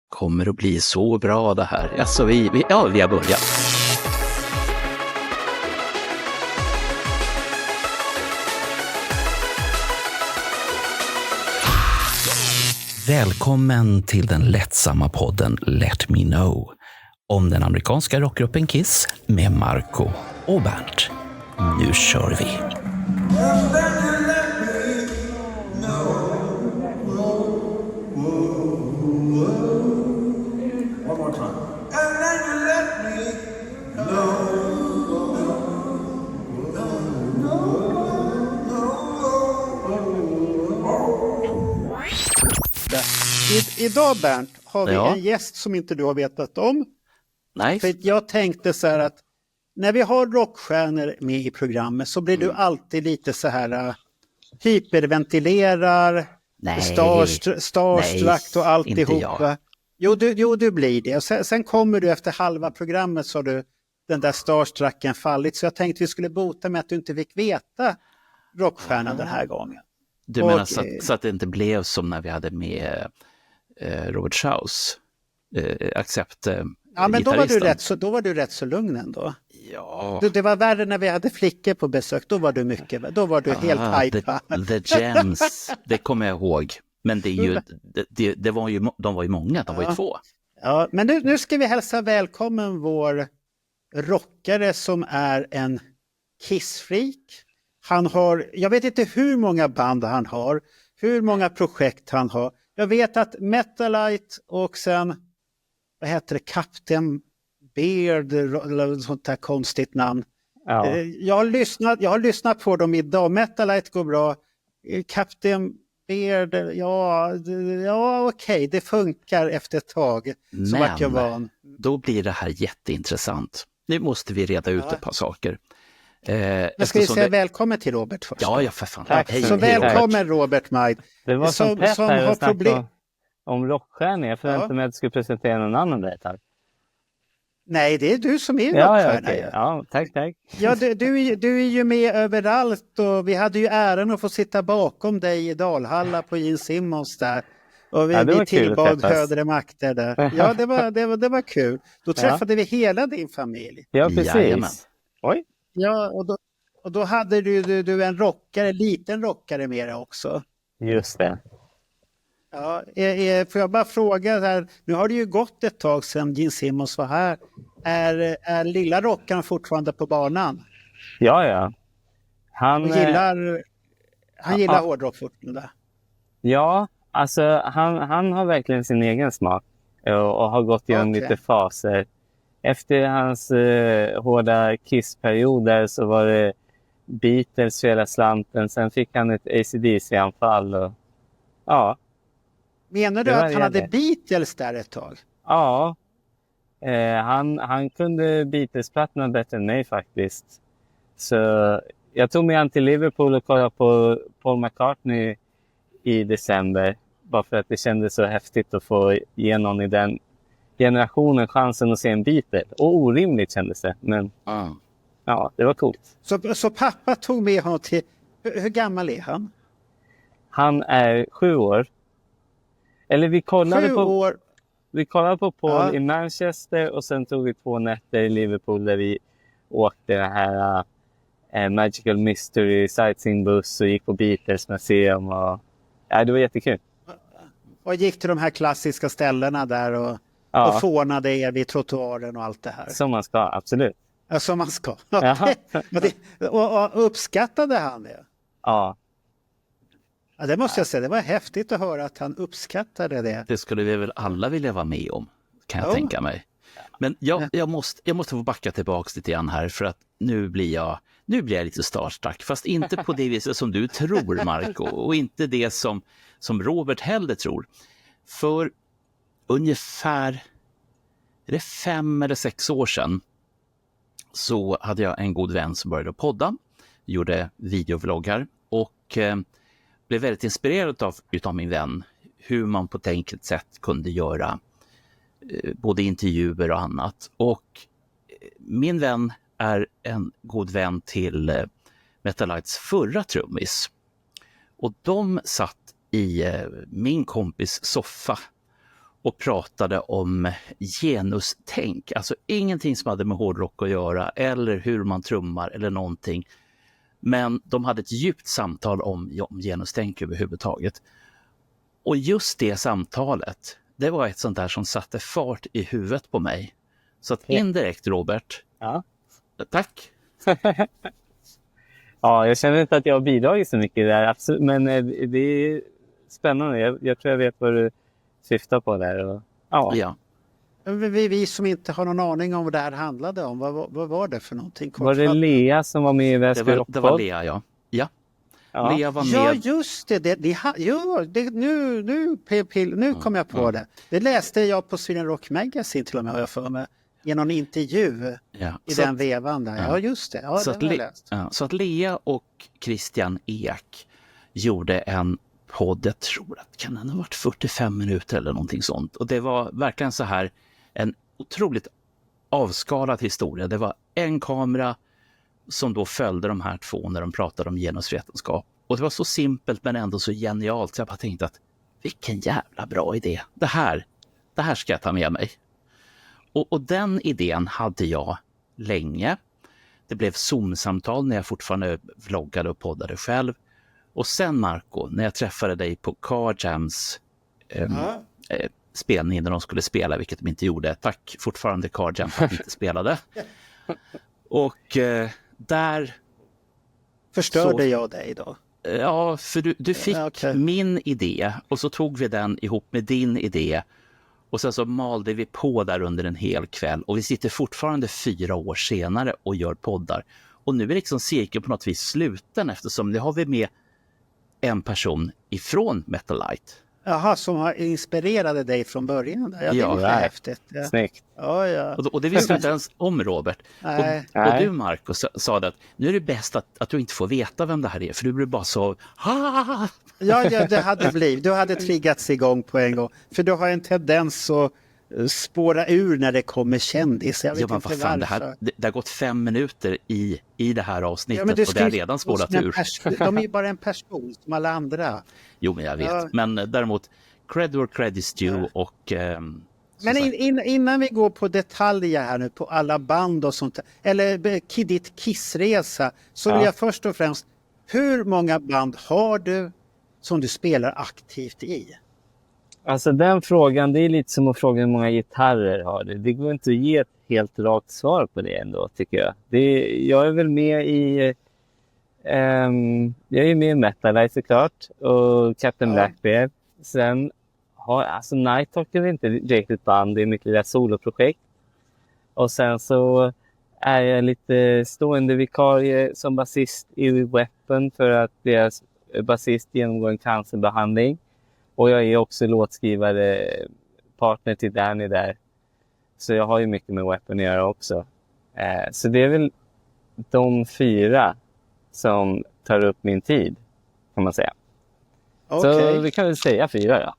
Kommer att bli så bra det här. Alltså vi har börjat. Välkommen till den lättsamma podden Let Me Know om den amerikanska rockgruppen Kiss med Marco och Bernt. Nu kör vi! Idag, Bernt, har vi en gäst som inte du har vetat om. Nej. För jag tänkte så här att när vi har rockstjärnor med i programmet så blir du alltid lite så här hyperventilerar, starstruck och alltihopa. Jo, du blir det. Och sen kommer du efter halva programmet så har du den där starstrucken fallit. Så jag tänkte vi skulle bota med att du inte fick veta rockstjärnan den här gången. Du menar så att det inte blev som när vi hade med Robert Schaus, Accept. Ja, men då var du rätt så lugn ändå. Ja. Det var värre när vi hade flickor på besök. Då var du helt hypad. The Gems, det kommer jag ihåg. Men det är ju, de var ju många, de var ju två. Ja, men nu ska vi hälsa välkommen vår rockare som är en Kiss-freak. Han har, jag vet inte hur många band han har, hur många projekt han har. Jag vet att Metalite och sen, vad heter det, Captain Beard eller sånt där konstigt namn. Ja. Jag har lyssnat på dem idag. Metalite går bra. Captain Beard, okej, det funkar efter ett tag. Så vart jag van. Då blir det här jätteintressant. Nu måste vi reda ut ett par saker. Jag ska säga välkommen till Robert först. Ja, för fan. Hej, så välkommen Robert Majd. Det var som Pet här har problem om rockstjärnor. Jag förväntade mig att du skulle presentera någon annan där, tack. Nej, det är du som är rockstjärna. Okay. Ja, tack. Ja, du är ju med överallt och vi hade ju äran att få sitta bakom dig i Dalhalla på Gene Simmons där. Och vi tillbad högre makter där. Ja, det var kul. Då träffade vi hela din familj. Ja, precis. Jajamän. Oj. Ja, och då hade du en liten rockare med dig också. Just det. Ja, får jag bara fråga här, nu har det ju gått ett tag sedan Gene Simmons var här. Är lilla rockaren fortfarande på banan? Ja. Han gillar hårdrock fortfarande. Ja, alltså han har verkligen sin egen smak och har gått igenom lite faser. Efter hans hårda Kiss-perioder så var det Beatles för hela slanten. Sen fick han ett AC/DC-anfall. Och, ja. Menar du att han hade Beatles där ett tag? Ja. Han kunde Beatles-plattorna bättre än mig faktiskt. Så jag tog mig an till Liverpool och kollade på Paul McCartney i december. Bara för att det kändes så häftigt att få ge någon i den generationen chansen att se en Beatle. Och orimligt kändes det. Men ja, det var coolt. Så pappa tog med honom till... Hur gammal är han? Han är 7 år. Eller vi kollade på Paul i Manchester och sen tog vi 2 nätter i Liverpool där vi åkte den här Magical Mystery sightseeing-buss och gick på Beatles museum. Och, det var jättekul. Och gick till de här klassiska ställena där och fånade er vid trottoaren och allt det här. Som man ska, absolut. Ja, som man ska. Och uppskattade han det? Ja. Ja, det måste jag säga. Det var häftigt att höra att han uppskattade det. Det skulle vi väl alla vilja vara med om, kan jag tänka mig. Men jag måste få backa tillbaka lite grann här för att nu blir jag lite starstruck. Fast inte på det viset som du tror, Marco. Och inte det som Robert heller tror. För ungefär 5 eller 6 år sedan så hade jag en god vän som började podda. Gjorde videovloggar och blev väldigt inspirerad utav min vän hur man på ett enkelt sätt kunde göra både intervjuer och annat. Och min vän är en god vän till Metalites förra trummis. Och de satt i min kompis soffa och pratade om genustänk. Alltså ingenting som hade med hårdrock att göra eller hur man trummar eller någonting. Men de hade ett djupt samtal om genustänk överhuvudtaget. Och just det samtalet, det var ett sånt där som satte fart i huvudet på mig. Så att indirekt, Robert, Ja. tack. Ja, jag känner inte att jag har bidragit så mycket där, absolut, men det är spännande. Jag tror jag vet vad du syftar på där. Och, Ja. Vi som inte har någon aning om vad det här handlade om, vad var det för någonting? Var det Lea som var med i Väsby Rockpodd? Det var Lea, ja. Lea var med. Ja, just det. Nu kom jag på det. Det läste jag på Sweden Rock Magazine till och med, har jag för mig. I någon intervju i den vevan där. Ja, just det. Ja, så att Lea och Christian Ek gjorde en podd, jag tror att kan den ha varit 45 minuter eller någonting sånt. Och det var verkligen så här en otroligt avskalad historia. Det var en kamera som då följde de här två när de pratade om genusvetenskap. Och det var så simpelt men ändå så genialt, så jag bara tänkte att vilken jävla bra idé. Det här ska jag ta med mig. Och den idén hade jag länge. Det blev Zoom-samtal när jag fortfarande vloggade och poddade själv. Och sen, Marco, när jag träffade dig på Car Jams spelning när de skulle spela, vilket de inte gjorde. Tack fortfarande Car Jam för att de inte spelade. Och där... Förstörde jag dig då? Ja, för du fick min idé och så tog vi den ihop med din idé. Och sen så malde vi på där under en hel kväll. Och vi sitter fortfarande 4 år senare och gör poddar. Och nu är liksom cirkeln på något vis sluten, eftersom nu har vi med en person ifrån Metalite. Jaha, som har inspirerade dig från början. Ja, det är häftigt. Ja. Snyggt. Ja. Och det visste du inte ens om, Robert. Och du, Marcus, sa att nu är det bäst att du inte får veta vem det här är. För du blir bara så... Ja, det hade blivit. Du hade triggats igång på en gång. För du har en tendens att spåra ur när det kommer kändis. Jag vet inte vad fan, varför. Det har gått 5 minuter i det här avsnittet och det har redan spårat ur. De är ju bara en person som alla andra. Jo, men jag vet. Ja. Men däremot, cred or cred is due och... Men innan vi går på detaljer här nu på alla band och sånt, eller ditt Kissresa, så vill jag först och främst, hur många band har du som du spelar aktivt i? Alltså den frågan, det är lite som att fråga hur många gitarrer har du. Det går inte att ge ett helt rakt svar på det ändå, tycker jag. Jag är väl med i... jag är med i Metalite såklart och Captain Blackbeard. Sen har alltså Nighthawk är inte direkt ett band, det är mitt lilla soloprojekt. Och sen så är jag lite stående vikarie som basist i Weapon för att deras basist genomgår en cancerbehandling. Och jag är också låtskrivare, partner till Danny där. Så jag har ju mycket med Weapon att göra också. Så det är väl de 4 som tar upp min tid, kan man säga. Okay. Så vi kan väl säga 4 då.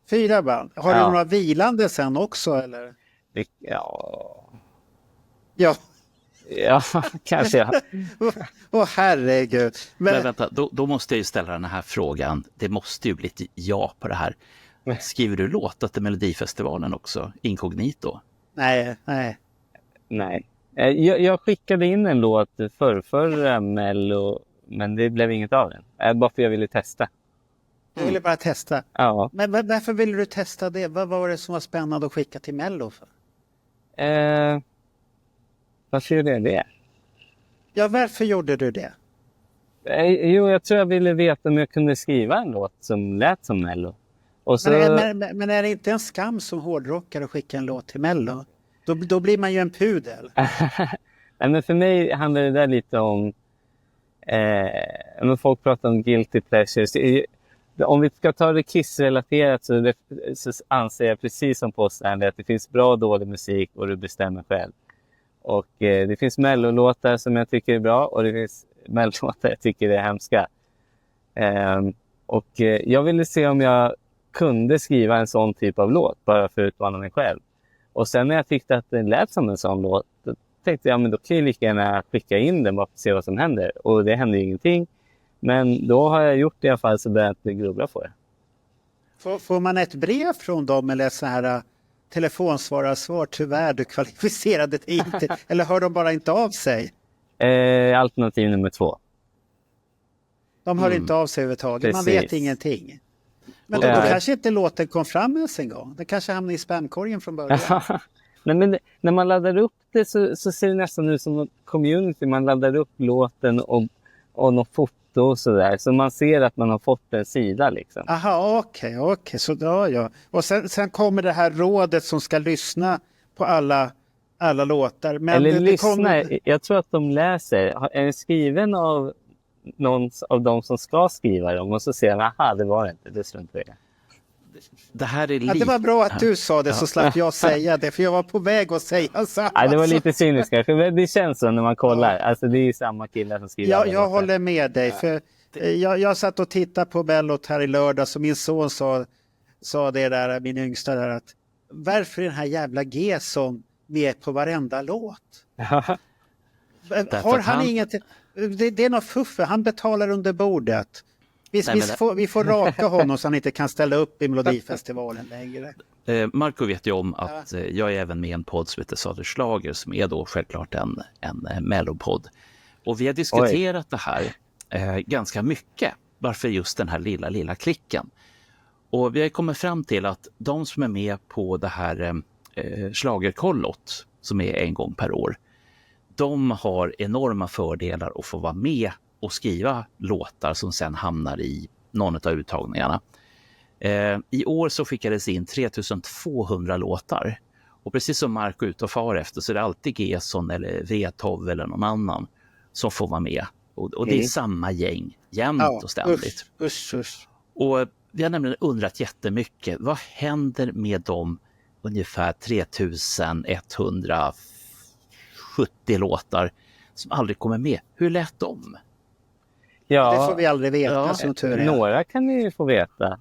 4 band. Har du några vilande sen också, eller? Ja, kanske ja. Herregud. Men vänta, då måste jag ju ställa den här frågan. Det måste ju bli ett ja på det här. Skriver du låtar till Melodifestivalen också? Inkognito? Nej. Jag skickade in en låt förra Mello, men det blev inget av den. Bara för jag ville testa. Jag ville bara testa. Ja. Men varför ville du testa det? Vad var det som var spännande att skicka till Mello för? Varför gjorde jag det? Ja, varför gjorde du det? Jo, jag tror jag ville veta om jag kunde skriva en låt som lät som Mello. Och så... men är det inte en skam som hårdrockare att skicka en låt till Mello? Då blir man ju en pudel. Nej, men för mig handlar det där lite om... folk pratar om guilty pleasures. Om vi ska ta det Kiss-relaterat så anser jag precis som påstående att det finns bra och dålig musik och du bestämmer själv. Och det finns mellolåtar som jag tycker är bra och det finns mellolåtar jag tycker är hemska. Jag ville se om jag kunde skriva en sån typ av låt bara för att utmana mig själv. Och sen när jag tyckte att det lät som en sån låt, då tänkte jag men då kan jag lika gärna skicka in den bara för att se vad som händer. Och det hände ingenting. Men då har jag gjort det i alla fall, så började jag grubbla på det. Får man ett brev från dem eller så här telefonsvararsvar, tyvärr du kvalificerade dig inte, eller hör de bara inte av sig? Alternativ nummer 2. De hör inte av sig överhuvudtaget, man Precis. vet ingenting. Men då kanske inte låten kom fram ens en gång. Den kanske hamnade i spamkorgen från början. Nej, men när man laddar upp det så ser det nästan ut som en community. Man laddar upp låten och något foto och sådär. Så man ser att man har fått en sida liksom. Aha, okej. Så då, ja. Och sen kommer det här rådet som ska lyssna på alla låtar. Men Eller det lyssna, jag tror att de läser. Är det skriven av någon av dem som ska skriva dem? Och så ser man, aha, det var det inte, det struntar jag. Det här är det var bra att du sa det, så slapp jag säga det, för jag var på väg att säga samma. Ja, det var lite cyniskt kanske, men det känns så när man kollar. Alltså det är ju samma killar som skriver. Jag håller med dig, för jag satt och tittade på Bellot här i lördag, så min son sa det där, min yngsta där, att varför är den här jävla G-son med på varenda låt? Har han inget... Det är något fuffe, han betalar under bordet. Vi får raka honom så han inte kan ställa upp i Melodifestivalen längre. Marco vet ju om att jag är även med i en podd som heter Söderslager, som är då självklart en mellopodd. Och vi har diskuterat det här ganska mycket. Varför just den här lilla klicken? Och vi har kommit fram till att de som är med på det här schlagerkollot, som är en gång per år, de har enorma fördelar att få vara med och skriva låtar som sen hamnar i någon av uttagningarna. I år så skickades in 3200 låtar. Och precis som Marco ut och far efter, så är det alltid Gesson eller Wrethov eller någon annan som får vara med. Och det är samma gäng, jämt och ständigt. Usch. Och vi har nämligen undrat jättemycket, vad händer med de ungefär 3170 låtar som aldrig kommer med? Hur lät de? Ja, det får vi aldrig veta, som tur är. Några kan ni ju få veta.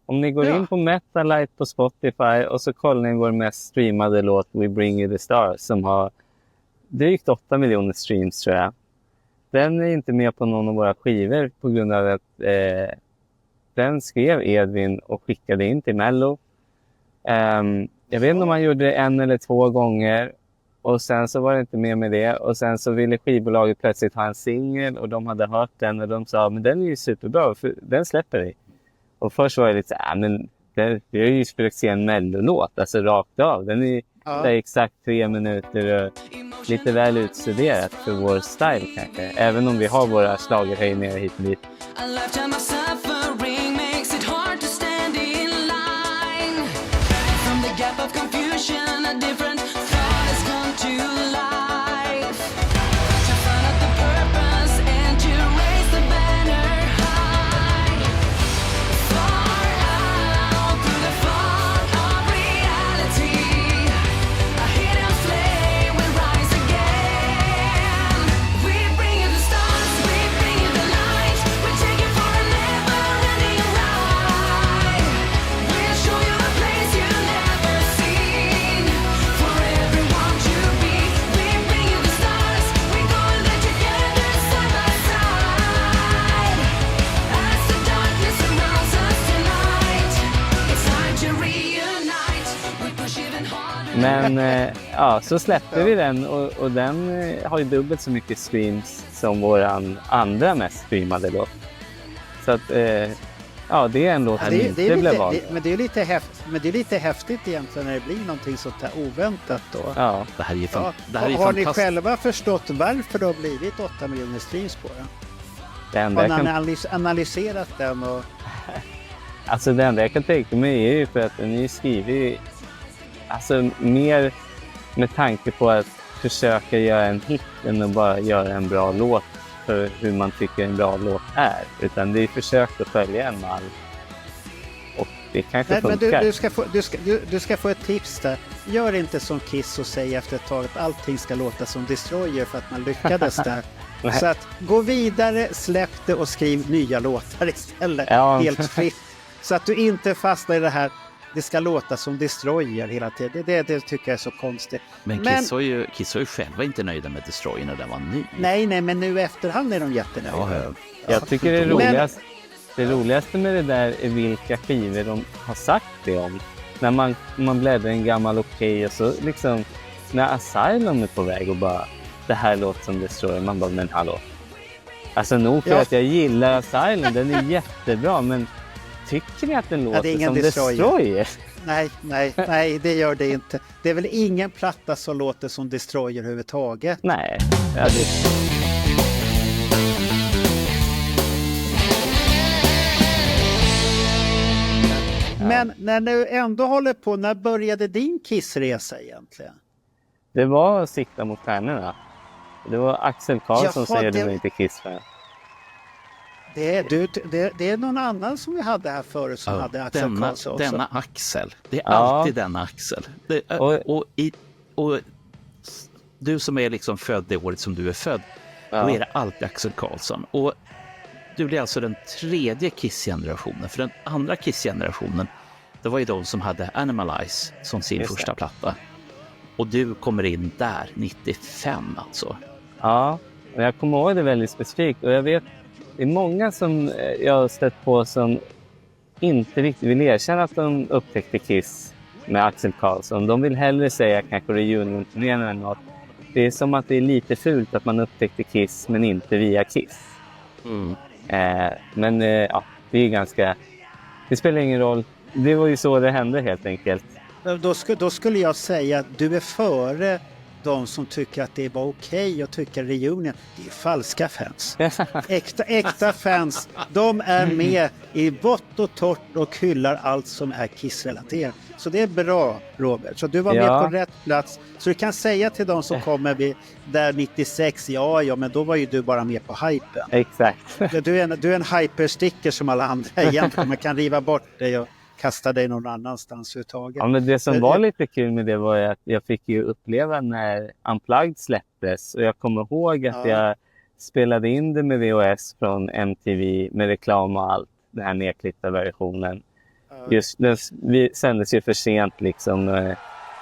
Om ni går in på Metalite på Spotify och så kollar ni vår mest streamade låt We Bring You The Stars, som har drygt 8 miljoner streams tror jag. Den är inte med på någon av våra skivor på grund av att den skrev Edvin och skickade in till Mello. Jag vet inte om han gjorde det 1 eller 2 gånger. Och sen så var det inte mer med det. Och sen så ville skivbolaget plötsligt ha en singel. Och de hade hört den och de sa, men den är ju superbra, för den släpper vi. Och först var jag lite så här, men vi har ju försökt se en mellolåt, alltså rakt av. Den är där exakt 3 minuter och lite väl utstuderat för vår style kanske. Även om vi har våra schlagerhöjningar hit och dit. Men så släppte vi den och den har ju dubbelt så mycket streams som våran andra mest streamade låt. Så att det är en låt som inte blev vald. Men det är lite häftigt egentligen när det blir någonting sånt här oväntat då. Ja, det här är ju har ni själva förstått varför det har blivit 8 miljoner streams på den? Har ni analyserat den? Och... Alltså det enda jag kan tänka mig är ju för att ni skriver alltså mer med tanke på att försöka göra en hit än att bara göra en bra låt för hur man tycker en bra låt är. Utan det är försök att följa en mall. Och det kanske funkar. Men du ska få ett tips där. Gör inte som Kiss och säg efter ett tag att allting ska låta som Destroyer för att man lyckades där. Så att gå vidare, släpp det och skriv nya låtar istället. Helt fritt. Så att du inte fastnar i det här. Det ska låta som Destroyer hela tiden. Det tycker jag är så konstigt. Men Kiss var ju själva inte nöjda med Destroyer när den var ny. Nej, men nu efterhand är de jättenöjda. Jag tycker det är roligast. det roligaste med det där är vilka skivor de har sagt det om. När man bläddrar en gammal Okej och så liksom när Asylum är på väg och bara det här låter som Destroyer, man bara men hallå. Alltså nog för att jag gillar Asylum, den är jättebra, men tycker ni att den låter som Destroyer? Nej, det gör det inte. Det är väl ingen platta som låter som Destroyer överhuvudtaget. Nej, Men när du ändå håller på, när började din Kiss-resa egentligen? Det var Sikta mot stjärnorna. Det var Axel Karlsson som säger det var inte Kiss-fan. Det är någon annan som vi hade här förut som hade Axel Karlsson också. Denna Axel. Det är alltid denna Axel. Och du som är liksom född det året som du är född, då är det alltid Axel Karlsson. Och du blir alltså den tredje Kiss-generationen. För den andra Kiss-generationen, det var ju de som hade Animalize som sin första platta. Och du kommer in där, 95 alltså. Ja, och jag kommer ihåg det väldigt specifikt. Och jag vet, det är många som jag har stött på som inte riktigt vill erkänna att de upptäckte Kiss med Axel Karlsson. De vill hellre säga kanske reunion-turnén eller något. Det är som att det är lite fult att man upptäckte Kiss men inte via Kiss. Men det är ganska... Det spelar ingen roll. Det var ju så det hände helt enkelt. Då skulle jag säga att du är före de som tycker att det var okej att tycka reunion. Det är falska fans. Äkta fans, de är med i vått och torrt och hyllar allt som är Kiss-relaterat. Så det är bra, Robert. Så du var med på rätt plats. Så du kan säga till de som kommer där 96, men då var ju du bara med på hypen. Exakt. Du är en hypersticker som alla andra egentligen. Man kan riva bort dig och kasta dig någon annanstans uttaget. Ja, men det som var lite kul med det var att jag fick ju uppleva när Unplugged släpptes. Och jag kommer ihåg att jag spelade in det med VHS från MTV med reklam och allt. Den här nedklippta versionen. Just vi sändes ju för sent liksom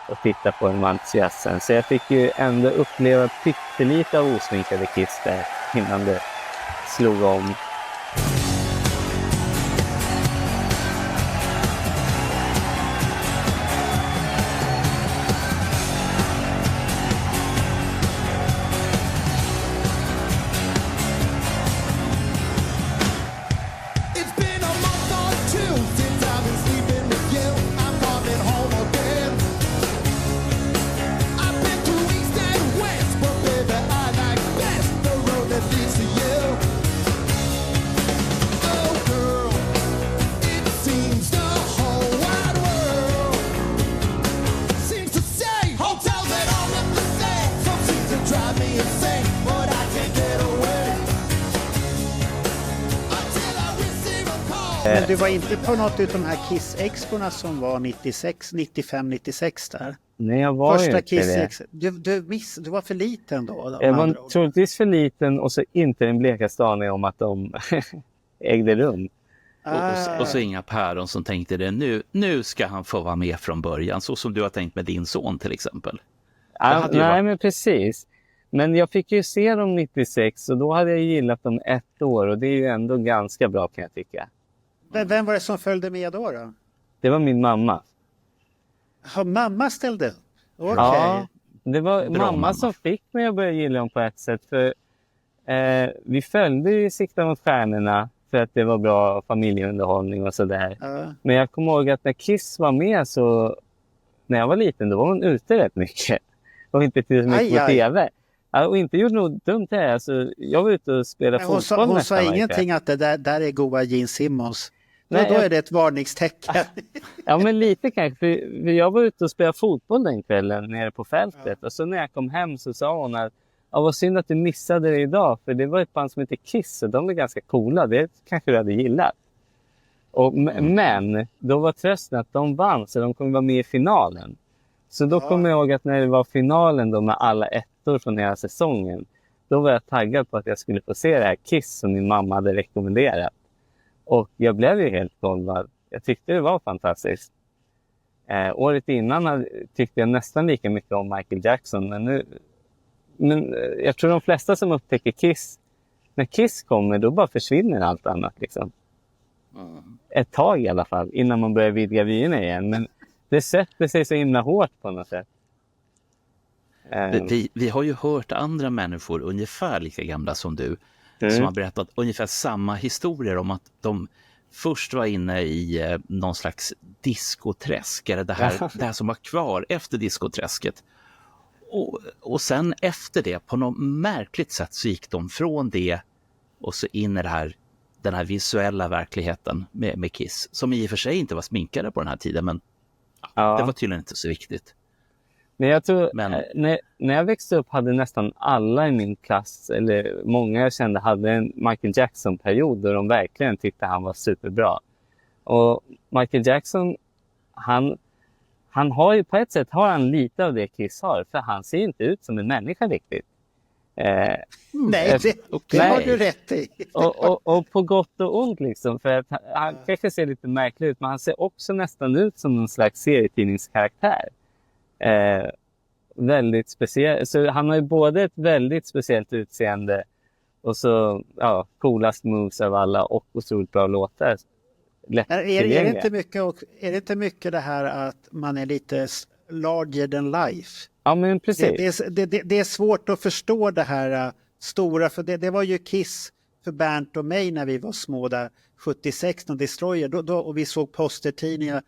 och titta på en entusiasten. Så jag fick ju ändå uppleva pyttelite av osminkade Kiss där innan det slog om. Men du var inte på något av de här Kiss-exporna som var 95-96 där? Nej, jag var första ju inte Kiss det. Du var för liten då? Jag var troligtvis för liten och så inte den blekaste aning om att de ägde rum. Och så inga päron som tänkte det. Nu ska han få vara med från början. Så som du har tänkt med din son till exempel. Men precis. Men jag fick ju se dem 96 och då hade jag gillat dem 1 år. Och det är ju ändå ganska bra kan jag tycka. Vem var det som följde med då? Det var min mamma. Har mamma ställde upp? Okay. Ja, det var mamma som fick mig att börja gilla dem på ett sätt. För vi följde ju Sikta mot stjärnorna för att det var bra familjeunderhållning och sådär. Men jag kommer ihåg att när Kiss var med så när jag var liten då var hon ute rätt mycket. Och inte till så mycket på tv. Och inte gjorde något dumt här. Alltså, jag var ute och spelade fotboll. Hon sa ingenting att det där är goa Gene Simmons. Nej, då är det ett varningstecken. Ja, men lite kanske. För jag var ute och spelade fotboll den kvällen nere på fältet. Och så när jag kom hem så sa hon att vad synd att du missade det idag. För det var ett band som heter Kiss och de är ganska coola. Det kanske du hade gillat. Men då var trösten att de vann så de kommer vara med i finalen. Så då kommer jag ihåg att när det var finalen då med alla ettor från hela säsongen. Då var jag taggad på att jag skulle få se det här Kiss som min mamma hade rekommenderat. Och jag blev ju helt golvad. Jag tyckte det var fantastiskt. Året innan tyckte jag nästan lika mycket om Michael Jackson. Men jag tror de flesta som upptäcker Kiss. När Kiss kommer då bara försvinner allt annat liksom. ett tag i alla fall, innan man börjar vidga vyerna igen. Men det sätter sig så himla hårt på något sätt. Vi har ju hört andra människor ungefär lika gamla som du som har berättat ungefär samma historier om att de först var inne i någon slags diskoträsk, eller det här som var kvar efter diskoträsket. Och sen efter det, på något märkligt sätt, så gick de från det och så in i den här visuella verkligheten med Kiss, som i och för sig inte var sminkade på den här tiden, men det var tydligen inte så viktigt. Men jag tror, när jag växte upp hade nästan alla i min klass, eller många jag kände, hade en Michael Jackson-period då de verkligen tyckte han var superbra. Och Michael Jackson, han har ju på ett sätt lite av det Kiss har, för han ser inte ut som en människa riktigt. Nej, det har du rätt i. och på gott och ont liksom, för att han kanske ser lite märklig ut, men han ser också nästan ut som någon slags serietidningskaraktär. Väldigt speciell. Så han har ju både ett väldigt speciellt utseende och så coolast moves av alla och otroligt bra låtar. Är det inte mycket det här att man är lite larger than life? Ja, men precis. Det är svårt att förstå det här stora, för det var ju Kiss för Bernt och mig när vi var små där 76 när Destroyer och vi såg postertidningar.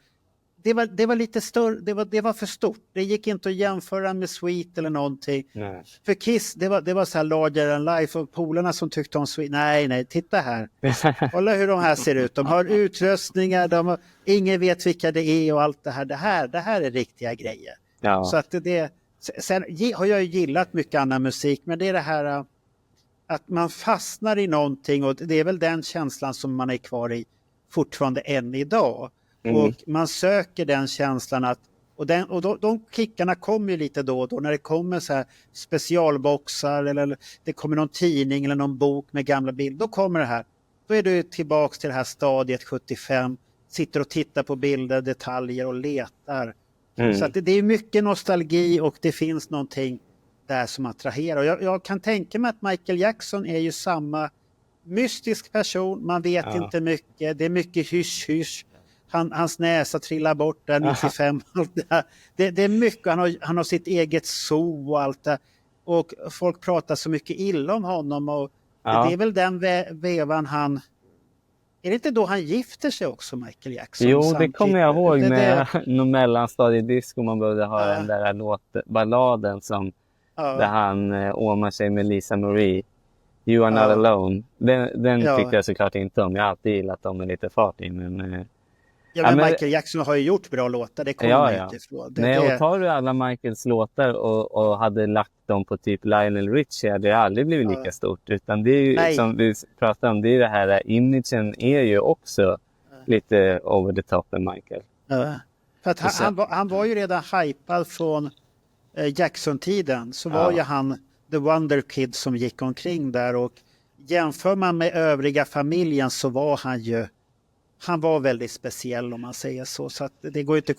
Det var lite större, det var för stort. Det gick inte att jämföra med Sweet eller någonting. Nej. För Kiss, det var så här larger than life, och polarna som tyckte om Sweet, nej, titta här. Kolla hur de här ser ut. De har utrustningar, ingen vet vilka det är och allt det här. Det här är riktiga grejer. Ja. Så att sen har jag ju gillat mycket annan musik, men det är det här att man fastnar i någonting, och det är väl den känslan som man är kvar i fortfarande än idag. Och man söker den känslan och de kickarna kommer ju lite då och då när det kommer så här specialboxar, eller det kommer någon tidning eller någon bok med gamla bilder. Då kommer det här. Då är du tillbaks till det här stadiet 75, sitter och tittar på bilder, detaljer och letar. Så att det är mycket nostalgi, och det finns någonting där som attraherar. Och jag kan tänka mig att Michael Jackson är ju samma mystisk person. Man vet inte mycket. Det är mycket hysch-hysch. Hans näsa trillar bort där 95. Det är mycket. Han har sitt eget zoo och allt det. Och folk pratar så mycket illa om honom. Och det är väl den vevan han... Är det inte då han gifter sig också, Michael Jackson? Jo, samtidigt? Det kommer jag ihåg med någon mellanstadiedisco. Man behövde ha den där balladen som där han åmar sig med Lisa Marie. You are not alone. Den tyckte jag såklart inte om. Jag har alltid gillat dem med lite fart i. Men men Michael Jackson har ju gjort bra låtar, det kommer man inte ifrån. Och tar du alla Michaels låtar och hade lagt dem på typ Lionel Richie, hade det aldrig blivit lika stort. Utan det är ju, som vi pratade om, det är det här, imagen är ju också lite over the top med Michael. För att han var ju redan hypad från Jackson-tiden, så var ju han the Wonder Kid som gick omkring där, och jämför man med övriga familjen så var han var väldigt speciell, om man säger så. Så att det går inte.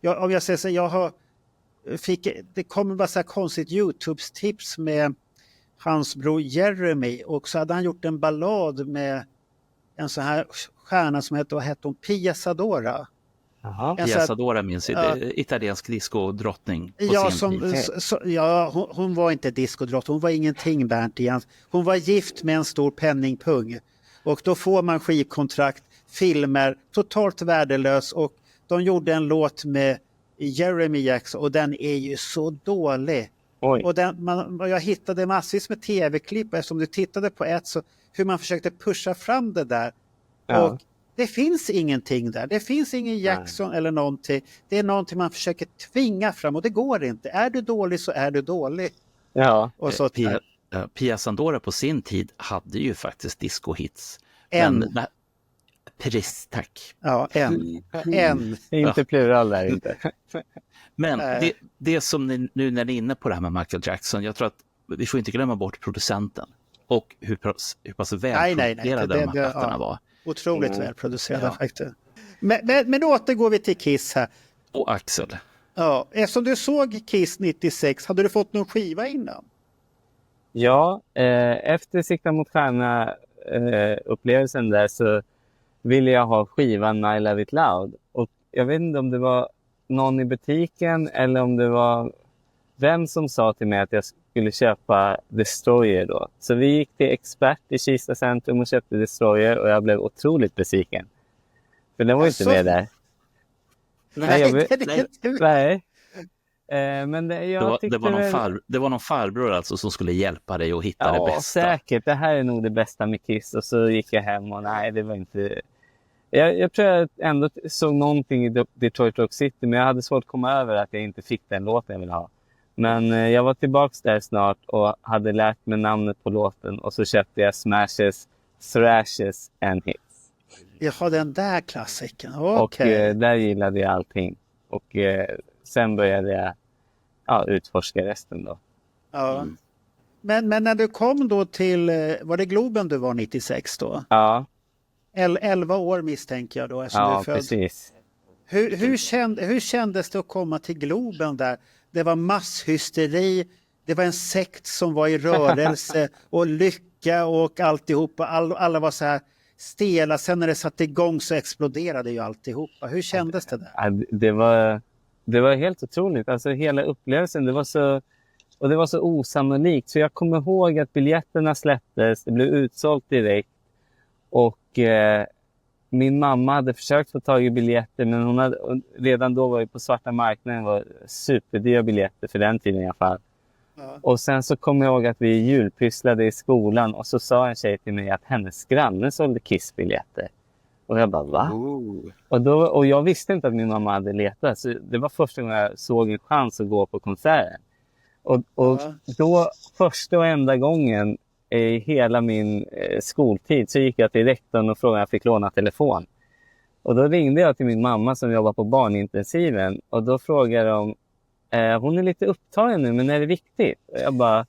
Om jag säger så, det kommer bara så här konstigt YouTube-tips med hans bror Jeremy, och så hade han gjort en ballad med en sån här stjärna som hette hon? Pia Zadora. Pia Zadora minns italiensk disco-drottning på sin tid. Hon var inte disco-drottning, hon var ingenting, Bernt. Hon var gift med en stor penningpung, och då får man skivkontrakt, filmer, totalt värdelös, och de gjorde en låt med Jeremy Jackson, och den är ju så dålig. Och jag hittade massvis med tv-klipp, eftersom du tittade på så hur man försökte pusha fram det där. Och det finns ingenting där. Det finns ingen Jackson eller någonting. Det är någonting man försöker tvinga fram, och det går inte. Är du dålig så är du dålig. Ja. Och så Pia Zadora på sin tid hade ju faktiskt disco-hits. Precis, tack. Ja, en. Inte plural där inte. Men det som nu när ni är inne på det här med Michael Jackson, jag tror att vi får inte glömma bort producenten och hur pass välproducerade de här plattorna var. Otroligt välproducerade faktiskt. Men återgår vi till Kiss här. Och Axel. Ja, eftersom du såg Kiss 96, hade du fått någon skiva innan? Ja, efter Sikta mot stjärna upplevelsen där så ville jag ha skivan I Love It Loud. Och jag vet inte om det var någon i butiken eller om det var vem som sa till mig att jag skulle köpa Destroyer då. Så vi gick till Expert i Kista centrum och köpte Destroyer och jag blev otroligt besviken. För den var ju inte med där. Nej. Men det var någon farbror alltså som skulle hjälpa dig att hitta det bästa. Ja, säkert. Det här är nog det bästa med Kiss. Och så gick jag hem och nej, det var inte... Jag tror jag ändå såg någonting i Detroit Rock City, men jag hade svårt att komma över att jag inte fick den låten jag ville ha. Men jag var tillbaka där snart och hade lärt mig namnet på låten och så köpte jag Smashes, Thrashes and Hits. Jaha, den där klassiken. Okay. Och där gillade jag allting. Och sen började jag utforska resten då. Ja. Mm. Men när du kom då till, var det Globen du var 96 då? Ja. 11 år misstänker jag då. Ja, du född. Precis. Hur kändes det att komma till Globen där? Det var masshysteri, det var en sekt som var i rörelse och lycka och alltihopa. Alla var så här stela. Sen när det satte igång så exploderade ju alltihopa. Hur kändes det där? Det var helt otroligt. Alltså hela upplevelsen, det var så osannolikt. Så jag kommer ihåg att biljetterna släpptes, det blev utsålt direkt. Och min mamma hade försökt få tag i biljetter, men hon hade redan då varit på svarta marknaden, var superdyra biljetter för den tiden i alla fall. Ja. Och sen så kommer jag ihåg att vi julpysslade i skolan och så sa en tjej till mig att hennes granne sålde Kiss-biljetter. Och jag bara, va? Och jag visste inte att min mamma hade letat, så det var första gången jag såg en chans att gå på konserten. Och då, första och enda gången i hela min skoltid så gick jag till rektorn och frågade om jag fick låna telefon. Och då ringde jag till min mamma som jobbar på barnintensiven. Och då frågade de, hon är lite upptagen nu, men är det viktigt? Och jag bara,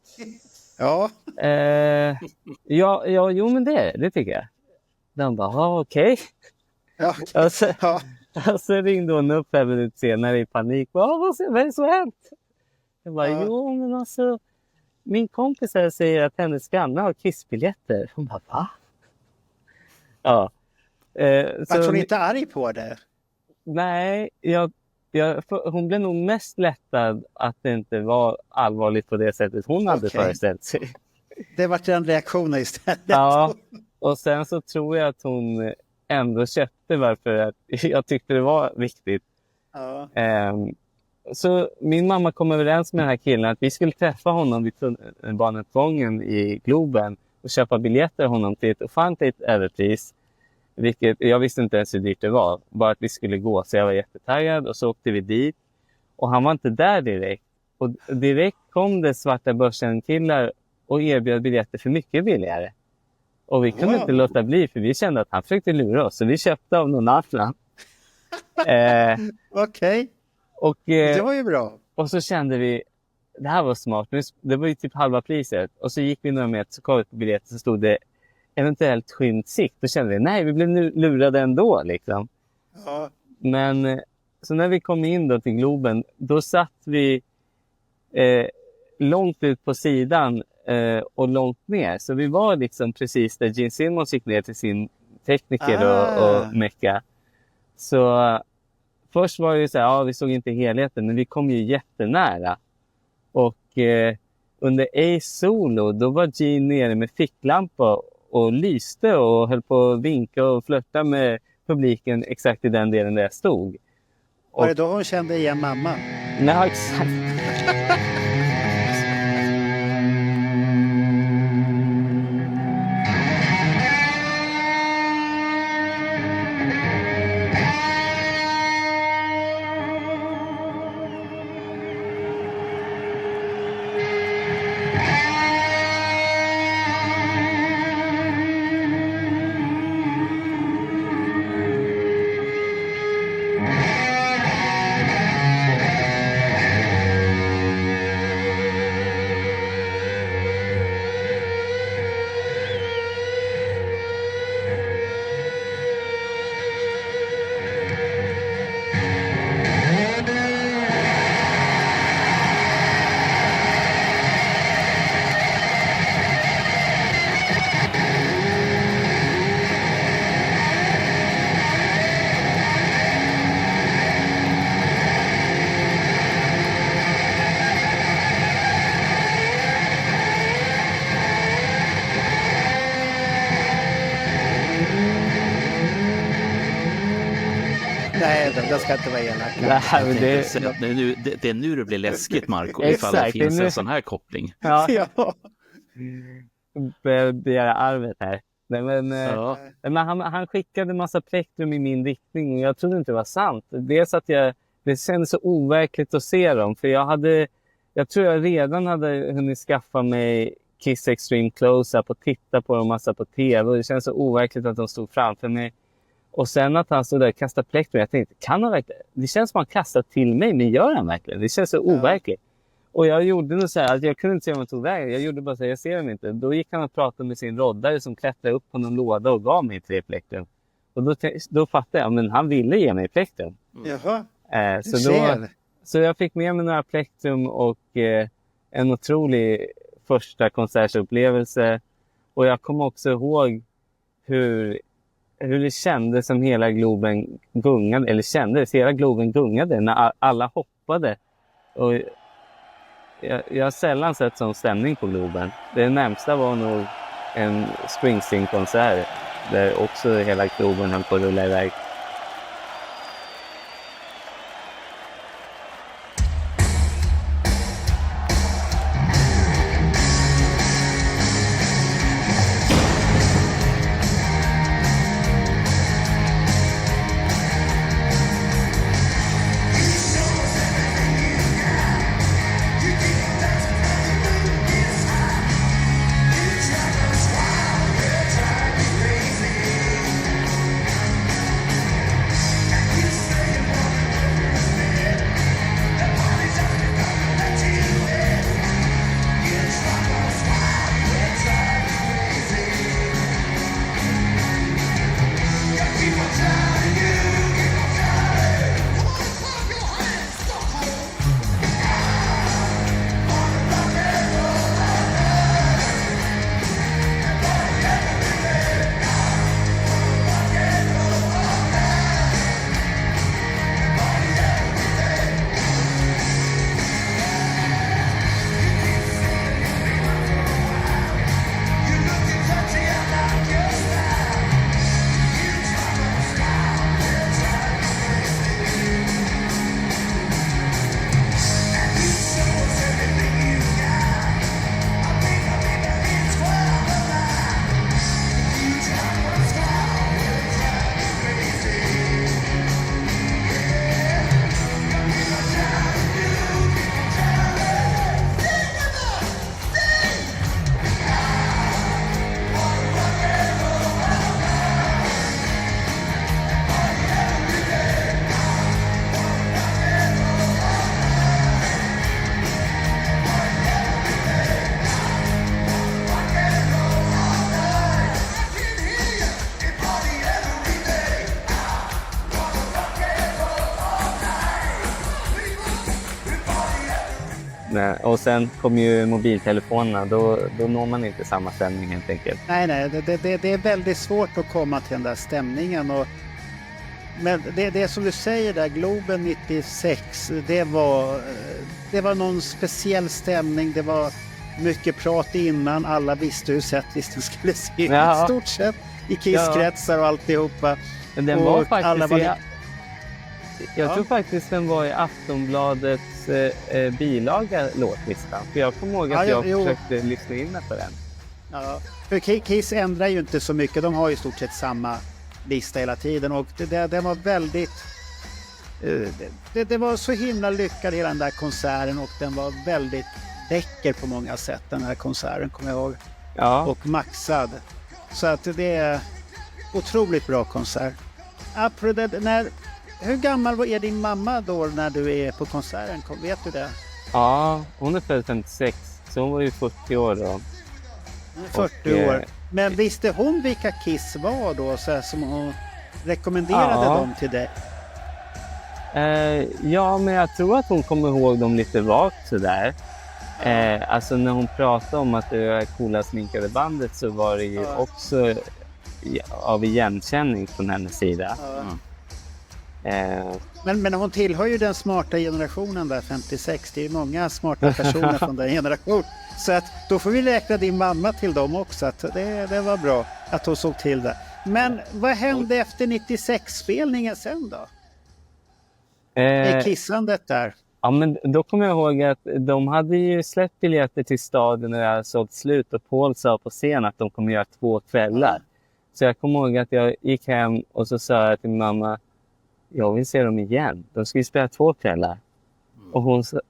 jo men det tycker jag. De bara, okej. Ja. Och så ringde hon upp 5 minuter senare i panik. Vad är det som har hänt? Jag bara, jo men alltså... Min kompis här säger att hennes granne har Kiss-biljetter. Hon bara, va? Ja. Var hon inte arg på det? Nej, hon blev nog mest lättad att det inte var allvarligt på det sättet hon hade föreställt sig. Det var den reaktionen istället. Ja, och sen så tror jag att hon ändå köpte varför att jag tyckte det var viktigt. Ja. Så min mamma kom överens med den här killen att vi skulle träffa honom vid tunnelbaneuppgången i Globen och köpa biljetter honom till ett ofantligt överpris. Vilket jag visste inte ens hur dyrt det var. Bara att vi skulle gå, så jag var jättetaggad och så åkte vi dit. Och han var inte där direkt. Och direkt kom det svarta börsen-killar och erbjöd biljetter för mycket billigare. Och vi kunde inte låta bli för vi kände att han försökte lura oss. Så vi köpte av någon annan. Okej. Och, det var ju bra. Och så kände vi, det här var smart. Det var ju typ halva priset. Och så gick vi några meter, så kom vi på biljetten, så stod det eventuellt skymd sikt. Då kände vi, nej vi blev lurade ändå liksom. Ja. Men så när vi kom in då till Globen, då satt vi långt ut på sidan och långt ner. Så vi var liksom precis där Gene Simmons gick ner till sin tekniker och mecka. Så först var det ju så här, vi såg inte helheten, men vi kom ju jättenära. Och under Ace Solo, då var Gene nere med ficklampa och lyste och höll på att vinka och flörta med publiken exakt i den delen där jag stod. Var det då hon kände igen mamma? Nej, exakt. jag ska inte vara elak. Nej, men Det är nu det blir läskigt, Marco, Exakt, ifall det finns nu... en sån här koppling. Ja. Ja. Begära arvet här. Nej, men han skickade massa plektrum i min riktning och jag trodde inte det var sant. Dels att det kändes så overkligt att se dem. För jag tror jag redan hade hunnit skaffa mig Kiss Extreme Close-Up och titta på dem massa på tv. Och det känns så overkligt att de stod framför mig. Och sen att han stod där och kastade plektrum. Jag tänkte, kan han verkligen? Det känns som han kastar till mig, men gör han verkligen? Det känns så overkligt. Och jag gjorde nog så här att jag kunde inte se om han tog vägen. Jag gjorde bara så här, jag ser dem inte. Då gick han och pratade med sin roddare som klättrade upp på någon låda och gav mig 3 plektrum. Och då fattade jag, men han ville ge mig plektrum. Jaha, så jag fick med mig några plektrum och en otrolig första konsertupplevelse. Och jag kommer också ihåg hur det kändes som hela Globen gungade. Eller hela Globen gungade när alla hoppade. Och jag har sällan sett sån stämning på Globen. Det närmsta var nog en Springsteen-konsert där också hela Globen höll på att rulla iväg. Och sen kom ju mobiltelefonerna, då når man inte samma stämning helt enkelt. Nej, det är väldigt svårt att komma till den där stämningen. Men det som du säger där, Globen 96, det var någon speciell stämning. Det var mycket prat innan, alla visste hur setlisten skulle se ut i stort sett. I kisskretsar och alltihopa. Men den var faktiskt jag tror faktiskt den var i Aftonbladets bilaga låtlistan. För jag kommer ihåg att jag försökte lyssna in på den. Ja, för Kiss ändrar ju inte så mycket. De har ju i stort sett samma lista hela tiden. Och det var väldigt... Det var så himla lyckad hela den där konserten. Och den var väldigt läcker på många sätt, den här konserten, kommer jag ihåg. Ja. Och maxad. Så att det är otroligt bra konsert. Hur gammal är din mamma då när du är på konserten? Vet du det? Ja, hon är född 56. Så hon var ju 40 år då. 40 år. Men visste hon vilka Kiss var då? Så här, som hon rekommenderade dem till dig? Ja, men jag tror att hon kommer ihåg dem lite vagt sådär. Alltså när hon pratade om att det var coola sminkade bandet så var det ju också av igenkänning från hennes sida. Men hon tillhör ju den smarta generationen där, 56. Det är ju många smarta personer från den generationen. Så att då får vi räkna din mamma till dem också. Att det var bra att hon såg till det. Men vad hände efter 96-spelningen sen då? är kissandet där? Ja, men då kommer jag ihåg att de hade ju släppt biljetter till stadion när det hade sålt slut och Paul sa på scen att de kommer göra 2 kvällar. Så jag kommer ihåg att jag gick hem och så sa jag till min mamma, jag vill se dem igen. De ska ju spela 2 kvällar.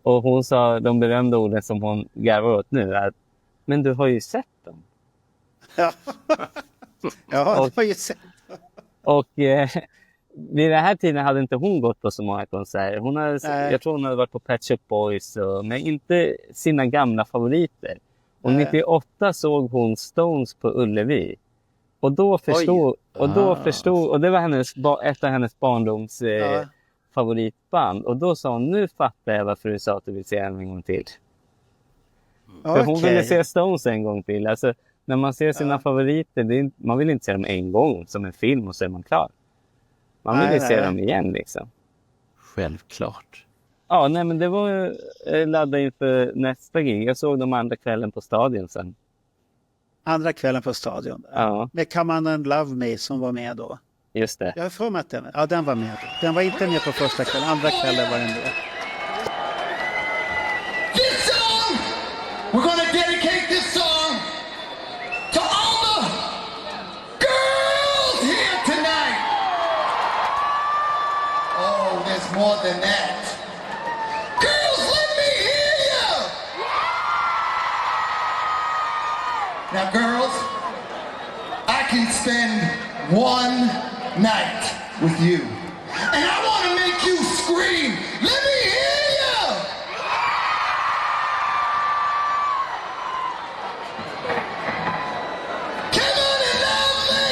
Och hon sa de berömda orden som hon garvar åt nu, att men du har ju sett dem. Ja, ja det var ju sett. Och vid den här tiden hade inte hon gått på så många konserter. Jag tror hon hade varit på Pet Shop Boys, men inte sina gamla favoriter. Och 98 såg hon Stones på Ullevi. Och då förstod, och det var ett av hennes barndoms favoritband. Och då sa hon, nu fattar jag varför du sa att du vill se en gång till. För hon ville se Stones en gång till. Alltså, när man ser sina favoriter, man vill inte se dem en gång som en film och så är man klar. Man vill se dem igen liksom. Självklart. Ja, nej men det var ladda inför nästa gig. Jag såg dem andra kvällen på stadion sen. Andra kvällen på stadion? Ja. Med Come On and Love Me som var med då. Just det. Jag har för mig att den var med då. Den var inte med på första kvällen, andra kvällen var den med. This song, we're gonna dedicate this song to all the girls here tonight. Oh, there's more than that. Girls, let me hear you. Now, girls, I can spend one night with you, and I want to make you scream. Let me hear you. Come on and love me.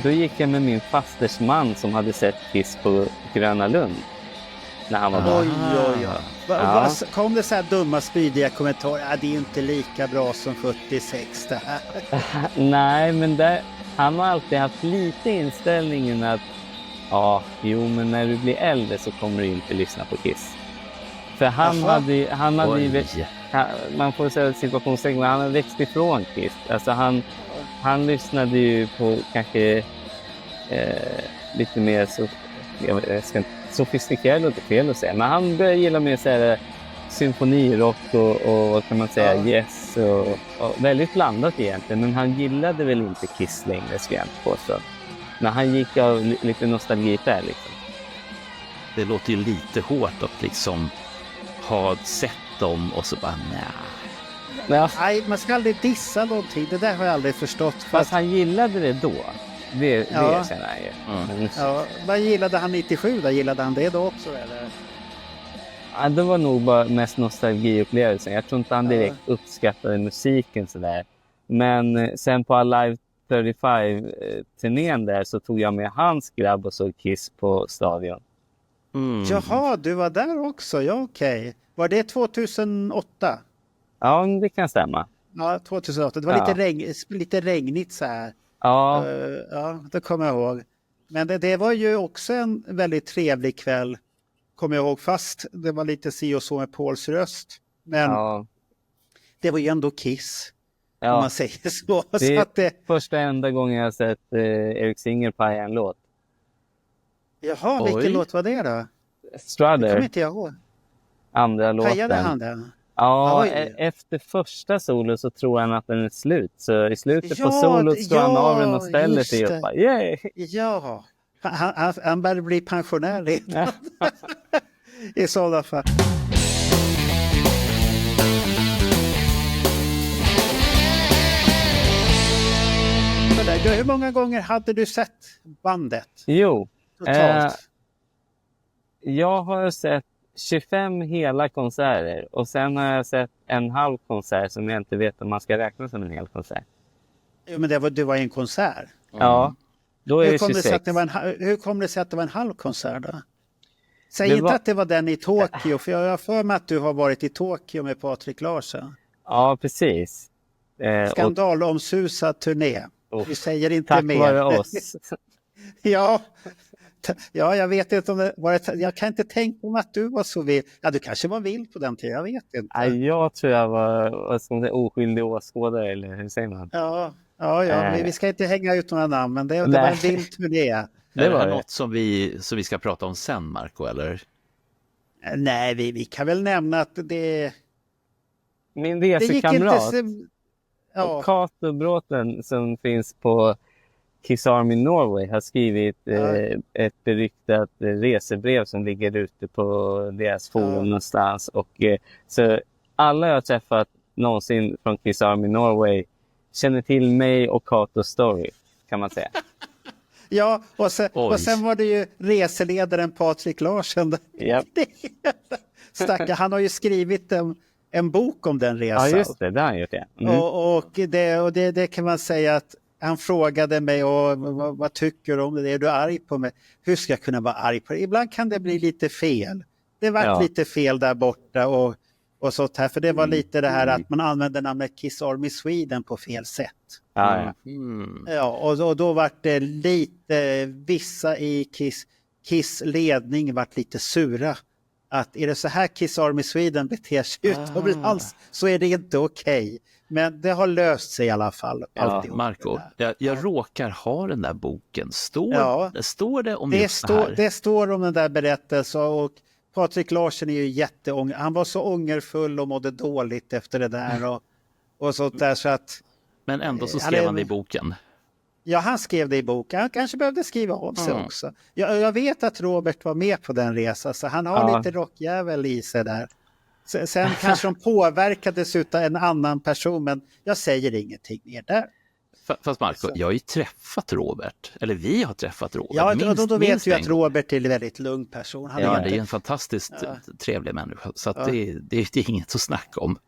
Då gick jag med min fasters man som hade sett Kiss på Gröna Lund. När han var barn. Oj. Kom det så här dumma, spydiga kommentarer? Det är inte lika bra som 46 det här. Nej, men han har alltid haft lite inställningen att men när du blir äldre så kommer du inte lyssna på Kiss. För han hade man får säga situationstecken, men han har växt ifrån Kiss. Alltså han lyssnade ju på kanske lite mer sofistikerad, låter fel att säga. Men han började gilla mer så här symfonirock och vad kan man säga, Yes och väldigt blandat egentligen. Men han gillade väl inte Kiss längre, ska jag inte påstå. När han gick av lite nostalgi där liksom. Det låter ju lite hårt att liksom ha sett dem och så bara Nej, man ska aldrig dissa någonting. Det där har jag aldrig förstått. Fast han gillade det då. Det känner jag ju. Vad gillade han 97 då? Gillade han det då också eller? Ja, det var nog bara mest nostalgiupplevelsen. Jag tror inte han direkt uppskattade musiken sådär. Men sen på Alive 35-turnén där så tog jag med hans grabb och såg Kiss på stadion. Jaha, du var där också. Ja, okej. Var det 2008? Ja, det kan stämma. Ja, 2008. Det var lite regnigt så här. Ja. Det kommer jag ihåg. Men det var ju också en väldigt trevlig kväll, kommer jag ihåg, fast det var lite si och så med Pauls röst. Men det var ju ändå Kiss, om man säger så. Det är första enda gången jag har sett Eric Singer paja en låt. Jaha, vilken låt var det då? Strutter. Det kommer inte jag ihåg. Andra låten. Pajade han den? Ja, efter första solo så tror han att den är slut. Så i slutet på solot står han av den och ställer sig upp. Yay! Ja, Han börjar bli pensionär redan. I sådana fall. Hur många gånger hade du sett bandet? Jo, Totalt? jag har sett 25 hela konserter och sen har jag sett en halv konsert som jag inte vet om man ska räkna som en hel konsert. Jo, men det var en konsert. Ja, då är Hur det kom 26. hur kom det sig att det var en halv konsert då? Säg Det inte var- att det var den i Tokyo, för jag har för mig att du har varit i Tokyo med Patrik Larsson. Ja, precis. Och Skandalomsusad turné. Vi säger inte tack mer. vare oss. Ja, jag vet inte om det var jag kan inte tänka mig att du var så vild. Ja, du kanske var vild på den tiden, jag vet inte. Nej, jag tror jag var vad ska man säga, oskyldig åskådare, eller hur säger man? Ja, vi ska inte hänga ut några namn, men det var en vild turné. Är det var här det. något som vi ska prata om sen, Marco, eller? Nej, vi kan väl nämna att det Min gick inte resekamrat, så... Ja, Kato Bråten, som finns på Kiss Army Norway, har skrivit ett beryktat resebrev som ligger ute på deras forum någonstans. Och, så alla jag har träffat någonsin från Kiss Army Norway känner till mig och Katos story, kan man säga. ja och sen var det ju reseledaren Patrik Larsson. Japp. Stackare, han har ju skrivit en bok om den resan. Ja, just det, det har han gjort, ja. Mm. Och det kan man säga att han frågade mig vad tycker du om det? Är du arg på mig? Hur ska jag kunna vara arg på det? Ibland kan det bli lite fel. Det var lite fel där borta och sånt här. För det var lite det här att man använde namnet Kiss Army Sweden på fel sätt. Ja. Ja, och då var det lite, vissa i Kiss ledning vart lite sura. Att är det så här Kiss Army Sweden beter sig utomlands så är det inte okej. Men det har löst sig i alla fall. Ja, Marco, jag råkar ha den där boken. Står det om det här? Det står om den där berättelsen, och Patrik Larsson är ju jätteånger. Han var så ångerfull och mådde dåligt efter det där och sånt där, så att... Men ändå så skrev han det i boken. Ja, han skrev det i boken. Han kanske behövde skriva av sig också. Jag vet att Robert var med på den resan, så han har lite rockjävel i sig där. Sen kanske de påverkades av en annan person, men jag säger ingenting mer där. Fast Marco, jag har ju träffat Robert. Eller vi har träffat Robert. Ja, då vet du att Robert är en väldigt lugn person. Det är en fantastiskt trevlig människa. Så att det är inget att snacka om.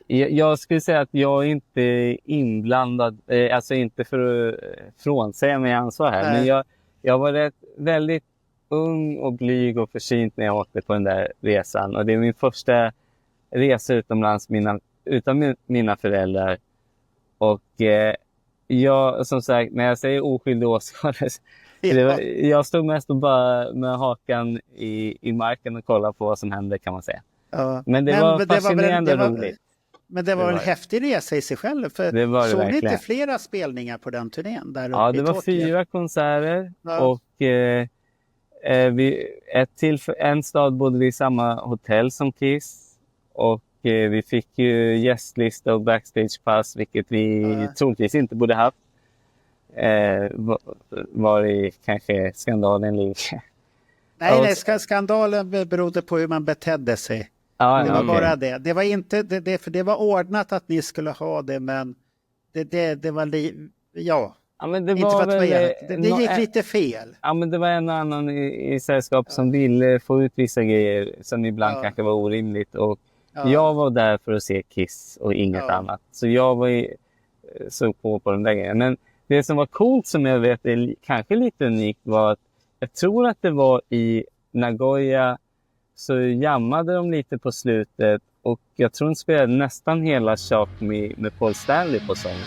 Jag skulle säga att jag är inte inblandad, alltså inte för att frånsäga mig ansvar här. Nej. Men jag var väldigt ung och blyg och försynt när jag åkte på den där resan. Och det är min första resa utomlands utan mina föräldrar. Och jag, som sagt, när jag säger oskyldig åskådare, jag stod mest och bara med hakan i marken och kollade på vad som hände, kan man säga. Ja. Men det var fascinerande roligt. Men det var en häftig resa i sig själv. För det var det såg verkligen. Ni inte flera spelningar på den turnén? Där ja, det var 4 konserter. Ja. Och en stad bodde vi i samma hotell som Kiss. Och vi fick ju gästlista och backstagepass, vilket vi troligtvis inte borde haft. Var i kanske skandalen ligger. Nej, skandalen berodde på hur man betedde sig. Ja, det var bara det. Det var inte det, för det var ordnat att ni skulle ha det, men det var men det inte var för att det gick lite fel. Ja, men det var en och annan i sällskap som ville få ut vissa grejer som ibland kanske var orimligt, och jag var där för att se Kiss och inget annat. Så jag var så på den där grejen. Men det som var coolt, som jag vet är kanske lite unikt, var att jag tror att det var i Nagoya, så jammade de lite på slutet, och jag tror de spelade nästan hela Shock Me med Paul Stanley på sången.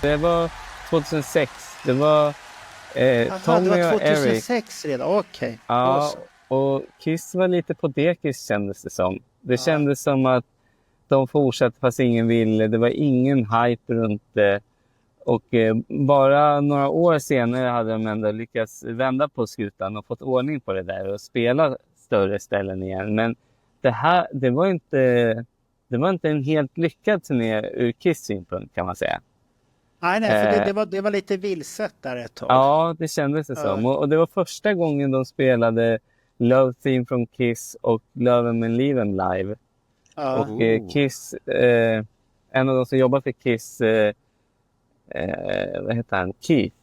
Det var 2006. Det var Tommy det var och Eric. 2006 redan, okej. Ja, och Kiss var lite på dekis kändes det som. Det kändes som att de fortsatte fast ingen ville. Det var ingen hype runt det. Och bara några år senare hade de ändå lyckats vända på skutan och fått ordning på det där och spela större ställen igen. Men det var inte en helt lyckad turné ur Kiss synpunkt kan man säga. Nej, för det var lite vilset där ett tag. Ja, det kändes det som. Och det var första gången de spelade Love Theme från Kiss och Love 'Em and Leave 'Em live. Och Kiss, en av de som jobbar för Kiss, vad heter han? Keith.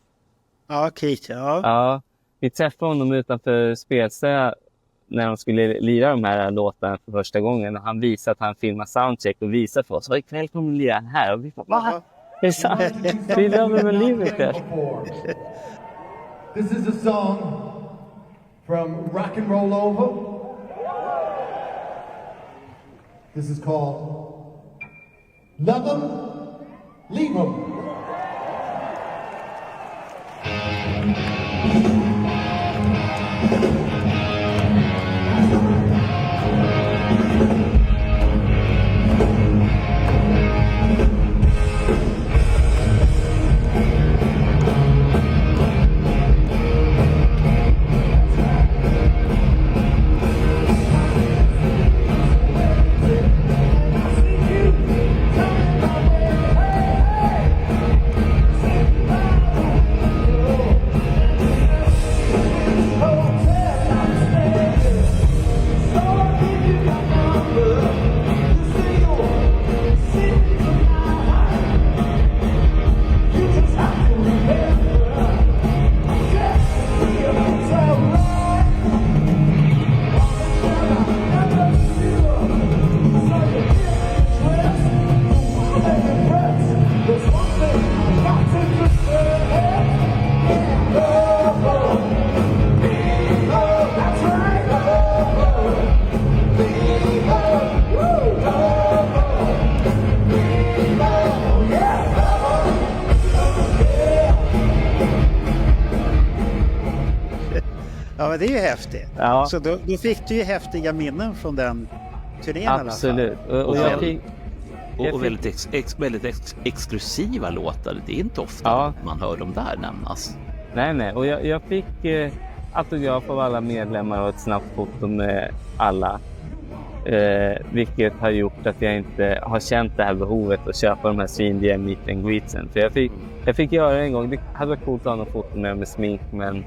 Ja, Keith, ja. Ja, vi träffade honom utanför Spelsö när de skulle lira de här låtarna för första gången. Och han visade att han filmade soundcheck och visade för oss. Och ikväll kommer vi lira den här. Och vi bara, va? Det är sant. Vi Love 'Em and Leave 'Em ikväll. This is a song from Rock and Roll Over. This is called Love 'Em, Leave 'Em. Ja, men det är ju häftigt. Ja. Så då fick du ju häftiga minnen från den turnén i alla fall. Absolut. Och väldigt exklusiva låtar. Det är inte ofta man hör dem där nämnas. Nej. Och jag fick autograf av alla medlemmar och ett snabbt foto med alla. Vilket har gjort att jag inte har känt det här behovet att köpa de här svindiga meet and greetsen. För jag fick göra det en gång. Det hade varit coolt att ha något foto med smink, men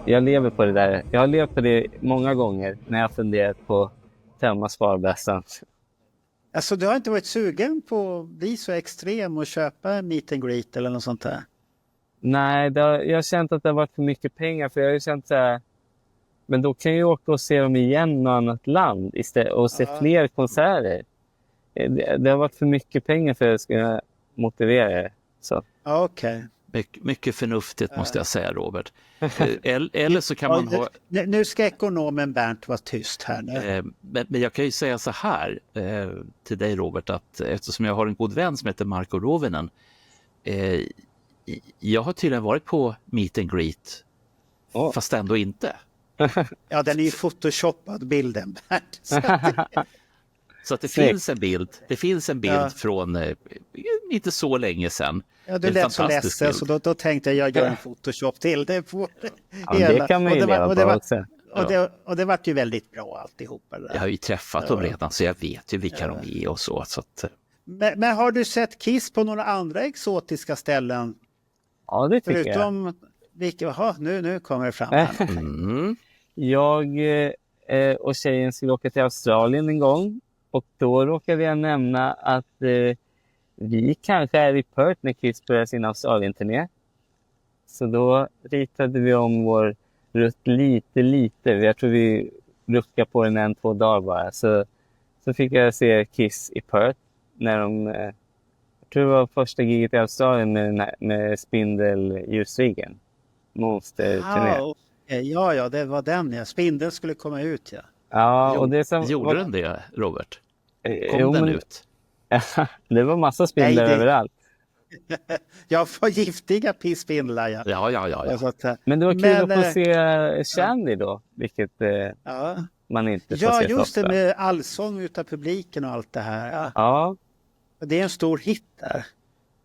jag lever på det där. Jag har levt på det många gånger när jag har funderat på tömma sparbössan. Alltså du har inte varit sugen på att bli så extrem och köpa en meet and greet eller något sånt där? Nej, jag har känt att det har varit för mycket pengar. För jag har känt så här, men då kan jag åka och se dem igen i något annat land istället, och se fler konserter. Det har varit för mycket pengar för att jag ska motivera det. Så. Okej. Mycket förnuftigt måste jag säga, Robert. Eller så kan man ha... Nu ska ekonomen Bernt vara tyst här nu. Men jag kan ju säga så här till dig, Robert, att eftersom jag har en god vän som heter Marko Rovinen, jag har tydligen varit på meet and greet, fast ändå inte. Ja, den är ju photoshoppad bilden, Bernt. Så att det finns en bild från inte så länge sedan. Ja, du lät så ledsen, så då tänkte jag gör en Photoshop till det på det kan man ju leva på också. Och det vart ju väldigt bra alltihopa. Där. Jag har ju träffat dem redan, så jag vet ju vilka de är och så. Att... Men har du sett Kiss på några andra exotiska ställen? Ja, det tycker förutom, nu kommer det fram här. Jag och tjejen skulle åka till Australien en gång. Och då råkade jag nämna att vi kanske är i Perth när Kiss börjar sin Australien-turné. Så då ritade vi om vår rutt lite. Jag tror vi ruckade på den 1-2 dagar bara. Så fick jag se Kiss i Perth när jag tror det var första giget i Australien med Spindel-ljusriggen. Monster-turné. Ja, det var den. Ja. Spindeln skulle komma ut, ja. Ja, och det som gjorde den det, Robert? Kom den ut? Det var massa spindlar överallt. Jag får giftiga pissspindlar. Ja. Ja. Så att, Men det var kul Men, att få se Shandy då, vilket ja. man inte får Ja, se just så det ofta. med allsång utav publiken och allt det här. Ja. Ja, Det är en stor hit där.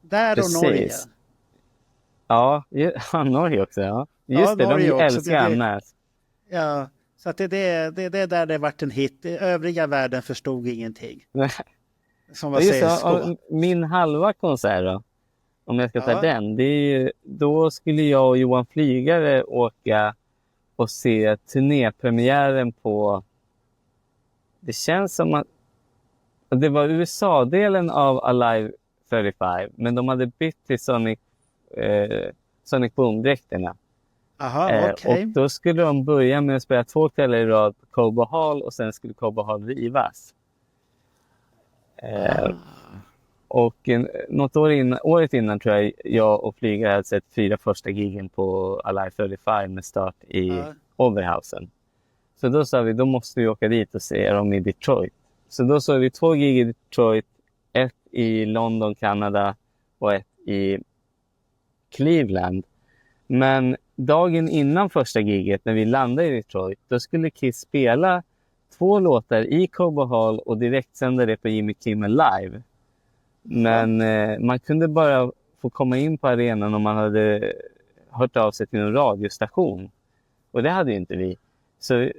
Där och Precis. Norge. ja, Norge också. Ja. Just Ja, det, Norge de också. älskar Amnäs. Ja, så att det är där det varit en hit. I övriga världen förstod ingenting. Som vad Just säger det, skå. och min halva konsert då, om jag ska ta Ja. den, det är ju, då skulle jag och Johan Flygare åka och se turnépremiären på, det känns som att det var USA-delen av Alive 35, men de hade bytt till Sonic Boom-dräkterna. Aha, okej. Och då skulle de börja med att spela 2 kvällar i rad på Cobo Hall och sen skulle Cobo Hall rivas. Och året innan tror jag och Flygare hade sett 4 första giggen på Alive 35 med start i Oberhausen. Så då sa vi, då måste vi åka dit och se dem i Detroit. Så då såg vi 2 gig i Detroit, 1 i London, Kanada och 1 i Cleveland. Men dagen innan första giget, när vi landade i Detroit, då skulle Kiss spela 2 låtar i Cobo Hall och direkt sända det på Jimmy Kimmel Live. Men man kunde bara få komma in på arenan om man hade hört av sig till en radiostation. Och det hade ju inte vi. Så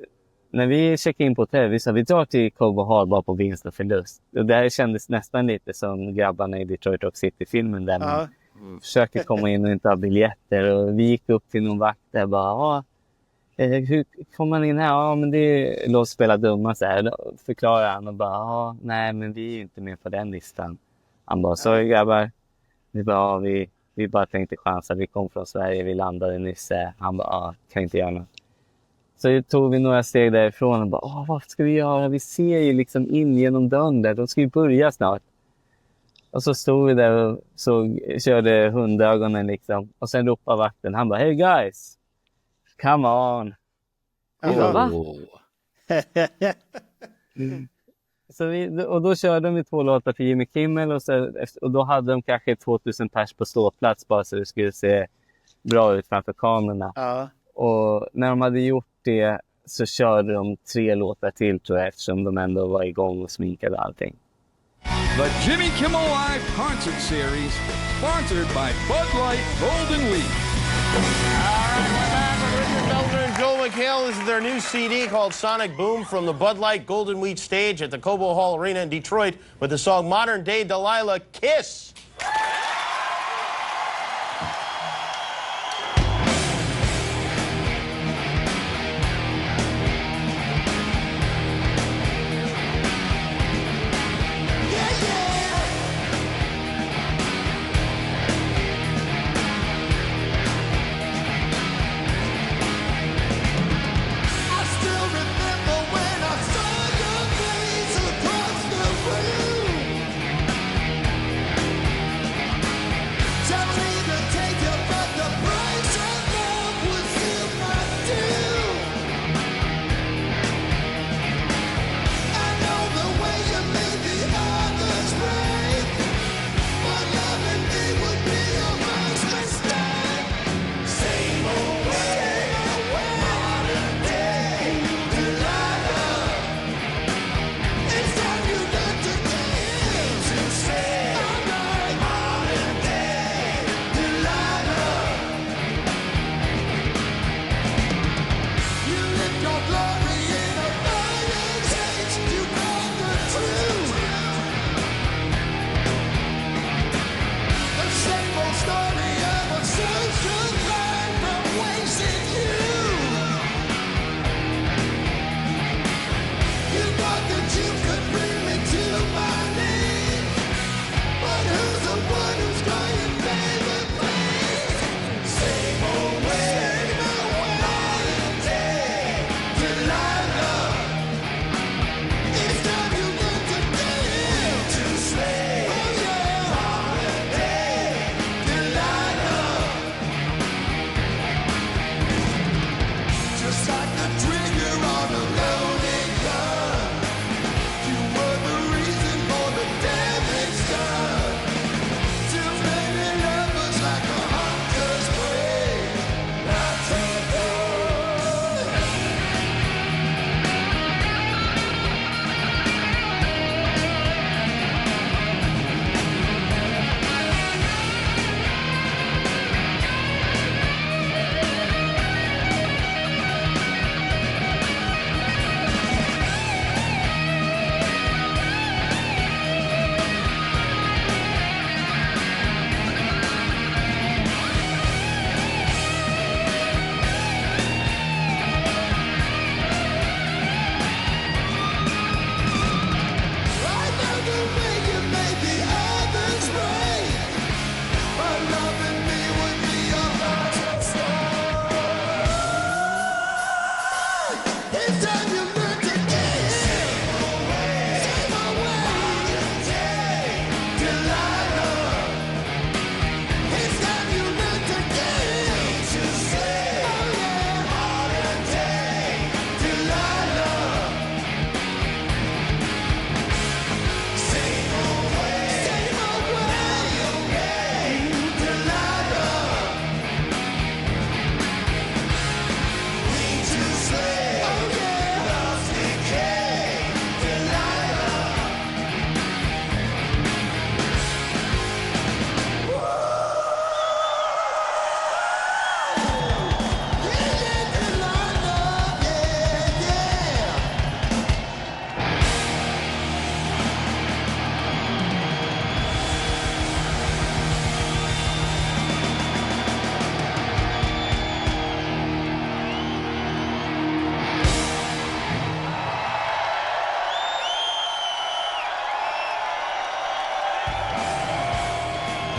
när vi checkade in på hotell, vi sa vi drar till Cobo Hall bara på vinst och förlust. Och det här kändes nästan lite som grabbarna i Detroit Rock City-filmen där man försöker komma in och inte ha biljetter. Och vi gick upp till någon vakt där och bara, hur kommer man in här? Ja, men det är låt spela dumma så här. Då förklarar han och bara, nej men vi är ju inte med på den listan. Han bara, sorry grabbar. Vi bara, vi bara tänkte chansa. Vi kom från Sverige, vi landade nyss. Han bara, kan inte göra något. Så tog vi några steg därifrån och bara, vad ska vi göra? Vi ser ju liksom in genom dörren där. De ska ju börja snart. Och så stod vi där och körde hundögonen liksom. Och sen ropade vakten. Han bara, hey guys, come on. Vi bara, va? Och då körde de 2 låtar till Jimmy Kimmel och då hade de kanske 2000 pers på ståplats bara så det skulle se bra ut framför kamerorna. Ja. Och när de hade gjort det så körde de 3 låtar till tror jag, eftersom de ändå var igång och sminkade allting. The Jimmy Kimmel Live Concert Series, sponsored by Bud Light Golden Week. Richard Belzer and Joel McHale. This is their new CD called Sonic Boom from the Bud Light Golden Wheat stage at the Cobo Hall Arena in Detroit with the song Modern Day Delilah, Kiss. I still remember when I saw your face across the room. Tell me to take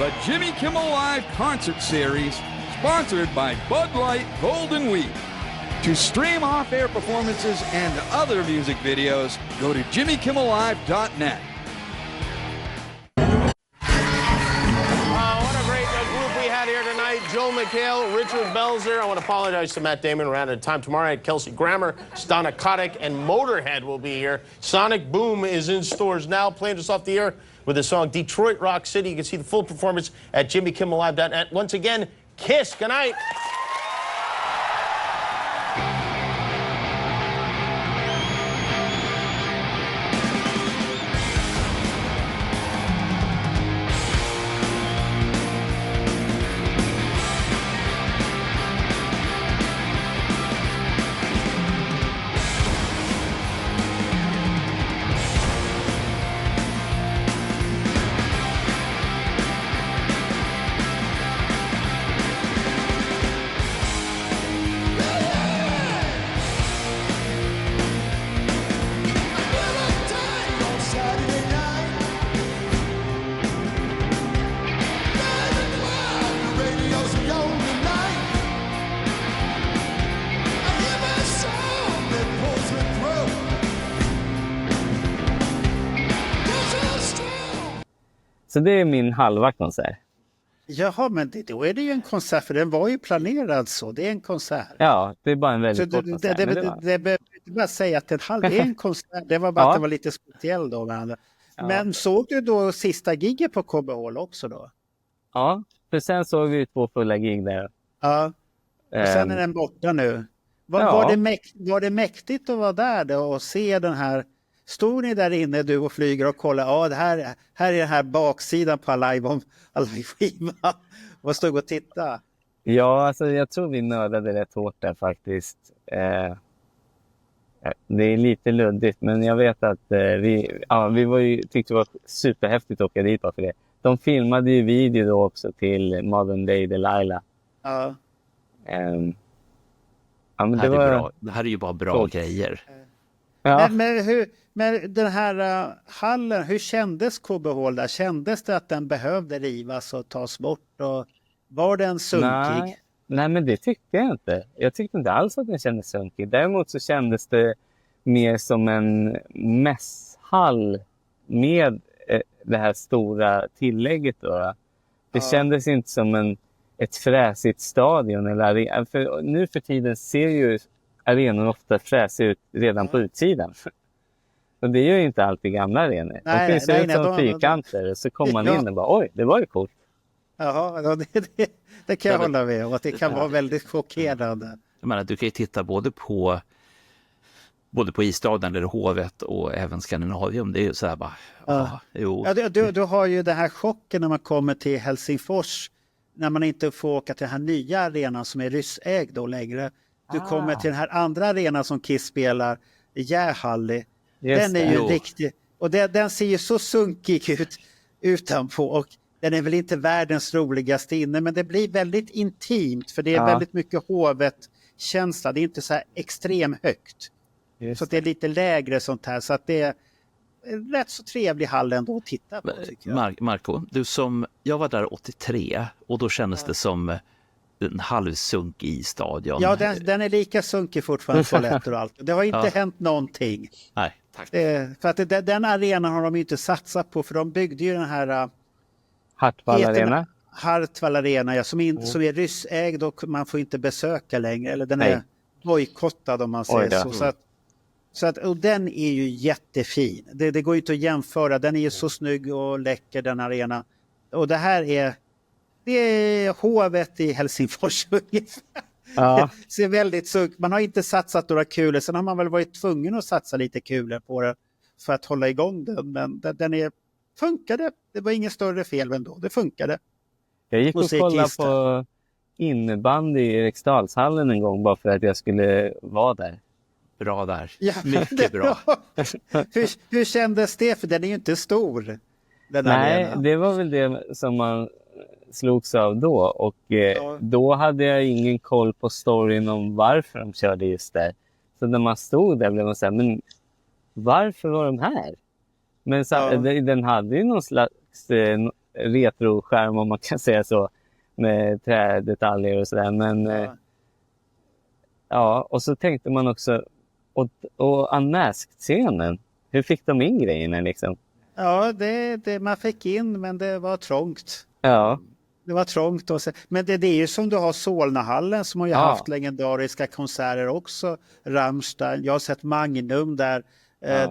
the Jimmy Kimmel Live concert series, sponsored by Bud Light Golden Wheat. To stream off-air performances and other music videos, go to jimmykimmellive.net. What a great group we had here tonight. Joe McHale, Richard Belzer. I want to apologize to Matt Damon. We're out of time. Tomorrow night, Kelsey Grammer, Donna Kotick, and Motorhead will be here. Sonic Boom is in stores now, playing us off the air with the song Detroit Rock City. You can see the full performance at jimmykimmellive.net. Once again, Kiss. Good night. Så det är min halva konsert. Jaha, men då är det ju en konsert, för den var ju planerad så. Det är en konsert. Ja, det är bara en väldigt Så kort konsert. det behöver inte bara säga att det är en konsert. Det var bara Ja. att det var lite speciell då. Men såg du då sista giget på KBH också då? Ja, för sen såg vi 2 fulla gig där. Ja, och sen är den borta nu. Var det mäktigt att vara där då och se den här? Stod ni där inne, du och flyger, och kollade, ja, det här är den här baksidan på Alive-skivan. Och stod och titta. Ja, alltså jag tror vi nördade rätt hårt där faktiskt. Det är lite luddigt, men jag vet att vi tyckte det var superhäftigt att åka dit för det. De filmade ju video då också till Modern Day Delilah. Ja. Men Det här är ju bara bra grejer. Ja. Men den här hallen, hur kändes KBH där? Kändes det att den behövde rivas och tas bort? Och var den sunkig? Nej, men det tyckte jag inte. Jag tyckte inte alls att den kändes sunkig. Däremot så kändes det mer som en mässhall med det här stora tillägget då. Det kändes inte som ett fräsigt stadion eller arena. För nu för tiden ser ju arenor ofta fräsig ut redan på utsidan. Och det gör ju inte alltid gamla arenor. De kan ju se ut som fyrkanter, och så kommer man in och bara, oj, det var ju coolt. Jaha, det kan jag hålla med om, att det kan vara väldigt chockerande. Jag menar, du kan ju titta både på Isstaden eller Hovet och även Skandinavium. Det är ju så här bara, jo. Ja, du har ju den här chocken när man kommer till Helsingfors, när man inte får åka till den här nya arenan som är ryssägd då längre. Du kommer till den här andra arenan som Kiss spelar, Jäähalli. Den är ju riktig, och den ser ju så sunkig ut utanpå, och den är väl inte världens roligaste inne, men det blir väldigt intimt, för det är väldigt mycket Hovet-känsla. Det är inte så här extrem högt. Så det är lite lägre sånt här, så att det är en rätt så trevlig hall ändå att titta på, tycker jag. Marco, jag var där 83 och då kändes det som en halvsunk i stadion. Ja, den är lika sunkig fortfarande, toaletter och allt. Det har inte hänt någonting. Nej, tack. För att den arenan har de ju inte satsat på, för de byggde ju den här Hartwall Arena. Hartwall Arena, som är ryssägd och man får inte besöka längre. Eller den är bojkottad, om man säger så. Och den är ju jättefin. Det går ju inte att jämföra. Den är ju så snygg och läcker, den arena. Och det här det är Hovet i Helsingfors. Ja. Det ser väldigt sunk. Man har inte satsat några kulor. Sen har man väl varit tvungen att satsa lite kulor på det för att hålla igång den. Men den funkade. Det var ingen större fel ändå. Det funkade. Jag gick och kollade på innebandy i Eriksdalshallen en gång bara för att jag skulle vara där. Bra där. Ja, mycket bra. Hur kändes det? För den är ju inte stor. Nej, det var väl det som man slogs av då. Och då hade jag ingen koll på storyn om varför de körde just där. Så när man stod där blev man så här, men varför var de här? Men den hade ju någon slags retroskärm om man kan säga så. Med trädetaljer och sådär. Men ja, och så tänkte man också, och Unmasked-scenen, hur fick de in grejerna liksom? Ja, det man fick in, men det var trångt. Ja. Det var trångt. Men det är ju som du har Solnahallen som har ju haft legendariska konserter också. Rammstein, jag har sett Magnum där,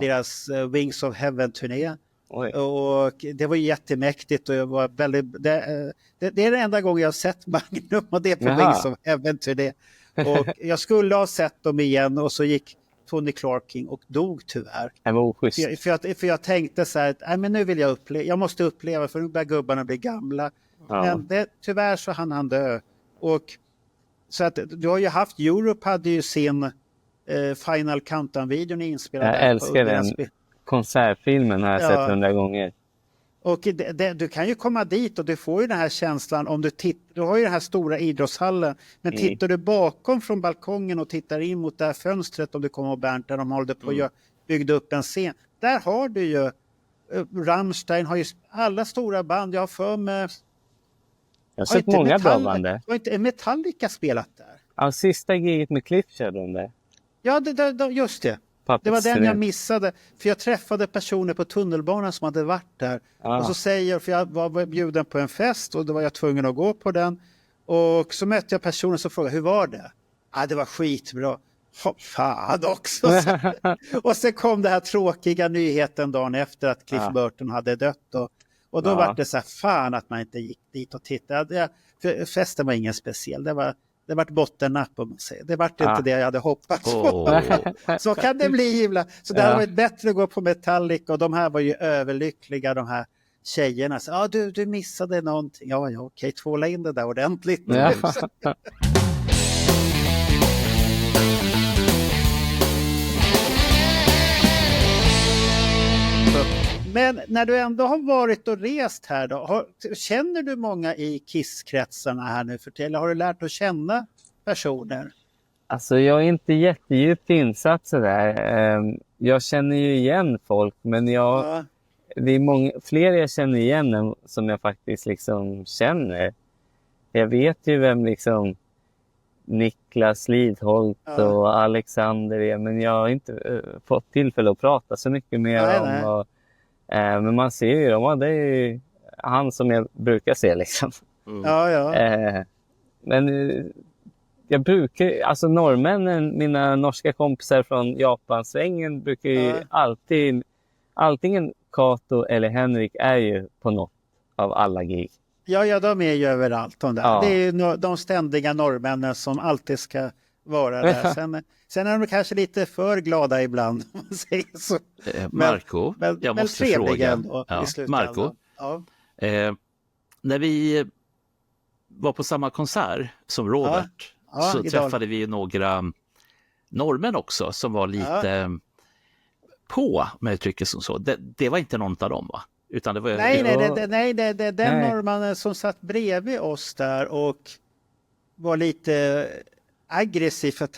deras Wings of Heaven-turné. Och det var ju jättemäktigt och jag var väldigt, det är den enda gången jag har sett Magnum och det är på Wings of Heaven-turné. Och jag skulle ha sett dem igen och så gick Tony Clark King och dog tyvärr. Det var oschysst. För jag tänkte så här, nej, men nu vill jag måste uppleva för nu börjar gubbarna bli gamla. Ja. Men tyvärr så han dö. Och så att du har ju haft, Europe hade ju sin Final Countdown-videon inspelad. Jag älskar den konsertfilmen, har jag sett 100 gånger. Och du kan ju komma dit och du får ju den här känslan om du har ju den här stora idrottshallen. Men tittar du bakom från balkongen och tittar in mot det här fönstret, om du kommer ihåg Bernt, där de hållde på och byggde upp en scen. Där har du ju Rammstein, har ju alla stora band. Jag har för mig... Jag har sett många bra band där. Har inte Metallica spelat där? Ja, sista giget med Cliff körde de där. Ja, just det. Det var den jag missade. För jag träffade personer på tunnelbanan som hade varit där. Och så säger, för jag var bjuden på en fest och då var jag tvungen att gå på den. Och så mötte jag personer som frågade, hur var det? Det var skitbra. Fan också. Och sen kom det här tråkiga nyheten dagen efter att Cliff Burton hade dött. Och då var det så här, fan att man inte gick dit och tittade. För festen var ingen speciell. Det var bottennapp om man säger. Det var inte det jag hade hoppats på. Så kan det bli himla. Så det hade varit bättre att gå på Metallica. Och de här var ju överlyckliga, de här tjejerna. Så, du missade någonting. Ja, okej, tvåla in det där ordentligt. Ja. Men när du ändå har varit och rest här då, känner du många i Kiss-kretsarna här nu för till? Eller har du lärt att känna personer? Alltså jag är inte jättedjupt insatt sådär. Jag känner ju igen folk, men det är fler jag känner igen än som jag faktiskt liksom känner. Jag vet ju vem liksom Niklas Lidholt och Alexander är, men jag har inte fått tillfälle att prata så mycket med dem. Men man ser ju dem, det är ju han som jag brukar se liksom. Men jag brukar, alltså norrmännen, mina norska kompisar från Japansvängen brukar ju alltid, antingen Kato eller Henrik är ju på något av alla gig. Ja, de är ju överallt de där. Ja. Det är ju de ständiga norrmännen som alltid ska vara där. Sen är de kanske lite för glada ibland, om man säger så. Marco, jag måste fråga. Marco, när vi var på samma konsert som Robert så träffade vi några norrmän också som var lite på, med uttrycket som så. Det var inte någon av dem, va? Utan det var den norrmannen som satt bredvid oss där och var lite aggressiv för att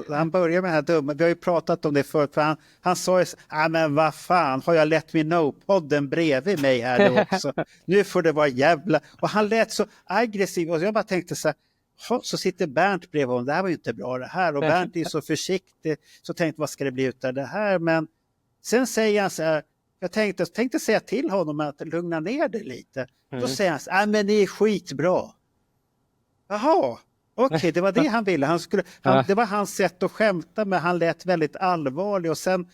han började med det här dumma. Vi har ju pratat om det förut, för han sa ju men vad fan, har jag Let Me Know-podden bredvid mig här nu också? Nu får det vara jävla. Och han lät så aggressiv och jag bara tänkte så här, så sitter Bernt bredvid honom, det här var ju inte bra det här. Och Bernt är så försiktig, så tänkte vad ska det bli utav det här? Men sen säger han så här, jag tänkte säga till honom att lugna ner det lite. Då säger han så här, men det är skitbra. Jaha, okej, det var det han ville. Det var hans sätt att skämta, men han lät väldigt allvarlig. Och sen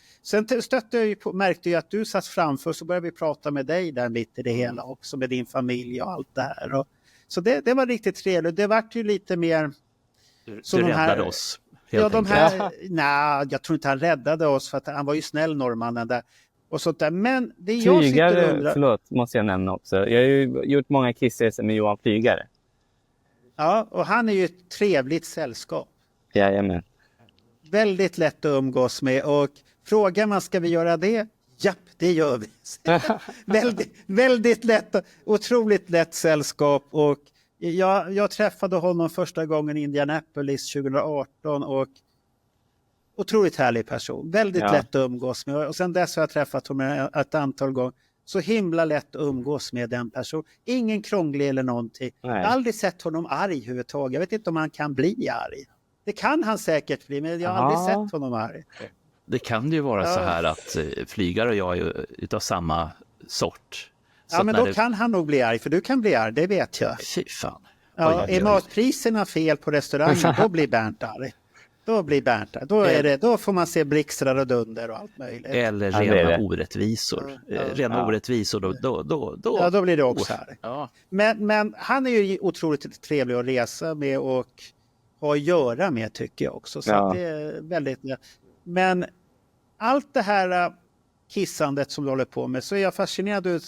stötte jag märkte jag att du satt framför, så började vi prata med dig där mitt i det hela också, med din familj och allt det här. Så det var riktigt trevligt. Det var ju lite mer... Du räddade oss. Jag tror inte han räddade oss, för att han var ju snäll, norrmannen där. Och sånt där. Men det jag sitter och undrar... Förlåt, måste jag nämna också. Jag har ju gjort många kissresor med Johan Flygare. Ja, och han är ju ett trevligt sällskap. Jajamän. Väldigt lätt att umgås med. Och frågar man, ska vi göra det? Japp, det gör vi. väldigt lätt, otroligt lätt sällskap. Och jag träffade honom första gången i Indianapolis 2018 och otroligt härlig person. Väldigt lätt att umgås med. Och sen dess har jag träffat honom ett antal gånger. så himla lätt att umgås med den personen. Ingen krånglig eller någonting. Nej. Jag har aldrig sett honom arg överhuvudtaget. Jag vet inte om han kan bli arg. Det kan han säkert bli, men jag har aldrig sett honom arg. Det kan ju vara så här att flygare och jag är utav samma sort. Så Ja, men då kan han nog bli arg, för du kan bli arg, det vet jag. Fy fan. Ja, är matpriserna fel på restauranger, då blir Bernt arg. Då får man se blixtrar och dunder och allt möjligt. Eller rena orättvisor. Rena orättvisor, då blir det också arg. Ja. Men han är ju otroligt trevlig att resa med och ha att göra med, tycker jag också. Så att det är väldigt... Men allt det här kissandet som du håller på med, så är jag fascinerad ut.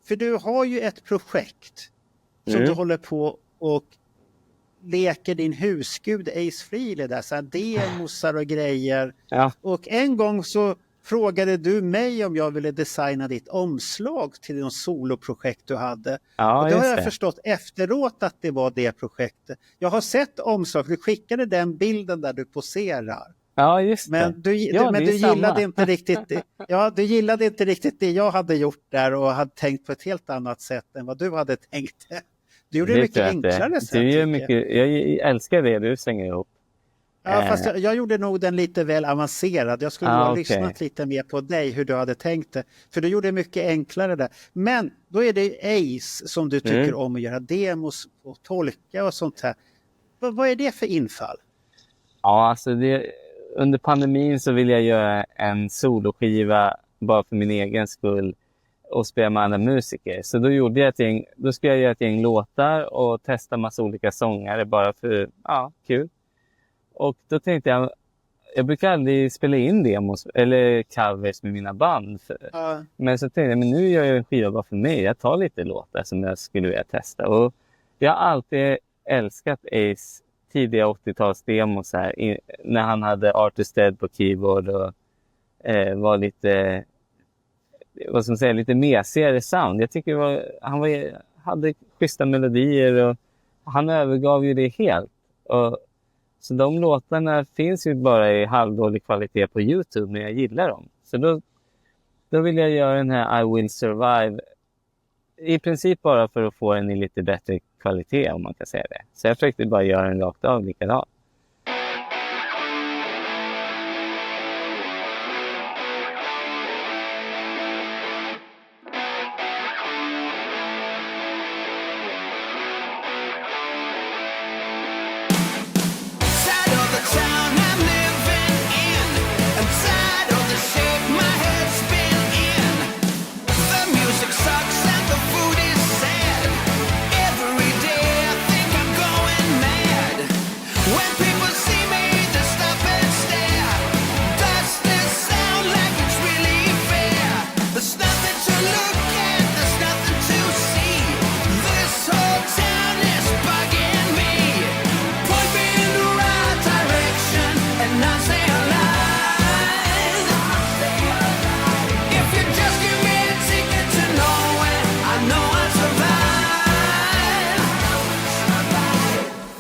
För du har ju ett projekt som du håller på och leker din husgud Ace Frehley där, så här demosar och grejer. Ja. Och en gång så frågade du mig om jag ville designa ditt omslag till någon soloprojekt du hade. Ja, och då har jag det. förstått efteråt att det var det projektet. Jag har sett omslag, du skickade den bilden där du poserar. Ja, just det. Men du gillade inte riktigt det. Ja, du gillade inte riktigt det jag hade gjort där och hade tänkt på ett helt annat sätt än vad du hade tänkt. Du gjorde det mycket enklare sätt. Jag älskar det du slänger ihop. Ja, fast jag gjorde nog den lite väl avancerad. Jag skulle ha lyssnat lite mer på dig, hur du hade tänkt det. För du gjorde det mycket enklare där. Men då är det Ace som du tycker om att göra demos och tolka och sånt här. Vad är det för infall? Ja, alltså under pandemin så vill jag göra en soloskiva bara för min egen skull och spela med andra musiker. Så då skulle jag göra ett gäng låtar och testa massa olika sångare bara för, kul. Och då tänkte jag brukar aldrig spela in demos eller covers med mina band. Men så tänkte jag, men nu gör jag en skiva bara för mig. Jag tar lite låtar som jag skulle vilja testa. Och jag har alltid älskat Ace tidiga 80-talsdemos här, när han hade Artist Dead på keyboard och var lite, vad ska man säga, lite mesigare sound. Jag tycker hade schyssta melodier och han övergav ju det helt. Så de låtarna finns ju bara i halvdålig kvalitet på YouTube, men jag gillar dem. Så då vill jag göra den här I Will Survive i princip bara för att få den i lite bättre kvalitet, om man kan säga det. Så jag försökte bara göra den rakt av likadan.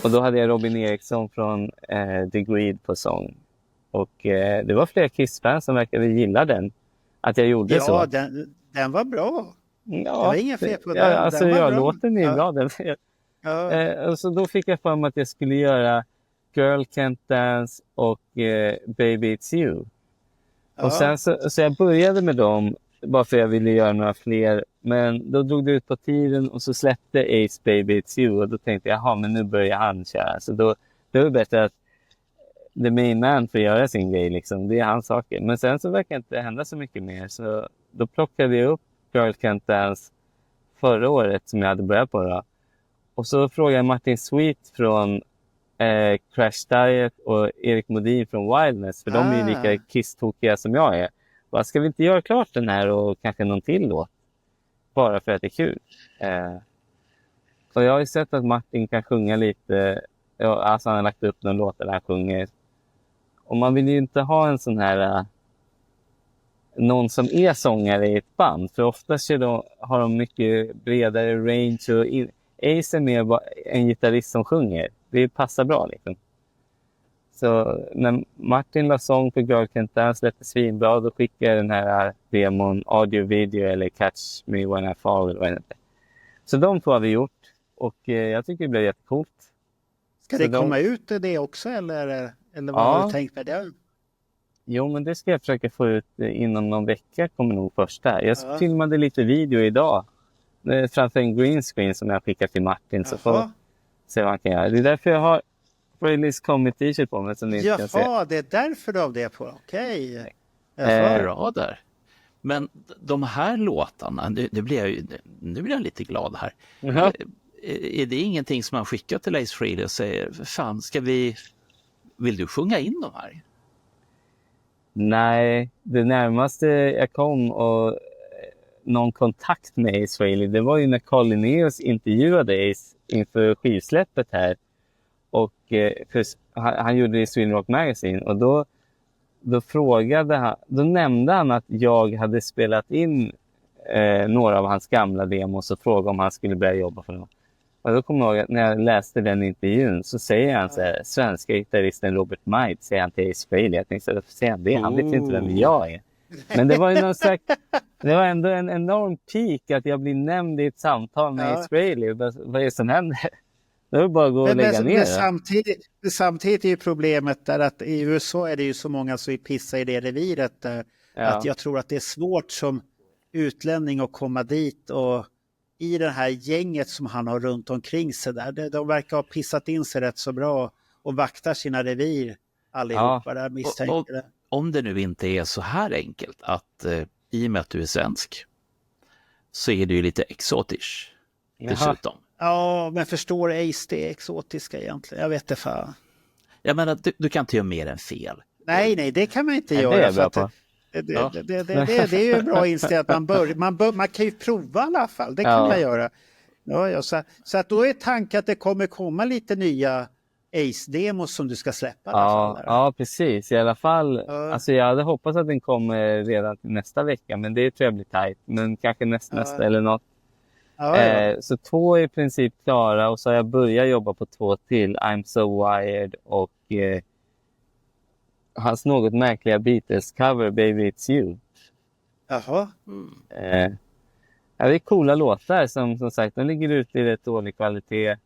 Och då hade jag Robin Eriksson från The Greed på sång. Och det var flera Kiss-fans som verkade gilla den. Att jag gjorde så. Ja, den var bra. Ja, det var inga fel på den. Alltså den var bra. låten är bra. Och så då fick jag för mig att jag skulle göra Girl Can't Dance och Baby It's You. Och sen så jag började med dem bara för jag ville göra några fler. Men då drog det ut på tiden och så släppte Ace Baby It's You. Och då tänkte jag, men nu börjar han köra. Så då är det bättre att the main man får göra sin grej. Liksom. Det är hans saker. Men sen så verkar inte hända så mycket mer. Så då plockade jag upp Girl Can't Dance förra året som jag hade börjat på. Då. Och så frågade jag Martin Sweet från Crash Diet och Erik Modin från Wildness. För de är ju lika kisstokiga som jag är. Vad ska vi inte göra klart den här och kanske någon till låt? Bara för att det är kul. Så jag har ju sett att Martin kan sjunga lite. Alltså han har lagt upp någon låt där han sjunger. Och man vill ju inte ha en sån här någon som är sångare i ett band. För oftast har de mycket bredare range. Och Ace är mer en gitarrist som sjunger. Det passar bra liksom. Så när Martin la sång för Girl Can't Dance släppte svinbra, då skickade jag den här demon audio video eller Catch Me When I Fall eller vad det heter. Så de två har vi gjort och jag tycker det blev jättecoolt. Ska det komma ut det också eller vad har du tänkt med det? Jo, men det ska jag försöka få ut inom någon vecka, kommer nog första. Jag filmade lite video idag framför en green screen som jag skickar till Martin, så får se vad han kan göra. Det är därför jag har Release Commit t-shirt på mig som ni inte kan se. Jaha, det är därför du har det på. Okej. Bra där. Men de här låtarna, nu blir jag lite glad här. Är det ingenting som man skickar till Ace Frehley och säger, fan, vill du sjunga in de här? Nej, det närmaste jag kom och någon kontakt med Ace Frehley, det var ju när Carl Linnaeus intervjuade Ace inför skivsläppet här. Och han gjorde det i Sweden Rock Magazine, och då frågade han, då nämnde han att jag hade spelat in några av hans gamla demos och frågade om han skulle börja jobba för dem. Och då kommer jag ihåg att när jag läste den intervjun så säger han så här, svenska gitarristen Robert Might, säger han till Ace Frehley. Jag tänkte, varför säger han det? Han vet inte vem jag är. Men det var ju det var ändå en enorm peak att jag blir nämnd i ett samtal med Ace Frehley. Vad är det som händer? Det är bara att gå och lägga ner det. Samtidigt är ju problemet där att i USA är det ju så många som pissar i det reviret där, att jag tror att det är svårt som utlänning att komma dit, och i det här gänget som han har runt omkring sig där, de verkar ha pissat in sig rätt så bra och vaktar sina revir allihopa där, misstänker det. Om det nu inte är så här enkelt att i och med att du är svensk så är du ju lite exotisk dessutom. Ja, men förstår Ace det exotiska egentligen? Jag vet inte fan. Jag menar, du kan inte göra mer än fel. Nej, det kan man inte göra. Det är bra på. Det är ju en bra inställning att man kan ju prova i alla fall. Det kan man göra. Så att då är tanken att det kommer komma lite nya Ace-demos som du ska släppa. Ja, precis. I alla fall, alltså jag hade hoppats att den kommer redan till nästa vecka, men det tror jag blir tajt. Men kanske nästa eller något. Så 2 är i princip klara, och så har jag börjat jobba på 2 till, I'm So Wired och hans något märkliga Beatles-cover, Baby It's You. Jaha. Det är coola låtar som sagt, de ligger ute i rätt dålig kvalitet,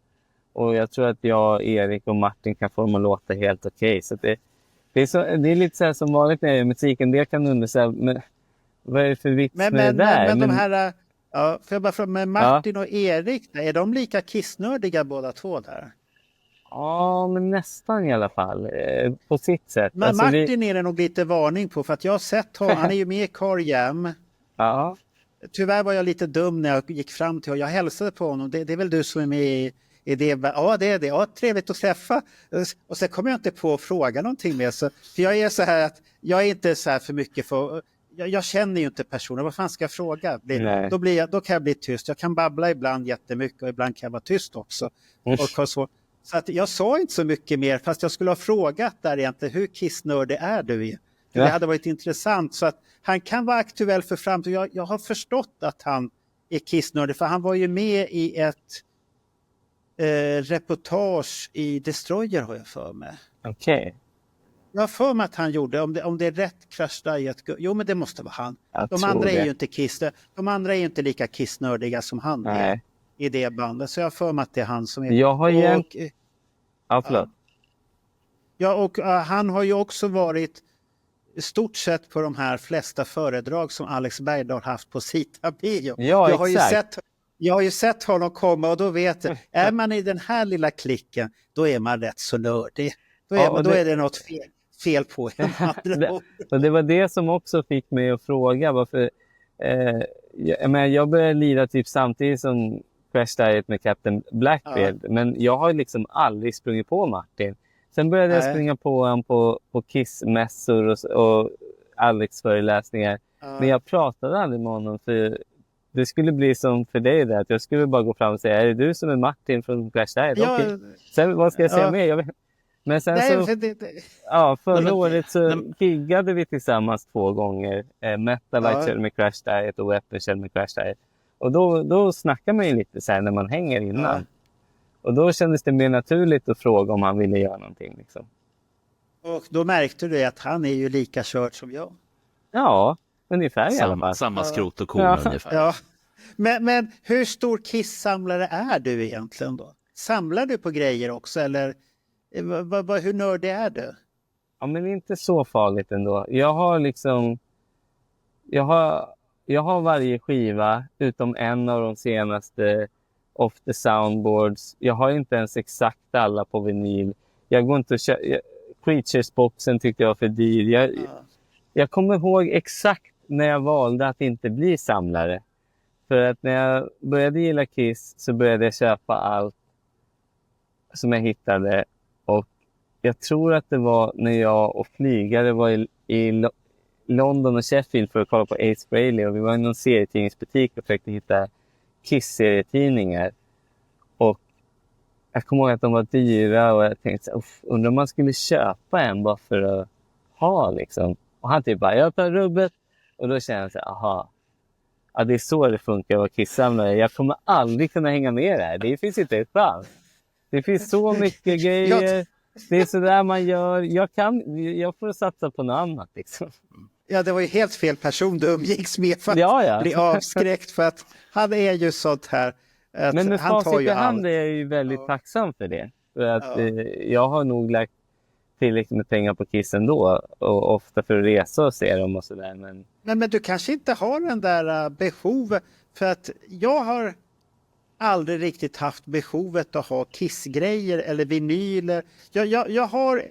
och jag tror att jag, Erik och Martin kan få dem att låta helt okej. Så det är lite så här som vanligt när jag gör musiken, det kan undra, men vad är det för vits med det där? Men de här... Ja, för jag bara fråga, med Martin och Erik, är de lika kissnördiga båda två där? Ja, men nästan i alla fall. På sitt sätt. Men alltså, Martin är det nog lite varning på, för att jag har sett honom, han är ju med i Car Jam. Ja. Tyvärr var jag lite dum när jag gick fram till honom. Jag hälsade på honom, det är väl du som är med i det? Ja, det är det. Ja, trevligt att träffa. Och sen kommer jag inte på att fråga någonting mer. För jag är så här att, jag är inte så här för mycket för... Jag känner ju inte personen, vad fan ska jag fråga? Då kan jag bli tyst. Jag kan babbla ibland jättemycket och ibland kan jag vara tyst också. Så att jag sa inte så mycket mer, fast jag skulle ha frågat där egentligen, hur kissnördig är du i? Det hade varit intressant, så att han kan vara aktuell för framtiden. Jag har förstått att han är kissnördig, för han var ju med i ett reportage i Destroyer, har jag för mig. Okej. Jag har för mig att han gjorde, om det är rätt, Crash Diet. Jo, men det måste vara han. De andra är ju inte lika kissnördiga som han är i det bandet. Så jag har för mig att det är han som är... Jag har och han har ju också varit i stort sett på de här flesta föredrag som Alex Bergdahl haft på Sita Bio. Ja, jag har ju sett honom komma, och då vet jag, är man i den här lilla klicken, då är man rätt så nördig. Då är det något fel på det var det som också fick mig att fråga varför jag började lira typ samtidigt som Crash Diet med Captain Blackbeard, men jag har liksom aldrig sprungit på Martin. Sen började jag springa på honom på Kiss-mässor och Alex föreläsningar, men jag pratade aldrig med honom, för det skulle bli som för dig där, att jag skulle bara gå fram och säga, är det du som är Martin från Crash Diet? Okay. Sen vad ska jag säga mer? Men sen förra året så giggade vi tillsammans 2 gånger. Metalite med Crash Diet och Weapon med Crash Diet. Och då snackar man ju lite så här när man hänger innan. Och då kändes det mer naturligt att fråga om han ville göra någonting. Liksom. Och då märkte du att han är ju lika kört som jag. Ja, ungefär i alla fall. Samma skrot och korn ungefär. Ja. Men hur stor Kiss-samlare är du egentligen då? Samlar du på grejer också eller hur nördig är du? Ja, men inte så farligt ändå. Jag har liksom... Jag har varje skiva utom en av de senaste Off the Soundboards. Jag har inte ens exakt alla på vinyl. Jag går inte Creatures-boxen tyckte jag var för dyr. Jag kommer ihåg exakt när jag valde att inte bli samlare. För att när jag började gilla Kiss så började jag köpa allt som jag hittade. Och jag tror att det var när jag och flygare var i London och Sheffield för att kolla på Ace Frehley. Och vi var i någon serietidningsbutik och försökte hitta Kiss-serietidningar. Och jag kommer ihåg att de var dyra och jag tänkte undrar om man skulle köpa en bara för att ha liksom. Och han typ bara, jag tar rubbet. Och då kände jag så här, aha. Ja, det är så det funkar att vara Kiss-samlare. Jag kommer aldrig kunna hänga med det här. Det finns inte ett chans. Det finns så mycket grejer. Det är så där man gör. Jag får satsa på något annat liksom. Ja, det var ju helt fel person du umgicks med för att bli avskräckt. För att han är ju sånt här. Men med han tar facit ju i hand allt. är jag ju väldigt tacksam för det. För att jag har nog lagt tillräckligt med pengar på Kiss ändå. Och ofta för att resa och se dem och sådär. Men du kanske inte har den där behovet. För att jag har aldrig riktigt haft behovet att ha Kiss-grejer eller vinyler. Jag har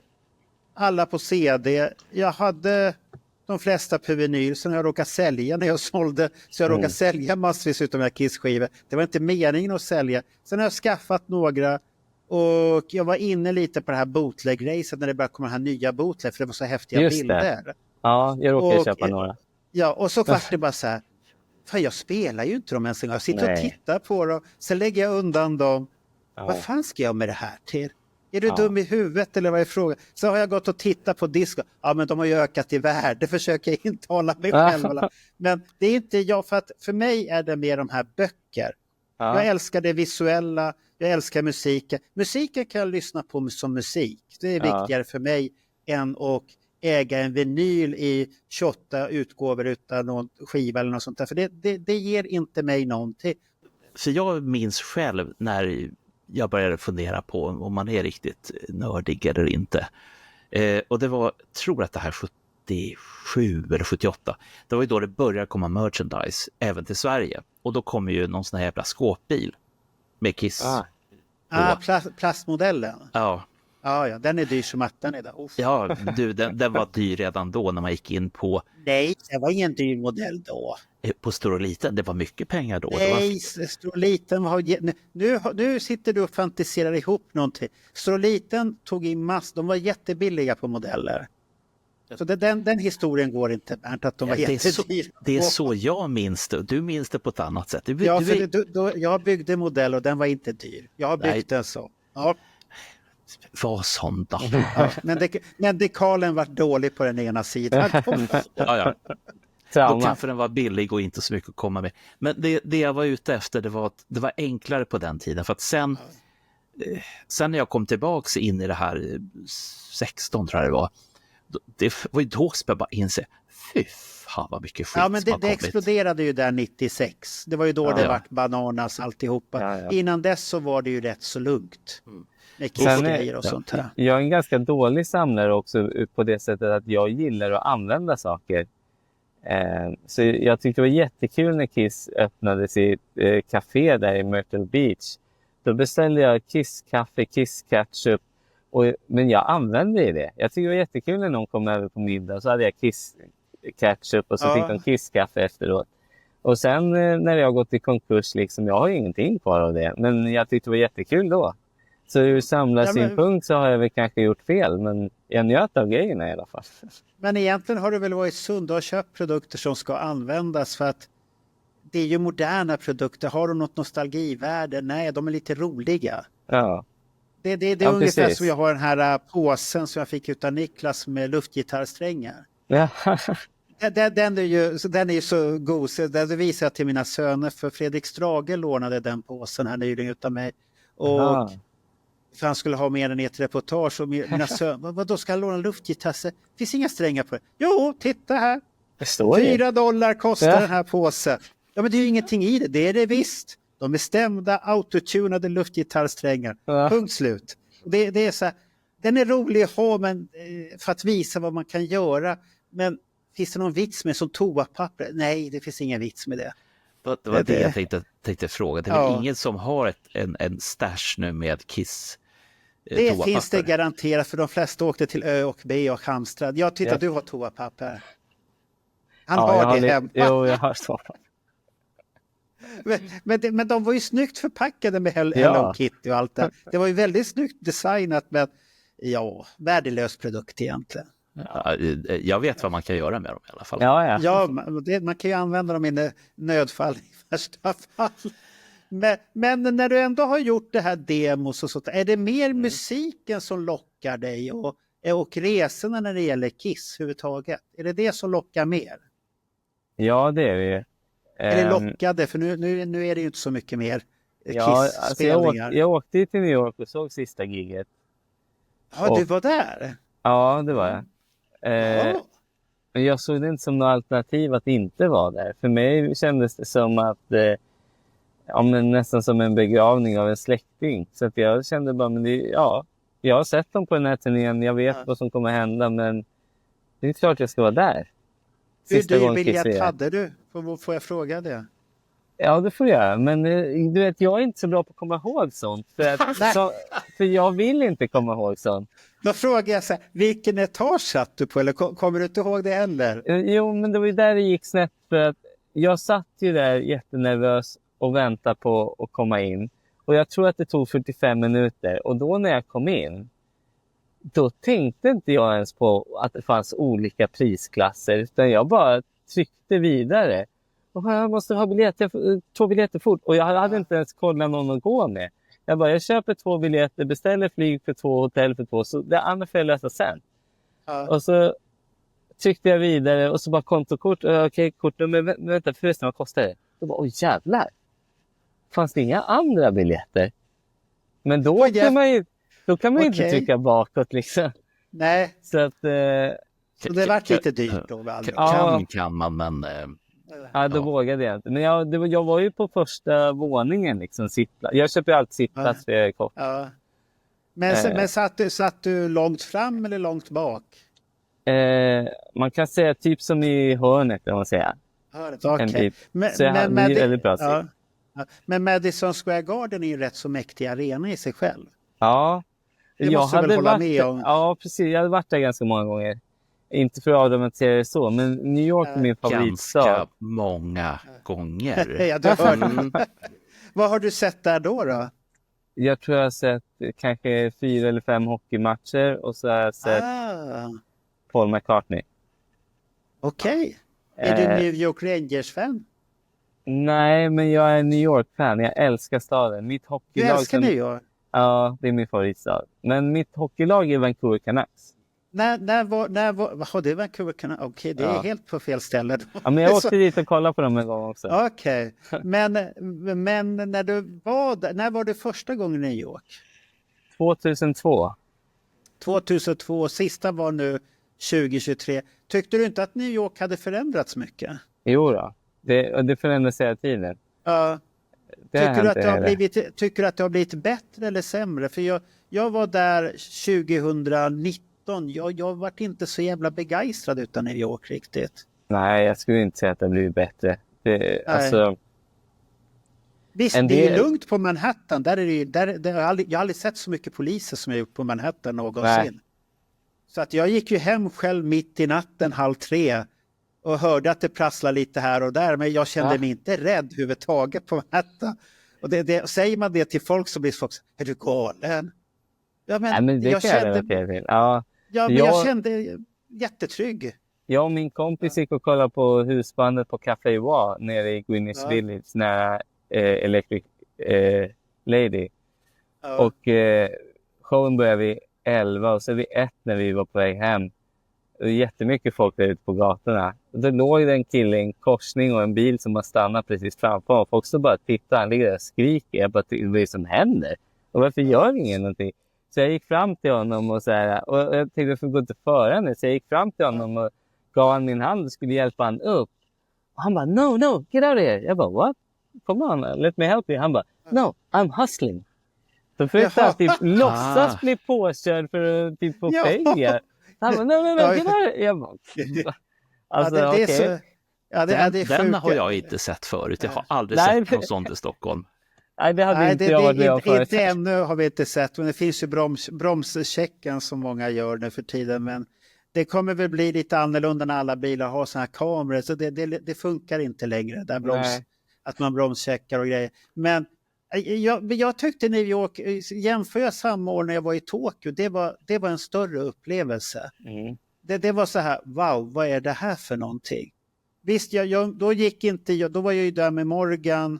alla på CD. Jag hade de flesta på vinyl som jag råkade sälja när jag sålde. Så jag råkade sälja massvis utav de här Kiss-skivor. Det var inte meningen att sälja. Sen har jag skaffat några och jag var inne lite på det här bootleg-racet när det började komma här nya bootleg för det var så häftiga bilder. Ja, jag råkade köpa några. Ja, och så var det bara så här, fan jag spelar ju inte dem ens en gång. Jag sitter och tittar på dem, sen lägger jag undan dem. Ja. Vad fan ska jag med det här till? Är du dum i huvudet eller vad är frågan? Så har jag gått och tittat på disco. Ja, men de har ju ökat i värde, försöker jag intala mig själv. Men det är inte jag, för att för mig är det mer de här böcker. Ja. Jag älskar det visuella, jag älskar musiken. Musiken kan jag lyssna på som musik. Det är viktigare för mig än att äga en vinyl i 28 utgåvor utan någon skiva eller något sånt där. För det ger inte mig någonting. Så jag minns själv när jag började fundera på om man är riktigt nördig eller inte. Och det var, tror att det här 77 eller 78. Det var ju då det började komma merchandise även till Sverige. Och då kom ju någon sån här jävla skåpbil med Kiss. Plastmodellen. Ja. Ja, den är dyr som attan idag. Ja, du, den var dyr redan då när man gick in på... Nej, det var ingen dyr modell då. På Stor och Liten, det var mycket pengar då. Nej, Stor och Liten var... Nu sitter du och fantiserar ihop någonting. Stor och Liten tog in de var jättebilliga på modeller. Så den historien går inte, Bernt, att de var jättedyra. Det är så jag minns det. Du minns det på ett annat sätt. Jag byggde modell och den var inte dyr. Jag har byggt den så. Ja. Var sån då. Men dekalen var dålig på den ena sidan. Ja. Då kanske den var billig och inte så mycket att komma med. Men det jag var ute efter, det var enklare på den tiden. För att sen när jag kom tillbaka in i det här 16 tror jag det var ju då som jag bara inse, fy fan vad mycket skit men det exploderade ju där 96. Det var ju då det vart bananas alltihopa. Ja. Innan dess så var det ju rätt så lugnt. Med Kiss-grejer och sånt här. Jag är en ganska dålig samlare också på det sättet att jag gillar att använda saker. Så jag tyckte det var jättekul när Kiss öppnade sitt café där i Myrtle Beach. Då beställde jag Kiss-kaffe, Kiss-ketchup. Men jag använde ju det. Jag tyckte det var jättekul när någon kom över på middag. Så hade jag Kiss-ketchup och så fick de Kiss-kaffe efteråt. Och sen när jag gått i konkurs, liksom, jag har ju ingenting kvar av det. Men jag tyckte det var jättekul då. Så ur samlarsynpunkt så har jag väl kanske gjort fel. Men jag njöt av grejerna i alla fall. Men egentligen har du väl varit sund och köpt produkter som ska användas. För att det är ju moderna produkter. Har de något nostalgivärde? Nej, de är lite roliga. Ja. Det är ungefär som jag har den här påsen som jag fick utav Niklas med luftgitarrsträngar. Ja. Den är ju så god. Så det visar jag till mina söner. För Fredrik Strage lånade den påsen här nyligen utav mig. Och För han skulle ha med den i ett reportage och mina söner, vad då ska jag låna luftgitarr? Finns inga strängar på det. Jo, titta här. Det står det. $4 kostar Ja. den här påsen. Ja, men det är ju ingenting i det. Det är det visst. De är stämda, autotunade luftgitarrsträngar. Ja. Punkt slut. Det är så här, den är rolig att ha men, för att visa vad man kan göra. Men finns det någon vits med som toapapper? Nej, det finns ingen vits med det. Det var det jag tänkte fråga. Det är väl Ja. ingen som har en stash nu med Kiss Det toapapper? finns det garanterat för de flesta åkte till Ö och B och Hamstrad. Jag tittar, Ja. du har toapapper. Han Ja, har jag det har hemma. Jo, jag har så. Men de var ju snyggt förpackade med Hello Ja. Kitty och allt det. Det var ju väldigt snyggt designat men ja, värdelös produkt egentligen. Ja, jag vet vad man kan göra med dem i alla fall. Ja. Ja, man kan ju använda dem i nödfall i värsta fall. Men när du ändå har gjort det här demos och sånt, är det mer musiken som lockar dig och resorna när det gäller Kiss överhuvudtaget? Är det som lockar mer? Ja, det är det ju. Eller lockade, för nu är det ju inte så mycket mer Ja, alltså Kiss-spelningar. jag åkte till New York och såg sista giget. Ja, du var där? Ja, det var jag. Ja. Men jag såg det inte som något alternativ att inte vara där. För mig kändes det som att men nästan som en begravning av en släkting. Så att jag kände bara, jag har sett dem på den här turnén. Jag vet vad som kommer hända, men det är klart jag ska vara där. Hur Sista dyr gången Kiss biljett är. hade du? Får jag fråga det? Ja, det får jag. Men du vet, jag är inte så bra på att komma ihåg sånt. För jag vill inte komma ihåg sånt. Då frågar jag så här, vilken etage satt du på? Eller kommer du inte ihåg det heller? Jo, men det var ju där det gick snett. För att jag satt ju där jättenervös och väntade på att komma in. Och jag tror att det tog 45 minuter. Och då när jag kom in, då tänkte inte jag ens på att det fanns olika prisklasser. Utan jag bara tryckte vidare. Och jag måste ha två biljetter fort. Och jag hade inte ens kollat någon att gå med. Jag köper 2 biljetter, beställer flyg för 2, hotell för 2. Så det andra får jag lösa sen. Ja. Och så tryckte jag vidare och så bara kontokort. Okej, kortnummer. Vänta, förresten, vad kostar det? Då bara, oj jävlar. Fanns det inga andra biljetter? Men då kan man ju inte trycka bakåt liksom. Nej, Så att... så det vart lite dyrt då. Kan man, men... Ja, då vågade jag inte. Men jag var ju på första våningen liksom, sittplats. Jag köper ju alltid sittplats för jag är kort. Ja. Men satt du långt fram eller långt bak? Man kan säga typ som i hörnet, kan man säga. Okay. Så jag hade ju väldigt bra sitt. Ja. Men Madison Square Garden är ju rätt så mäktig arena i sig själv. Ja. Det måste du väl hålla med om? Ja, precis. Jag hade varit där ganska många gånger. Inte för att avdramatisera det så, men New York är min favoritstad. Ganska många gånger. Ja, du hörde. Vad har du sett där då? Jag tror jag har sett kanske 4 eller 5 hockeymatcher och så har jag sett Paul McCartney. Okej. Är du New York Rangers-fan? Nej, men jag är New York-fan. Jag älskar staden. Mitt hockeylag... Du älskar New York? Ja, det är min favoritstad. Men mitt hockeylag är Vancouver Canucks. När var det Vancouver Canucks? Okej, det är helt på fel ställe. Ja, men jag åkte dit och kollade på dem en gång också. Okej. Men när du var där, när var du första gången i New York? 2002. 2002, sista var nu 2023. Tyckte du inte att New York hade förändrats mycket? Jo då. Det förändras hela tiden. Ja. Tycker du att det har blivit bättre eller sämre? För jag var där 2019. Jag varit inte så jävla begeistrad utan New York riktigt. Nej, jag skulle inte säga att det har blivit bättre. Visst, det är lugnt på Manhattan. Jag har aldrig sett så mycket poliser som jag gjort på Manhattan någonsin. Nej. Så att jag gick ju hem själv mitt i natten 2:30 och hörde att det prasslade lite här och där. Men jag kände mig inte rädd överhuvudtaget på Manhattan. Och säger man det till folk så blir folk så, är du galen? Ja, men det jag kände jättetrygg. Jag och min kompis gick och kollade på husbandet på Café Wa nere i Greenwich Village nära Electric Lady. Och showen började vid 11 och så vid 1 när vi var på väg hem. Det var jättemycket folk där ute på gatorna. Och då låg det en kille i en korsning och en bil som har stannat precis framför. Och folk så bara tittar, han ligger där och skriker. Jag bara, vad är det som händer? Och varför gör ingen någonting? Så jag gick fram till honom och så här, och jag tänkte att jag får gå inte före henne. Så jag gick fram till honom och gav han min hand och skulle hjälpa han upp. Och han bara, no, get out of here. Jag bara, what? Come on, let me help you. Han bara, no, I'm hustling. Så försökte han typ låtsas bli påkörd för att typ få pengar. Han bara, no, get out of here. Jag bara, alltså, det är okej. så... Ja, det är Den sjuka. har jag inte sett förut. Jag har aldrig sett något sånt i Stockholm. Nej, det hade inte jag varit med om förut. Inte ännu har vi inte sett, men det finns ju bromschecken som många gör nu för tiden, men det kommer väl bli lite annorlunda när alla bilar har såna här kameror, så det funkar inte längre där att man bromscheckar och grejer. Men jag tyckte New York, jämför jag samma år när jag var i Tokyo, det var en större upplevelse. Det var så här, wow, vad är det här för någonting? Visst, då var jag ju där med Morgan,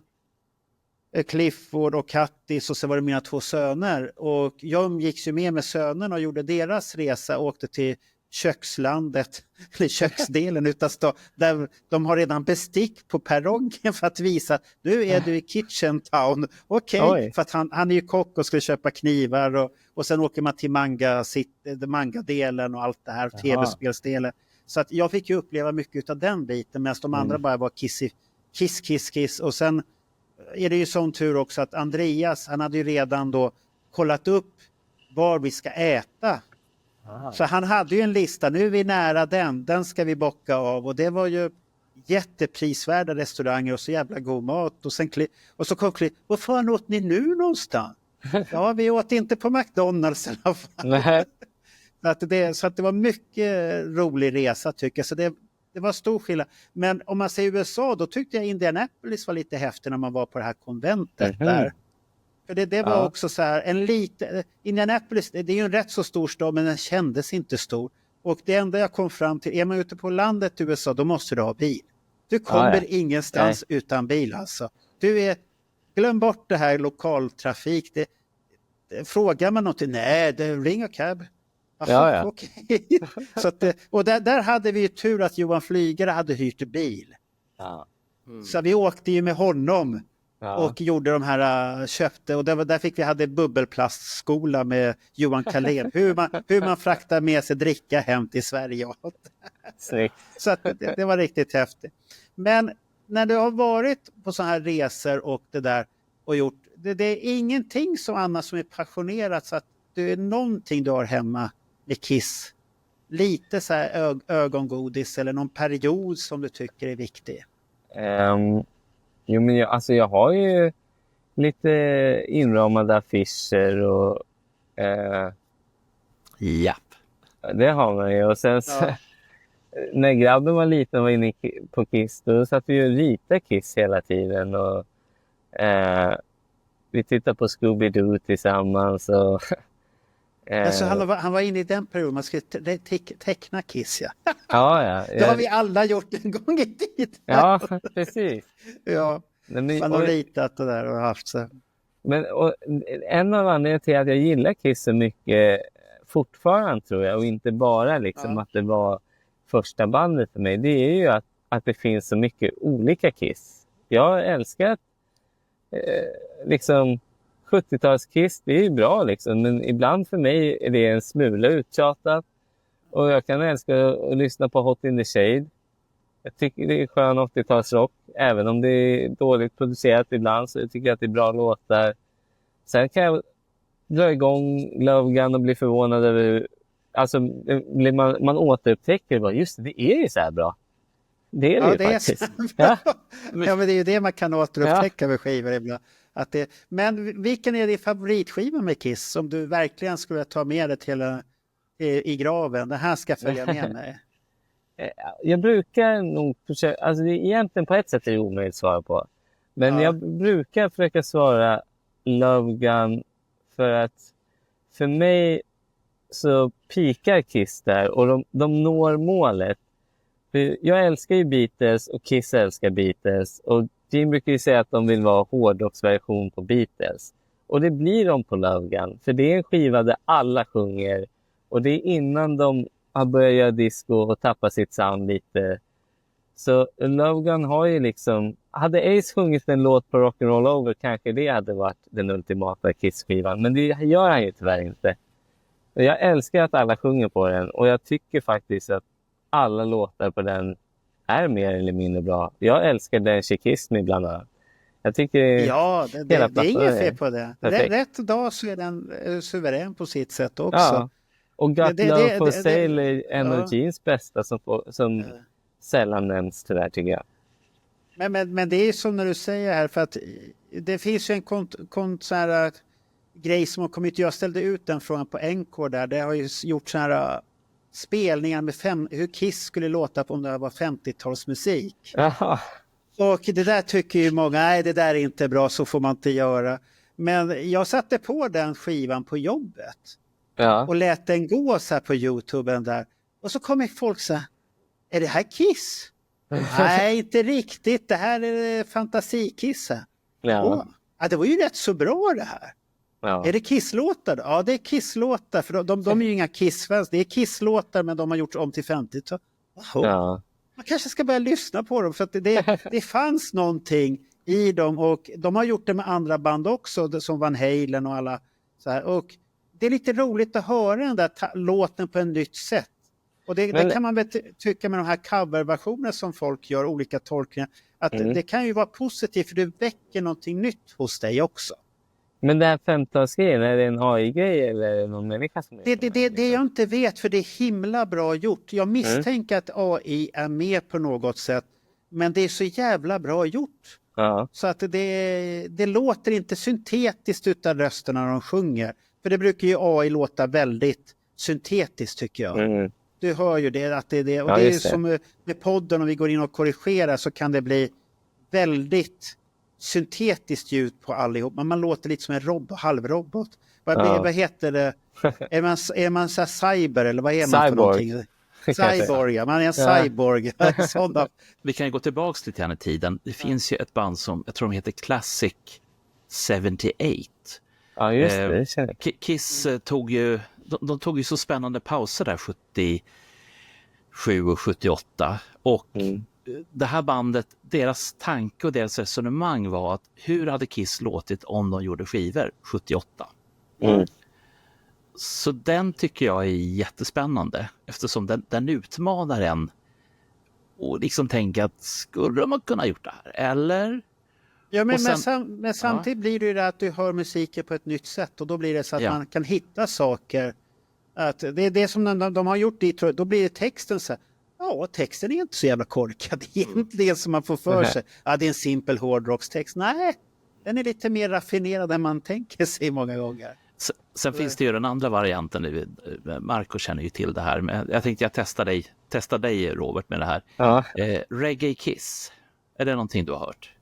Clifford och Kattis, och så var det mina 2 söner. Och jag umgicks ju med sönerna och gjorde deras resa och åkte till kökslandet, eller köksdelen utav stan, där de har redan bestick på perrongen för att visa att nu är du i Kitchen Town. Okej, för att han är ju kock och skulle köpa knivar, och sen åker man till manga-delen och allt det här, tv-spelsdelen. Så att jag fick ju uppleva mycket av den biten, medan de andra bara var kiss. Och sen är det ju sån tur också att Andreas, han hade ju redan då kollat upp var vi ska äta. Så han hade ju en lista, nu är vi nära den ska vi bocka av, och det var ju jätteprisvärda restauranger och så jävla god mat. Och så kom Cliff, vad fan åt ni nu någonstans? Ja, vi åt inte på McDonalds i alla fall. Nej. Så att det var mycket rolig resa tycker jag, så det var stor skillnad. Men om man säger USA, då tyckte jag Indianapolis var lite häftigt när man var på det här konventet där. För det var också så här, Indianapolis, det är ju en rätt så stor stad, men den kändes inte stor. Och det enda jag kom fram till, är man ute på landet i USA, då måste du ha bil. Du kommer ingenstans utan bil alltså. Glöm bort det här lokaltrafik. Frågar man någonting, nej, ring a cab. Aha, okej. Så att, och där hade vi ju tur att Johan Flygare hade hyrt bil. Så vi åkte ju med honom och gjorde de här, köpte, och där hade bubbelplastskola med Johan Kalén. hur man fraktar med sig dricka hem till Sverige. Så att det var riktigt häftigt. Men när du har varit på så här resor och det där och gjort, det är ingenting som annars som är passionerat, så att det är någonting du har hemma med Kiss. Lite så här ögongodis eller någon period som du tycker är viktig. Jo, men jag har ju lite inramade affischer och Japp. det har man ju. Och sen så, när grabben var liten och var inne på Kiss, då satt vi och ritade Kiss hela tiden, och vi tittade på Scooby-Doo tillsammans och alltså han var inne i den perioden man skulle teckna Kiss, Det har vi alla gjort en gång i tiden. Ja, precis. Man har ritat det där och haft så. Men en av anledningarna till att jag gillar Kiss så mycket fortfarande, tror jag, och inte bara liksom att det var första bandet för mig, det är ju att det finns så mycket olika Kiss. Jag älskar liksom 70-tals Kiss, det är ju bra liksom, men ibland för mig är det en smula uttjatat, och jag kan älska att lyssna på Hot in the Shade. Jag tycker det är skön 80-talsrock, även om det är dåligt producerat ibland, så jag tycker att det är bra låtar. Sen kan jag dra igång Love Gun och bli förvånad över, alltså man återupptäcker bara, just det är ju så här bra. Det är det ju faktiskt. Men det är ju det man kan återupptäcka med skivor ibland. Men vilken är din favoritskiva med Kiss som du verkligen skulle ta med dig till i graven? Den här ska följa med mig. Jag brukar nog försöka, alltså det är egentligen på ett sätt är det omöjligt att svara på. Men jag brukar försöka svara Love Gun, för att för mig så pikar Kiss där, och de når målet. För jag älskar ju Beatles och Kiss älskar Beatles, och Jim brukar ju säga att de vill vara hårdrocksversion på Beatles. Och det blir de på Love Gun, för det är en skiva där alla sjunger, och det är innan de har börjat göra disco och tappa sitt sound lite. Så Love Gun har ju liksom hade Ace sjungit en låt på Rock'n'Roll Over kanske det hade varit den ultimata Kiss-skivan. Men det gör han ju tyvärr inte. Jag älskar att alla sjunger på den och jag tycker faktiskt att alla låtar på den är mer eller mindre bra. Jag älskar den She Kissed Me bland annat. Jag tycker Ja, det är inget fel på det. perfekt. Rätt dag så är den suverän på sitt sätt också. Ja. Och Got Love for Sale är en ja. av Jeans bästa som sällan nämns tyvärr tycker jag. Men det är som när du säger här, för att det finns ju en så här grej som har kommit. Jag ställde ut den frågan på Encore där. Det har ju gjort så här spelningar med hur Kiss skulle låta om det var 50-talsmusik. Jaha. Och det där tycker ju många, nej det där är inte bra, så får man inte göra. Men jag satte på den skivan på jobbet Ja. och lät den gå så här på YouTube där. Och så kommer folk så här, är det här Kiss? Nej, inte riktigt. Det här är Fantasikiss. Ja. Ja, det var ju rätt så bra det här. Ja. Är det Kiss-låtar? Ja, det är Kiss-låtar. För de är ju inga Kiss-fans. Det är Kiss-låtar, men de har gjort om till 50-tal. Ja. Man kanske ska börja lyssna på dem. För att det fanns någonting i dem. Och de har gjort det med andra band också. Som Van Halen och alla. Så här. Och det är lite roligt att höra den där låten på ett nytt sätt. Och det kan man väl tycka med de här coverversioner som folk gör, olika tolkningar. Att det kan ju vara positivt för det väcker någonting nytt hos dig också. Men den här 50-talsgrejen, är det en AI-grej eller är det någon människa som är Det jag inte vet, för det är himla bra gjort. Jag misstänker att AI är med på något sätt. Men det är så jävla bra gjort. Ja. Så att det låter inte syntetiskt utan rösten när de sjunger. För det brukar ju AI låta väldigt syntetiskt tycker jag. Mm. Du hör ju det, att det är det. Och Ja, det är ju just det. som med podden, om vi går in och korrigerar så kan det bli väldigt syntetiskt ljud på allihop. Men man låter lite som en halvrobot. Vad heter det? Är man så cyber eller vad är man för någonting? Cyborg, ja. Man är en cyborg. Sådana. Vi kan ju gå tillbaka lite grann i tiden. Det finns ju ett band som, jag tror de heter Classic 78. Ja, just det känner jag. Kiss tog ju, de tog ju så spännande pauser där 77 och 78. Och det här bandet, deras tanke och deras resonemang var att hur hade Kiss låtit om de gjorde skivor 78? Så den tycker jag är jättespännande eftersom den utmanar en och liksom tänka att skulle man kunna gjort det här? Eller? Ja, men sen, samtidigt blir det ju det att du hör musiken på ett nytt sätt och då blir det så att man kan hitta saker. Att det är det som de har gjort dit, då blir det texten så här. Ja, texten är inte så jävla korkad egentligen som man får för sig. Ja, det är en simpel hårdrockstext. Nej, den är lite mer raffinerad än man tänker sig många gånger. Sen finns det ju den andra varianten. Marco känner ju till det här. Men jag tänkte jag testa dig Robert med det här. Ja. Reggae Kiss. Är det någonting du har hört?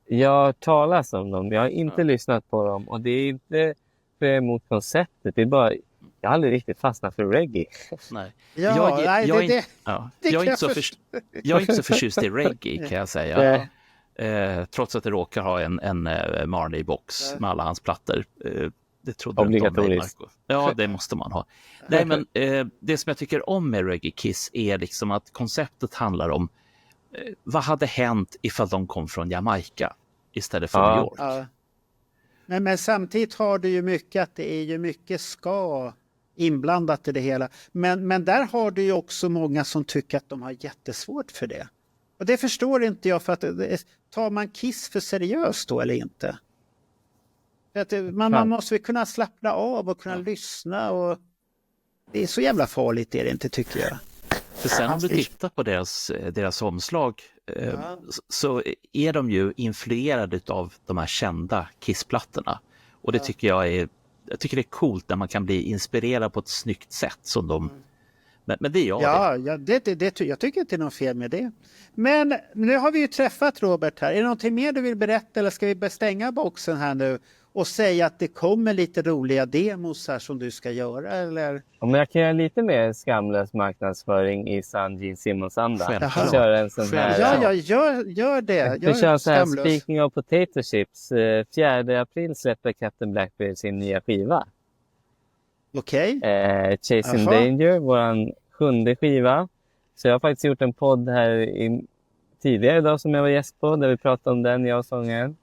Jag har talat om dem. Jag har inte lyssnat på dem. Och det är inte för emot konceptet. Det är bara, jag har aldrig riktigt fastnat för reggae. Nej. Ja, Jag är inte så förtjust i reggae kan jag säga. Trots att det råkar ha en Marley-box med alla hans plattor. Det trodde obligatoriskt. Ja, det måste man ha. Nej, men det som jag tycker om med Reggae Kiss är liksom att konceptet handlar om vad hade hänt ifall de kom från Jamaica istället för New York? Ja. Men samtidigt har du ju mycket att det är ju mycket ska inblandat i det hela. Men där har du ju också många som tycker att de har jättesvårt för det. Och det förstår inte jag, för att tar man Kiss för seriöst då eller inte? För att man måste väl kunna slappna av och kunna lyssna, och det är så jävla farligt är det inte, tycker jag. För sen om du tittar på deras omslag så är de ju influerade av de här kända Kiss-plattorna. Och det tycker jag tycker det är coolt när man kan bli inspirerad på ett snyggt sätt som de. Men det är jag. Jag tycker inte det är något fel med det. Men nu har vi ju träffat Robert här. Är det någonting mer du vill berätta, eller ska vi bestänga boxen här nu och säga att det kommer lite roliga demos här som du ska göra, eller? Om jag kan göra lite mer skamlös marknadsföring i sann Gene Simmons-anda. Självklart. En sån här, Gör det. Vi kör så här, speaking of potato chips. 4 april släpper Captain Blackbeard sin nya skiva. Okej. Chasing Danger, våran 7:e skiva. Så jag har faktiskt gjort en podd här tidigare idag som jag var gäst på, där vi pratade om den, jag och sångaren.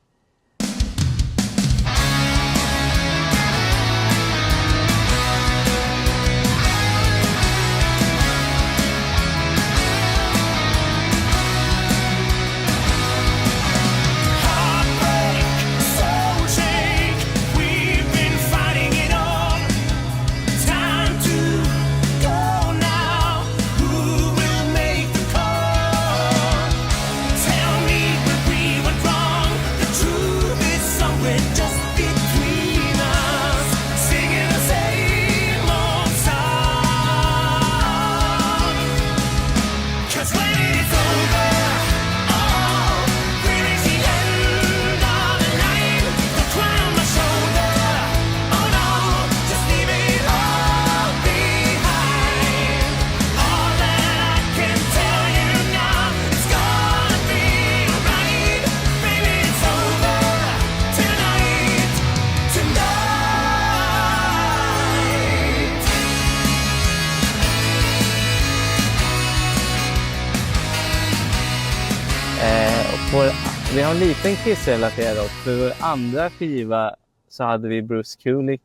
Vi har en liten Kiss-relaterad också. För vår andra skiva så hade vi Bruce Kulick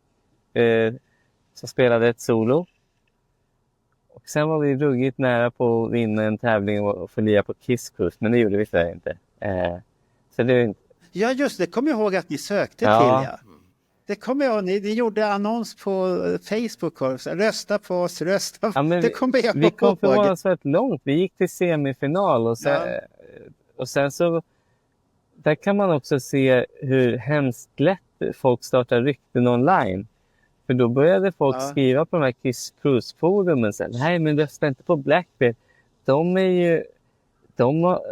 som spelade ett solo. Och sen var vi ruggigt nära på att vinna en tävling och få lira på Kiss Cruise, men det gjorde vi tyvärr inte. Så det är inte... Ja, just det. Kommer jag ihåg att ni sökte till. Ja. Det kommer jag ihåg. Ni gjorde annons på Facebook. Rösta på oss, rösta på... Ja, det kommer jag ihåg. Vi kom förvånansvärt långt. Vi gick till semifinal och sen så... Där kan man också se hur hemskt lätt folk startar rykten online. För då började folk skriva på de här Kiss Cruise-forumen. Nej, men rösta inte på Blackbeard.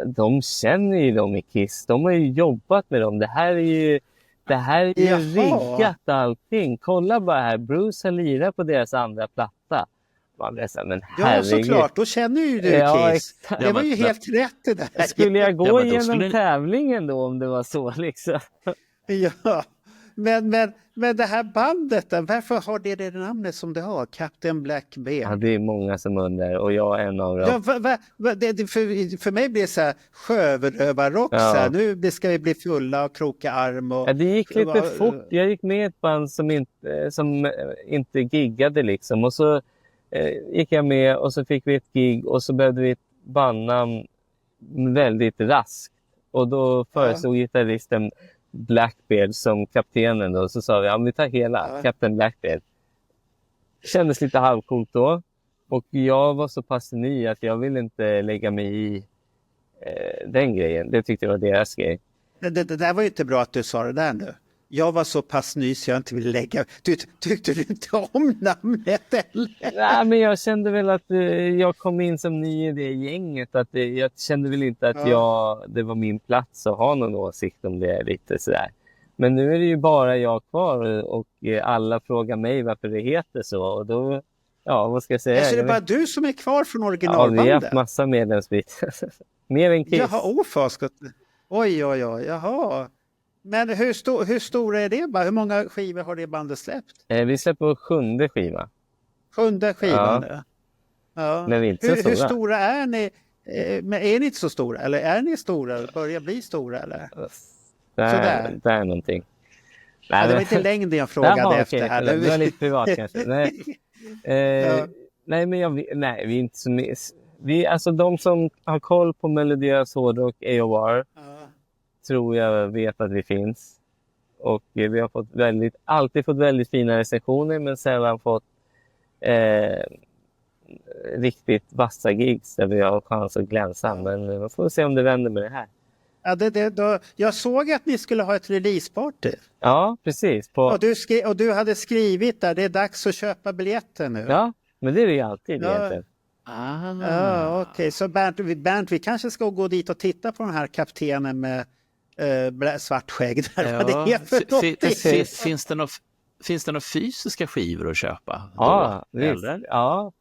De känner ju dem i Kiss. De har ju jobbat med dem. Det här är ju riggat allting. Kolla bara här. Bruce har lirat på deras andra platta. Men ja, såklart. Då känner ju du Kiss. Det var ju helt rätt det där. Skulle jag gå igenom tävlingen då om det var så liksom? Ja, men det här bandet, varför har det namnet som det har? Captain Blackbeard. Ja, det är många som undrar och jag är en av dem. Ja, för mig blir det så här sjörövarrock. Ja. Nu ska vi bli fulla och kroka arm. Och, det gick lite fort. Jag gick med ett band som inte giggade liksom. Och så gick jag med och så fick vi ett gig och så behövde vi ett bandnamn väldigt raskt. Och då föreslog gitarristen Blackbeard som kaptenen då. Så sa vi, vi tar hela Captain Blackbeard. Kändes lite halvcoolt då. Och jag var så pass ny att jag ville inte lägga mig i den grejen. Det tyckte jag var deras grej. Det där var ju inte bra att du sa det där nu. Jag var så pass ny så jag inte ville lägga... Tyckte du inte om namnet eller? Nej, men jag kände väl att jag kom in som ny i det gänget. Att jag kände väl inte att det var min plats att ha någon åsikt om det lite sådär. Men nu är det ju bara jag kvar och alla frågar mig varför det heter så. Och då, vad ska jag säga? Så det är bara du som är kvar från originalbandet? Ja, vi har haft massa medlemsbyten. Mer än Kiss. Jaha, oj, jaha. Men hur stora är det? Hur många skivor har det bandet släppt? Vi släpper vår 7:e skiva. 7:e skivan? Ja. Men vi är inte så stora. Hur stora är ni? Men är ni inte så stora? Eller är ni stora? Börjar bli stora? Eller? Det är någonting. Nej, det var inte längden jag frågade efter. Här. Det var lite privat kanske. Nej, men vi är inte så... Alltså de som har koll på melodiös hårdrock, AOR... tror jag vet att vi finns. Och vi har alltid fått väldigt fina recensioner men sällan fått riktigt vassa gigs där vi har chans att glänsa. Men man får se om det vänder med det här. Ja, jag såg att ni skulle ha ett releaseparty. Ja, precis. Och du hade skrivit där, det är dags att köpa biljetter nu. Ja, men det är det ju alltid egentligen. Okej. Så Bernt, vi kanske ska gå dit och titta på den här kaptenen med svart skägg där. Finns det några fysiska skivor att köpa? Ja, visst. Ja.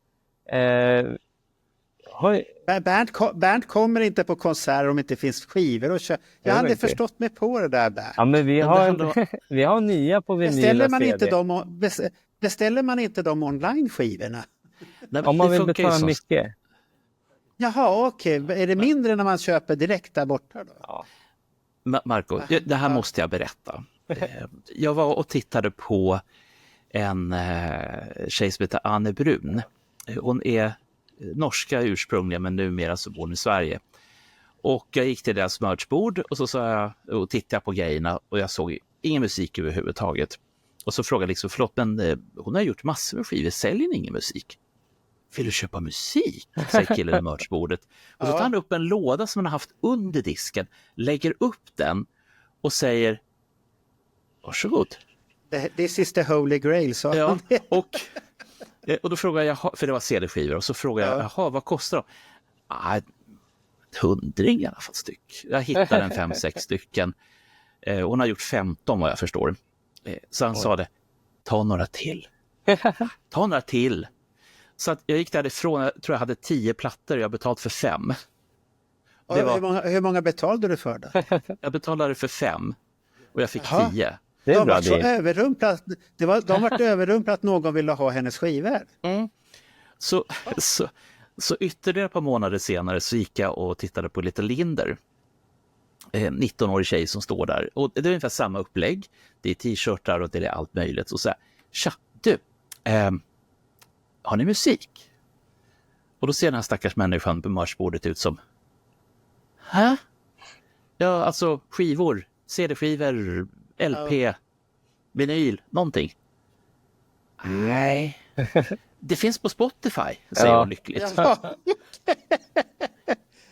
Bernt kommer inte på konserter om det inte finns skivor att köpa. Jag hade förstått mig på det där. Ja, men vi har nya på vinyl och CD. Beställer man inte de online-skivorna? Om man vill betala mycket. Jaha, okej. Är det mindre när man köper direkt där borta då? Ja. Marco, det här måste jag berätta. Jag var och tittade på en tjej som heter Anne Brun. Hon är norska ursprungligen men numera så bor hon i Sverige. Och jag gick till deras merchbord och så sa jag och tittade på grejerna och jag såg ingen musik överhuvudtaget. Och så frågade jag liksom, förlåt men hon har gjort massor med skivor, säljer ingen musik? Vill du köpa musik? Säger killen i merchbordet. Och så tar han upp en låda som han har haft under disken, lägger upp den och säger varsågod. This is the holy grail, sa han. Ja, och då frågar jag, för det var CD-skivor, och så frågar jag, jaha, vad kostar de? Ah, 100 i alla fall styck. Jag hittade en 5-6 stycken. Hon har gjort 15 vad jag förstår. Så han sa det, ta några till. Ta några till. Så att jag gick därifrån, jag tror jag hade 10 plattor, jag betalt för 5. Hur många betalade du för det? Jag betalade för 5 och jag fick 10. Det är De bra var så deal. överrumplat. De var överrumplat att någon ville ha hennes skivor. Så ytterligare ett par månader senare så gick jag och tittade på Little Linder. 19-årig tjej som står där. Och det är ungefär samma upplägg. Det är t-shirtar och det är allt möjligt. Och så här, tja, du, har ni musik? Och då ser den här stackars människan på merchbordet ut som, hä? Ja, alltså skivor, CD-skivor, LP, vinyl, någonting. Nej. Det finns på Spotify, säger hon lyckligt. Ja.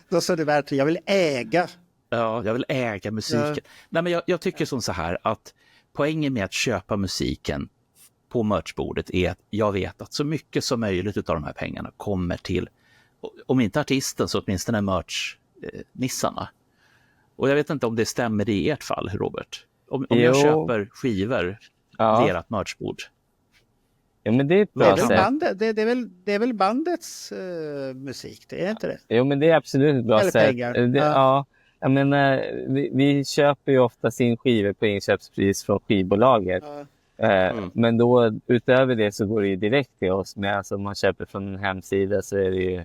Då sa du verkligen, jag vill äga. Ja, jag vill äga musiken. Ja. Nej, men jag tycker som så här att poängen med att köpa musiken på merchbordet är att jag vet att så mycket som möjligt av de här pengarna kommer till, om inte artisten så åtminstone merch-nissarna. Och jag vet inte om det stämmer i ert fall, Robert. Om jag köper skivor via ett merchbord. Ja, men det är ett bra sätt. Det är väl bandets musik, det är inte det? Jo, men det är absolut ett bra Eller sätt. pengar. Ja, jag menar, vi köper ju ofta sin skivor på inköpspris från skivbolaget. Men då utöver det så går det ju direkt till oss. Men alltså om man köper från en hemsida så är det ju,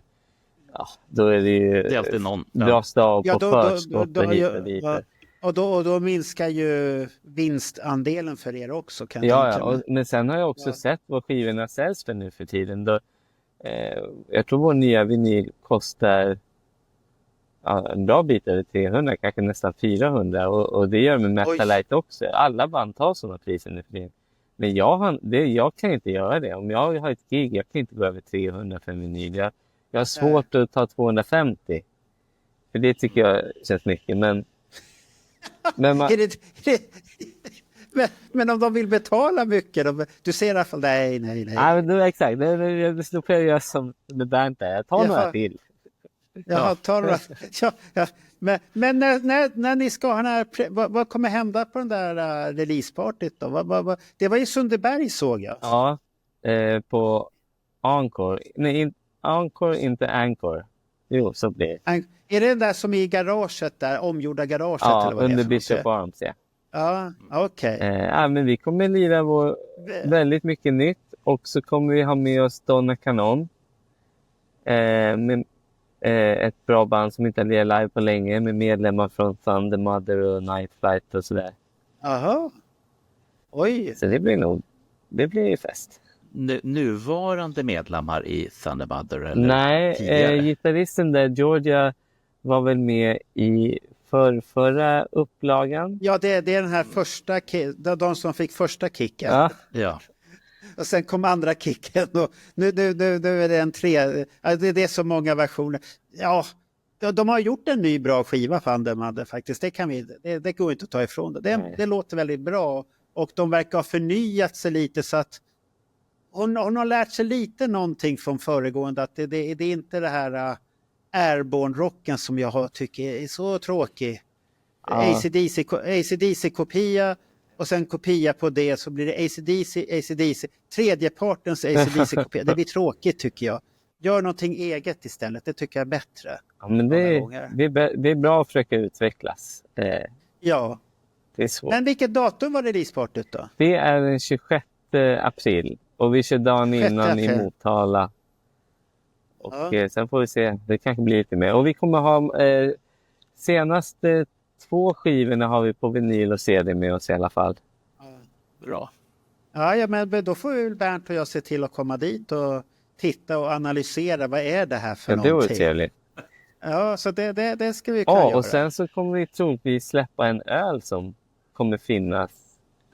då är det ju det är alltid någon. bra stag på då, förskott och hit och dit. Och då minskar ju vinstandelen för er också, kan jag tänka mig. Men sen har jag också sett vad skivorna säljs för nu för tiden. Då, jag tror vår nya vinyl kostar en bra bit över 300, kanske nästan 400. Och det gör med Metalite också. Alla band tar sådana priser nu för tiden. Men jag kan inte göra det. Om jag har ett gig, jag kan inte gå över 300 för en vinyl. Jag har svårt att ta 250. För det tycker jag känns mycket. Men men om de vill betala mycket, du ser i alla fall nej. Ja, men exakt. Då får jag göra som det Bernt där. Jag tar några till. Ja, tar några. Ja. Men när ni ska ha den här, vad kommer hända på den där releasepartyt då? Det var i Sundbyberg, såg jag. Ja, på Encore. Nej, Encore, inte Anchor. Jo, så blir det. Är det den där som är i garaget där, omgjorda garaget? Ja, eller vad under det är Bishop Arms, ja. Ja, okej. Men vi kommer lira väldigt mycket nytt. Och så kommer vi ha med oss Donna Kanon. Med ett bra band som inte har lirat live på länge. Med medlemmar från Thunder Mother och Night Flight och sådär. Jaha. Oj. Så det blir fest. Nuvarande medlemmar i Thunder Mother? Eller nej, gitarristen där, Georgia, var väl med i förra upplagan. Ja, det är den här första, de som fick första kicken. Ja. Och sen kom andra kicken och nu är det en tredje. Det är så många versioner. Ja, de har gjort en ny bra skiva, Thunder Mother faktiskt. Det går inte att ta ifrån det. Det låter väldigt bra och de verkar ha förnyat sig lite så att hon har lärt sig lite någonting från föregående, att det är inte det här Airborne-rocken som jag tycker är så tråkig. AC/DC-kopia och sen kopia på det så blir det AC/DC, tredjepartens AC/DC-kopia. Det blir tråkigt tycker jag. Gör någonting eget istället, det tycker jag är bättre. Ja, men det är bra att försöka utvecklas. Ja. Det är svårt. Men vilket datum var releasepartyt då? Det är den 26 april. Och vi kör dagen innan i Motala. Och Ja. sen får vi se, det kanske blir lite mer. Och vi kommer ha senaste 2 skivorna har vi på vinyl och CD med oss i alla fall. Bra. Ja, men då får väl Bernt och jag se till att komma dit och titta och analysera vad är det här för Ja, det vore någonting. trevligt. Ja, så det ska vi kunna Ja, göra. och sen så kommer vi troligtvis släppa en öl som kommer finnas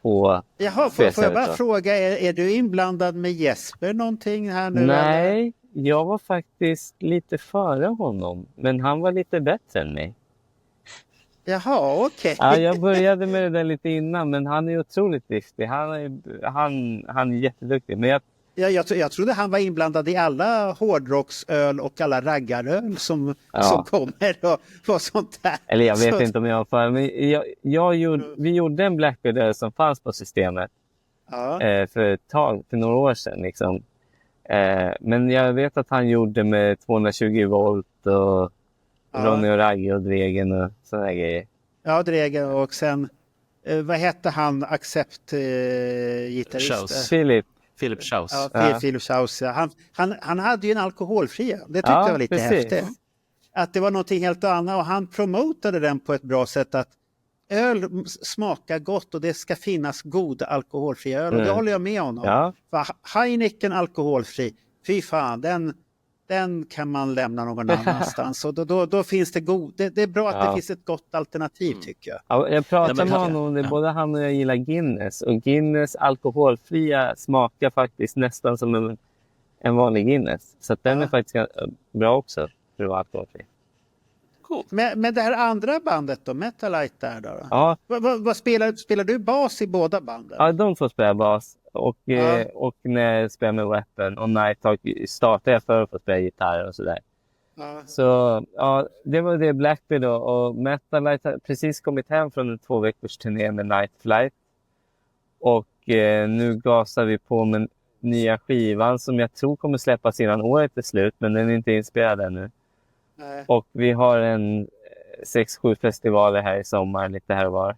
på... Jaha, får jag bara spelstället då. fråga, är du inblandad med Jesper någonting här nu? Eller? Nej, jag var faktiskt lite före honom. Men han var lite bättre än mig. Jaha, okej. Ja, jag började med det där lite innan, men han är otroligt duktig. Han är jätteduktig. Men Jag trodde han var inblandad i alla hårdrocksöl och alla raggaröl som kommer och sånt där. eller jag vet Så- inte om jag var före. Men vi gjorde en Blackbird som fanns på systemet Ja, för några år sedan. Liksom. Men jag vet att han gjorde med 220 volt och Ronny och Ragge och Dregen och sådana grejer. ja, Dregen och sen, vad hette han, Accept-gitarrist? Schaus. Philip Schaus. Ja, Philip Schaus. Ja. Han hade ju en alkoholfria. Det tyckte jag var lite precis. häftigt. Att det var någonting helt annat och han promotade den på ett bra sätt att öl smakar gott och det ska finnas god alkoholfri öl och det håller jag med honom. Ja. För Heineken alkoholfri, fy fan, den kan man lämna någon annanstans och då finns det det är bra att det finns ett gott alternativ tycker jag. Ja, jag pratade Nej, men med han- honom, det är både han och jag gillar Guinness. Och Guinness alkoholfria smakar faktiskt nästan som en vanlig Guinness. Så att den är faktiskt bra också för att vara alkoholfri. Men det här andra bandet då, Metalite där då? Ja, Vad spelar du bas i båda banden? ja, de får spela bas. Och när jag spelar med Weapon och Nighthawk startar jag för att få spela gitarr och sådär. Ja. Så ja, det var det Blackbeard då. Och Metalite har precis kommit hem från en 2 veckors turné med Night Flight. Och nu gasar vi på med nya skivan som jag tror kommer släppas innan året är slut. Men den är inte inspelad ännu. Nej. Och vi har en 6-7 festivaler här i sommar, lite här och var.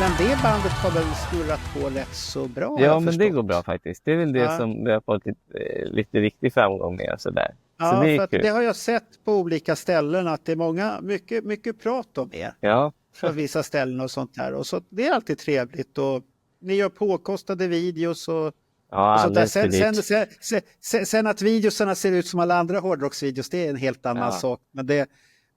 Men det bandet har väl snurrat på rätt så bra? har Ja, jag men det förstått. går bra faktiskt. Det är väl det som vi har fått lite riktig framgång med. Och sådär. Ja, Så det för är att kul. det har jag sett på olika ställen att det är mycket prat om er Ja, på vissa ställen och sånt där. Och så det är alltid trevligt och ni gör påkostade videos och ja sånt där. alldeles för dyrt. Sen att videosarna ser ut som alla andra hårdrocksvideos, det är en helt annan sak.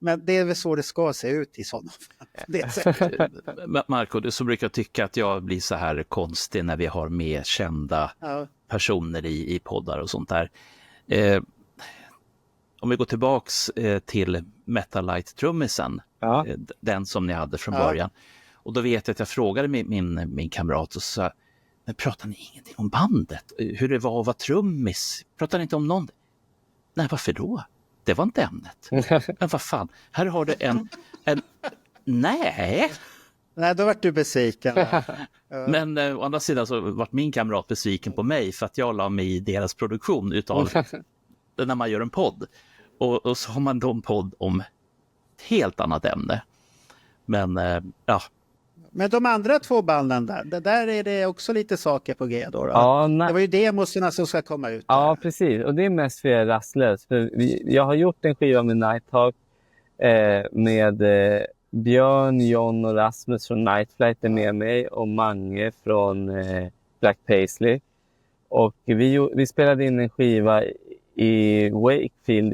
Men det är väl så det ska se ut i sådana fall. Det är säkert. Marco, du så brukar tycka att jag blir så här konstig när vi har med kända Ja. personer i poddar och sånt där. Om vi går tillbaks till Metalite-trummisen, Ja. den som ni hade från början. Och då vet jag att jag frågade min kamrat och sa, men pratar ni ingenting om bandet? Hur det var att vara trummis? Pratar ni inte om någon? Nej, varför då? det var inte ämnet. Men vad fan, här har du en nej. Nej, då vart du besviken. Men å andra sidan så vart min kamrat besviken på mig för att jag la mig i deras produktion utav när man gör en podd. Och så har man då en podd om ett helt annat ämne. Men ja. Men de andra 2 banden där är det också lite saker på G då? Ja, det var ju demosarna som ska komma ut. Ja, precis. Och det är mest för jag är rastlös. För jag har gjort en skiva med Nighthawk med Björn, John och Rasmus från Nightflight är med mig och Mange från Black Paisley. Och vi spelade in en skiva i Wakefield,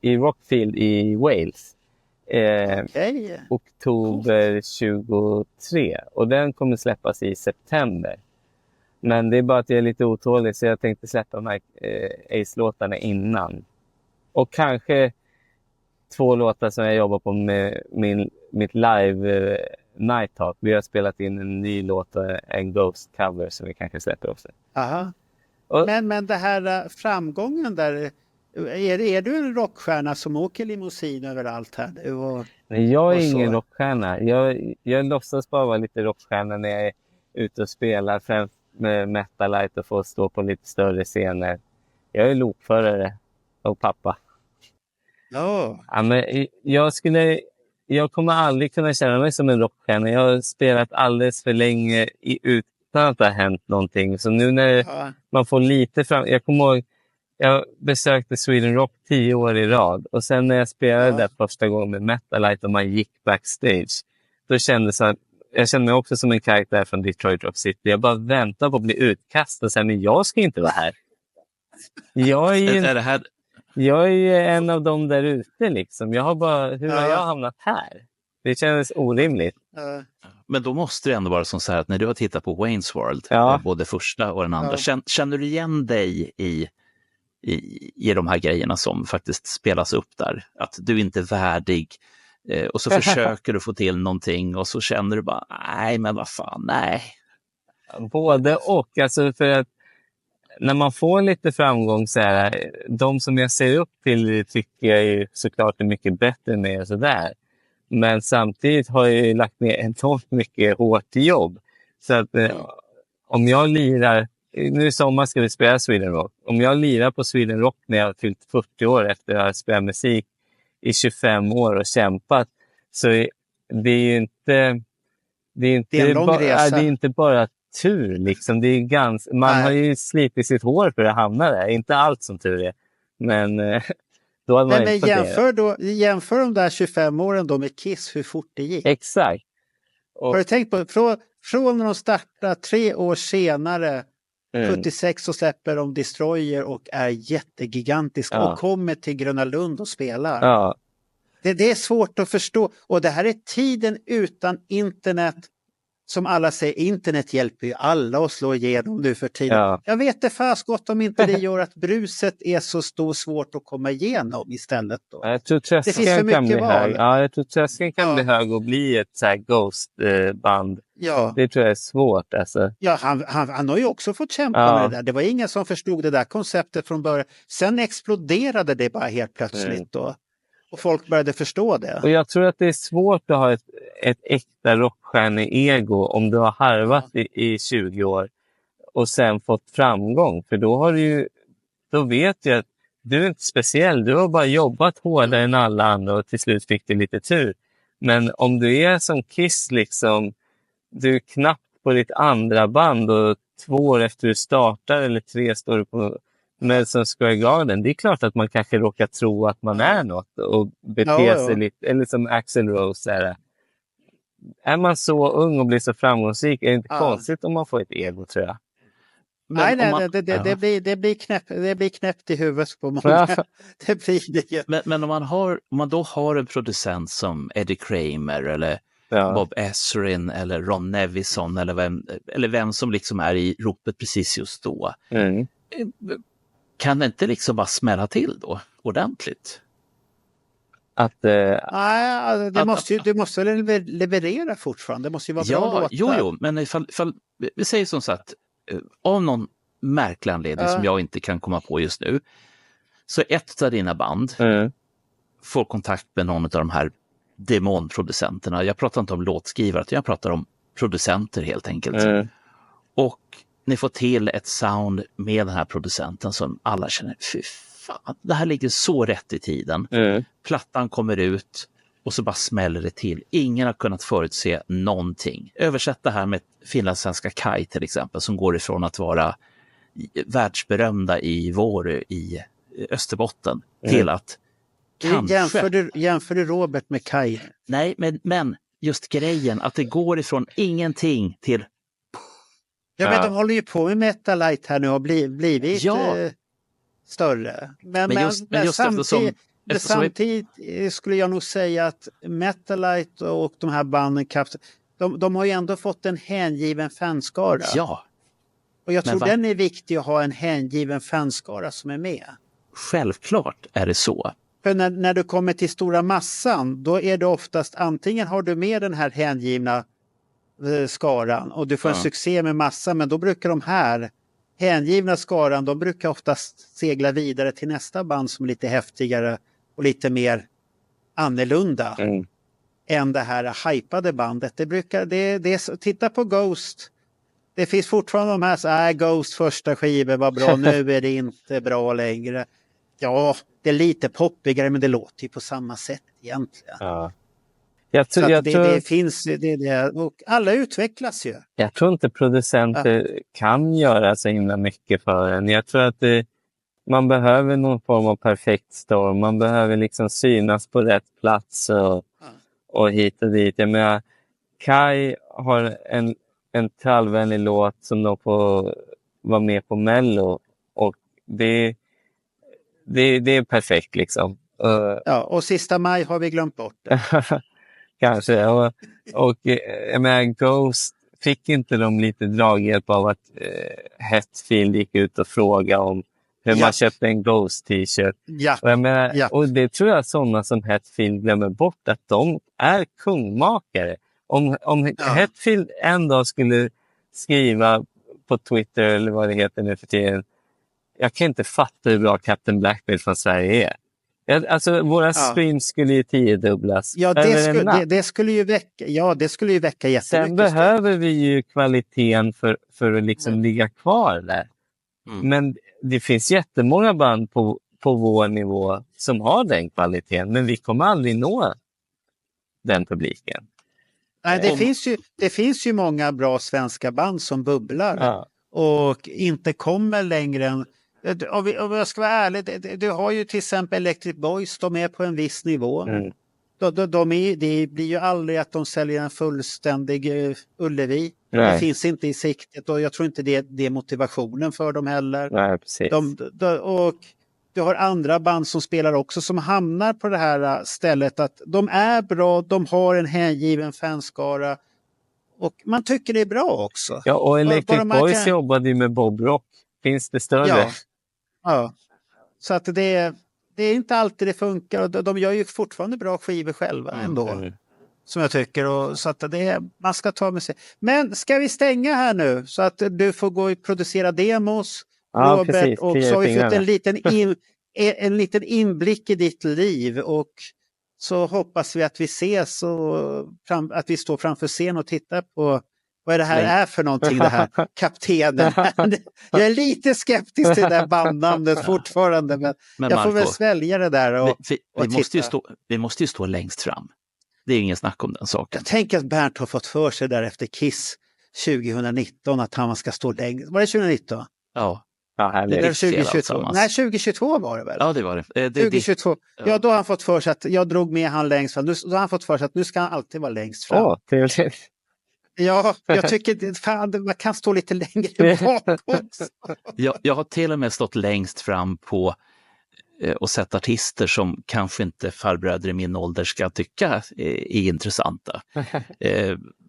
i Rockfield i Wales. Oktober 23. Och den kommer släppas i september. Men det är bara att jag är lite otålig så jag tänkte släppa de här Ace-låtarna innan. Och kanske 2 låtar som jag jobbar på med mitt live Nighthawk. Vi har spelat in en ny låt och en Ghost cover som vi kanske släpper också. Aha. Men det här framgången där, är du en rockstjärna som åker limousin överallt här? Nej, jag är ingen rockstjärna. Jag låtsas bara vara lite rockstjärna när jag är ute och spelar främst med Metalite och får stå på lite större scener. Jag är lokförare och pappa. Ja, men jag kommer aldrig kunna känna mig som en rockstjärna. Jag har spelat alldeles för länge utan att det har hänt någonting. Så nu när man får lite fram... Jag kommer ihåg, jag besökte Sweden Rock 10 år i rad. Och sen när jag spelade där första gången med Metalite och man gick backstage. Då jag kände mig också som en karaktär från Detroit Rock City. Jag bara väntar på att bli utkastad och säga, men jag ska inte vara här. Jag är ju en av dem där ute liksom. Hur har jag hamnat här? Det känns orimligt. Men då måste det ändå vara som så här att när du har tittat på Wayne's World, både första och den andra, känner du igen dig i de här grejerna som faktiskt spelas upp där? Att du inte är värdig och så försöker du få till någonting och så känner du bara, nej men vad fan, nej. Både och, alltså för att när man får lite framgång så här, de som jag ser upp till tycker jag är såklart är mycket bättre än mig och sådär. Men samtidigt har jag ju lagt ner enormt mycket hårt jobb. Så att om jag lirar, nu i sommar ska vi spela Sweden Rock. Om jag lirar på Sweden Rock när jag har fyllt 40 år efter att ha spelat musik i 25 år och kämpat, så det är ju inte... Det är en lång resa. Det är inte bara tur liksom. Det är man har ju slitit sitt hår för att hamna där. Inte allt som tur är. Men då hade man inte jämför de där 25 åren då med Kiss, hur fort det gick. Exakt. Har du tänkt på, från när de startade 3 år senare, 76, så släpper de Destroyer och är jättegigantiska och kommer till Gröna Lund och spelar. Ja. Det är svårt att förstå. Och det här är tiden utan internet. Som alla säger, internet hjälper ju alla att slå igenom nu för tiden. Ja. Jag vet det fast gott om inte det gör att bruset är så svårt att komma igenom istället. Då. Jag tror tröskeln kan bli hög. Ja, jag tror tröskeln kan bli hög och bli ett så här Ghost-band. Ja. Det tror jag är svårt. Alltså. Ja, han har ju också fått kämpa med det där. Det var ingen som förstod det där konceptet från början. Sen exploderade det bara helt plötsligt då. Och folk började förstå det. Och jag tror att det är svårt att ha ett äkta rockstjärne-ego om du har harvat i 20 år och sen fått framgång. För då vet jag att du är inte speciell. Du har bara jobbat hårdare än alla andra och till slut fick du lite tur. Men om du är som Kiss liksom, du är knappt på ditt andra band och 2 år efter du startar eller 3 står du på Madison Square Garden, det är klart att man kanske råkar tro att man är något och bete sig lite, eller som Axl Rose är man så ung och blir så framgångsrik, är det inte konstigt om man får ett ego, tror jag. Men det blir knäppt i huvudet på många. Det blir det. Men om man då har en producent som Eddie Kramer eller Bob Ezrin eller Ron Nevison eller vem som liksom är i ropet precis just då. Kan det inte liksom bara smälla till då ordentligt? Du måste leverera fortfarande. Det måste ju vara bra låtar. Jo, men ifall vi säger som sagt, av någon märklig anledning som jag inte kan komma på just nu, Så ett av dina band får kontakt med någon av de här demonproducenterna. Jag pratar inte om låtskrivare, utan jag pratar om producenter helt enkelt. Och ni får till ett sound med den här producenten som alla känner, fy fan, det här ligger så rätt i tiden. Plattan kommer ut och så bara smäller det till. Ingen har kunnat förutse någonting. Översätt det här med finlandssvenska Kai till exempel, som går ifrån att vara världsberömda i Vårö i Österbotten till att kanske... Jämför du Robert med Kai? Nej, men just grejen att det går ifrån ingenting till... Ja, men de håller ju på med Metalite här nu och blivit större. Men samtidigt skulle jag nog säga att Metalite och de här banden, de har ju ändå fått en hängiven fanskara. Ja. Och jag tror den är viktig att ha en hängiven fanskara som är med. Självklart är det så. För när du kommer till stora massan, då är det oftast antingen har du med den här hängivna skaran och du får en succé med massa, men då brukar de här hängivna skaran, de brukar oftast segla vidare till nästa band som är lite häftigare och lite mer annorlunda än det här hypade bandet. Titta på Ghost. Det finns fortfarande de här så Ghost första skivor var bra, nu är det inte bra längre. Ja, det är lite poppigare, men det låter ju på samma sätt egentligen. Ja. Det finns och alla utvecklas ju. Jag tror inte producenter kan göra så himla mycket för en. Jag tror att man behöver någon form av perfekt storm. Man behöver liksom synas på rätt plats och hit och dit. Jag menar, Kai har en trallvänlig låt som då får vara med på Mello, och det är perfekt liksom. Ja, och sista maj har vi glömt bort det. Kanske. Och jag menar, Ghost fick inte de lite draghjälp av att Hetfield gick ut och frågade om hur man köpte en Ghost-t-shirt. Ja. Och, jag menar, och det tror jag sådana som Hetfield glömmer bort, att de är kungmakare. Om Hetfield en dag skulle skriva på Twitter eller vad det heter nu för tiden, jag kan inte fatta hur bra Captain Blackbeard från Sverige är. Alltså våra streams skulle ju 10-dubblas. Ja, det skulle ju väcka jättemycket. Sen behöver vi ju kvaliteten för att liksom ligga kvar där. Men det finns jättemånga band på vår nivå som har den kvaliteten, men vi kommer aldrig nå den publiken. Nej, det finns ju många bra svenska band som bubblar och inte kommer längre än... Om jag ska vara ärlig, du har ju till exempel Electric Boys, de är på en viss nivå. Det blir ju aldrig att de säljer en fullständig Ullevi. Nej. Det finns inte i siktet, och jag tror inte det är motivationen för dem heller. Nej, precis. Och du har andra band som spelar också som hamnar på det här stället att de är bra, de har en hängiven fanskara och man tycker det är bra också. Ja, och Electric Boys jobbade ju med Bob Rock. Finns det större? Ja. Så att det är inte alltid det funkar, och de gör ju fortfarande bra skivor själva ändå. Som jag tycker, och så att man ska ta med sig. Men ska vi stänga här nu så att du får gå och producera demos, Robert, precis. Och så har vi fått en liten inblick i ditt liv, och så hoppas vi att vi ses och att vi står framför scen och tittar på vad det här är för någonting, det här kaptenen. Jag är lite skeptisk till det där bandnamnet fortfarande, men jag Marco, får väl svälja det där och vi måste ju stå längst fram. Det är ingen snack om den saken. Jag tänker att Bernt har fått för sig där efter Kiss 2019 att han ska stå längst. Var det 2019? Ja. Det är 2022. Nej, 2022 var det väl? Ja, det var det. 2022. Ja, då har han fått för sig att jag drog med han längst fram. Då har han fått för sig att nu ska han alltid vara längst fram. Ja, jag tycker man kan stå lite längre bak också. Jag har till och med stått längst fram på och sett artister som kanske inte farbröder i min ålder ska tycka är intressanta.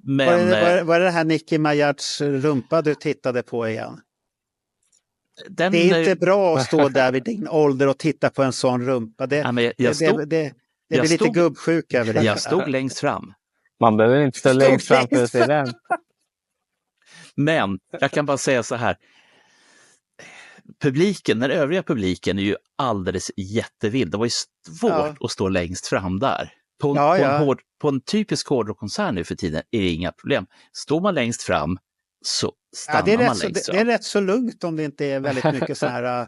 Men, var det här Nicki Majards rumpa du tittade på igen? Det är inte bra att stå där vid din ålder och titta på en sån rumpa. Det blir lite gubbsjuk över det. Jag stod längst fram. Man behöver inte stå längst fram för att se den. Men jag kan bara säga så här. publiken, den övriga publiken är ju alldeles jättevild. Det var ju svårt att stå längst fram där. På en typisk hårdrockkonsert nu för tiden är det inga problem. Står man längst fram så stannar man längst fram. Det är rätt så lugnt om det inte är väldigt mycket så här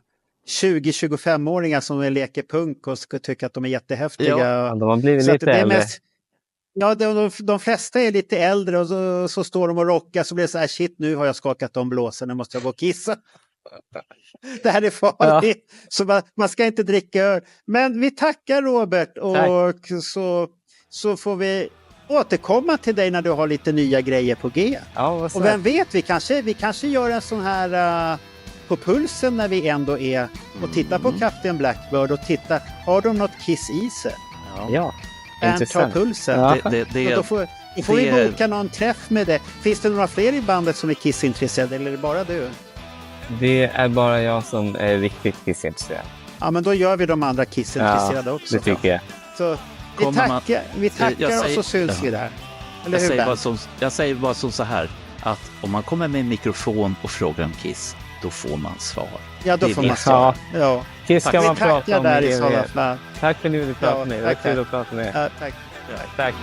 20-25-åringar som leker punk och ska tycka att de är jättehäftiga. Ja, de har blivit lite äldre. De flesta är lite äldre och så står de och rockar, så blir det så här, shit, nu har jag skakat om blåsen, nu måste jag gå och kissa. Det här är farligt, så man ska inte dricka öl. Men vi tackar Robert och så får vi återkomma till dig när du har lite nya grejer på G. Ja, och vem vet, vi kanske gör en sån här på pulsen när vi ändå är och tittar på Captain Blackbird och tittar, har de något Kiss i sig? Ja. Ta pulsen. Ja. Då får vi boka någon träff med det. Finns det några fler i bandet som är Kiss-intresserade eller är det bara du? Det är bara jag som är riktigt Kiss-intresserad. Ja, men då gör vi de andra Kiss-intresserade också. Det tycker jag. Så vi tackar och så syns vi där. Eller jag säger bara som så här, att om man kommer med en mikrofon och frågar om Kiss, då får man svar. Ja, då får man svar. Ja. Kiss ska man prata om. Där i sådana fall. Tack för att ni ville prata med mig. Det var kul att prata med er. Ja, tack. Tack.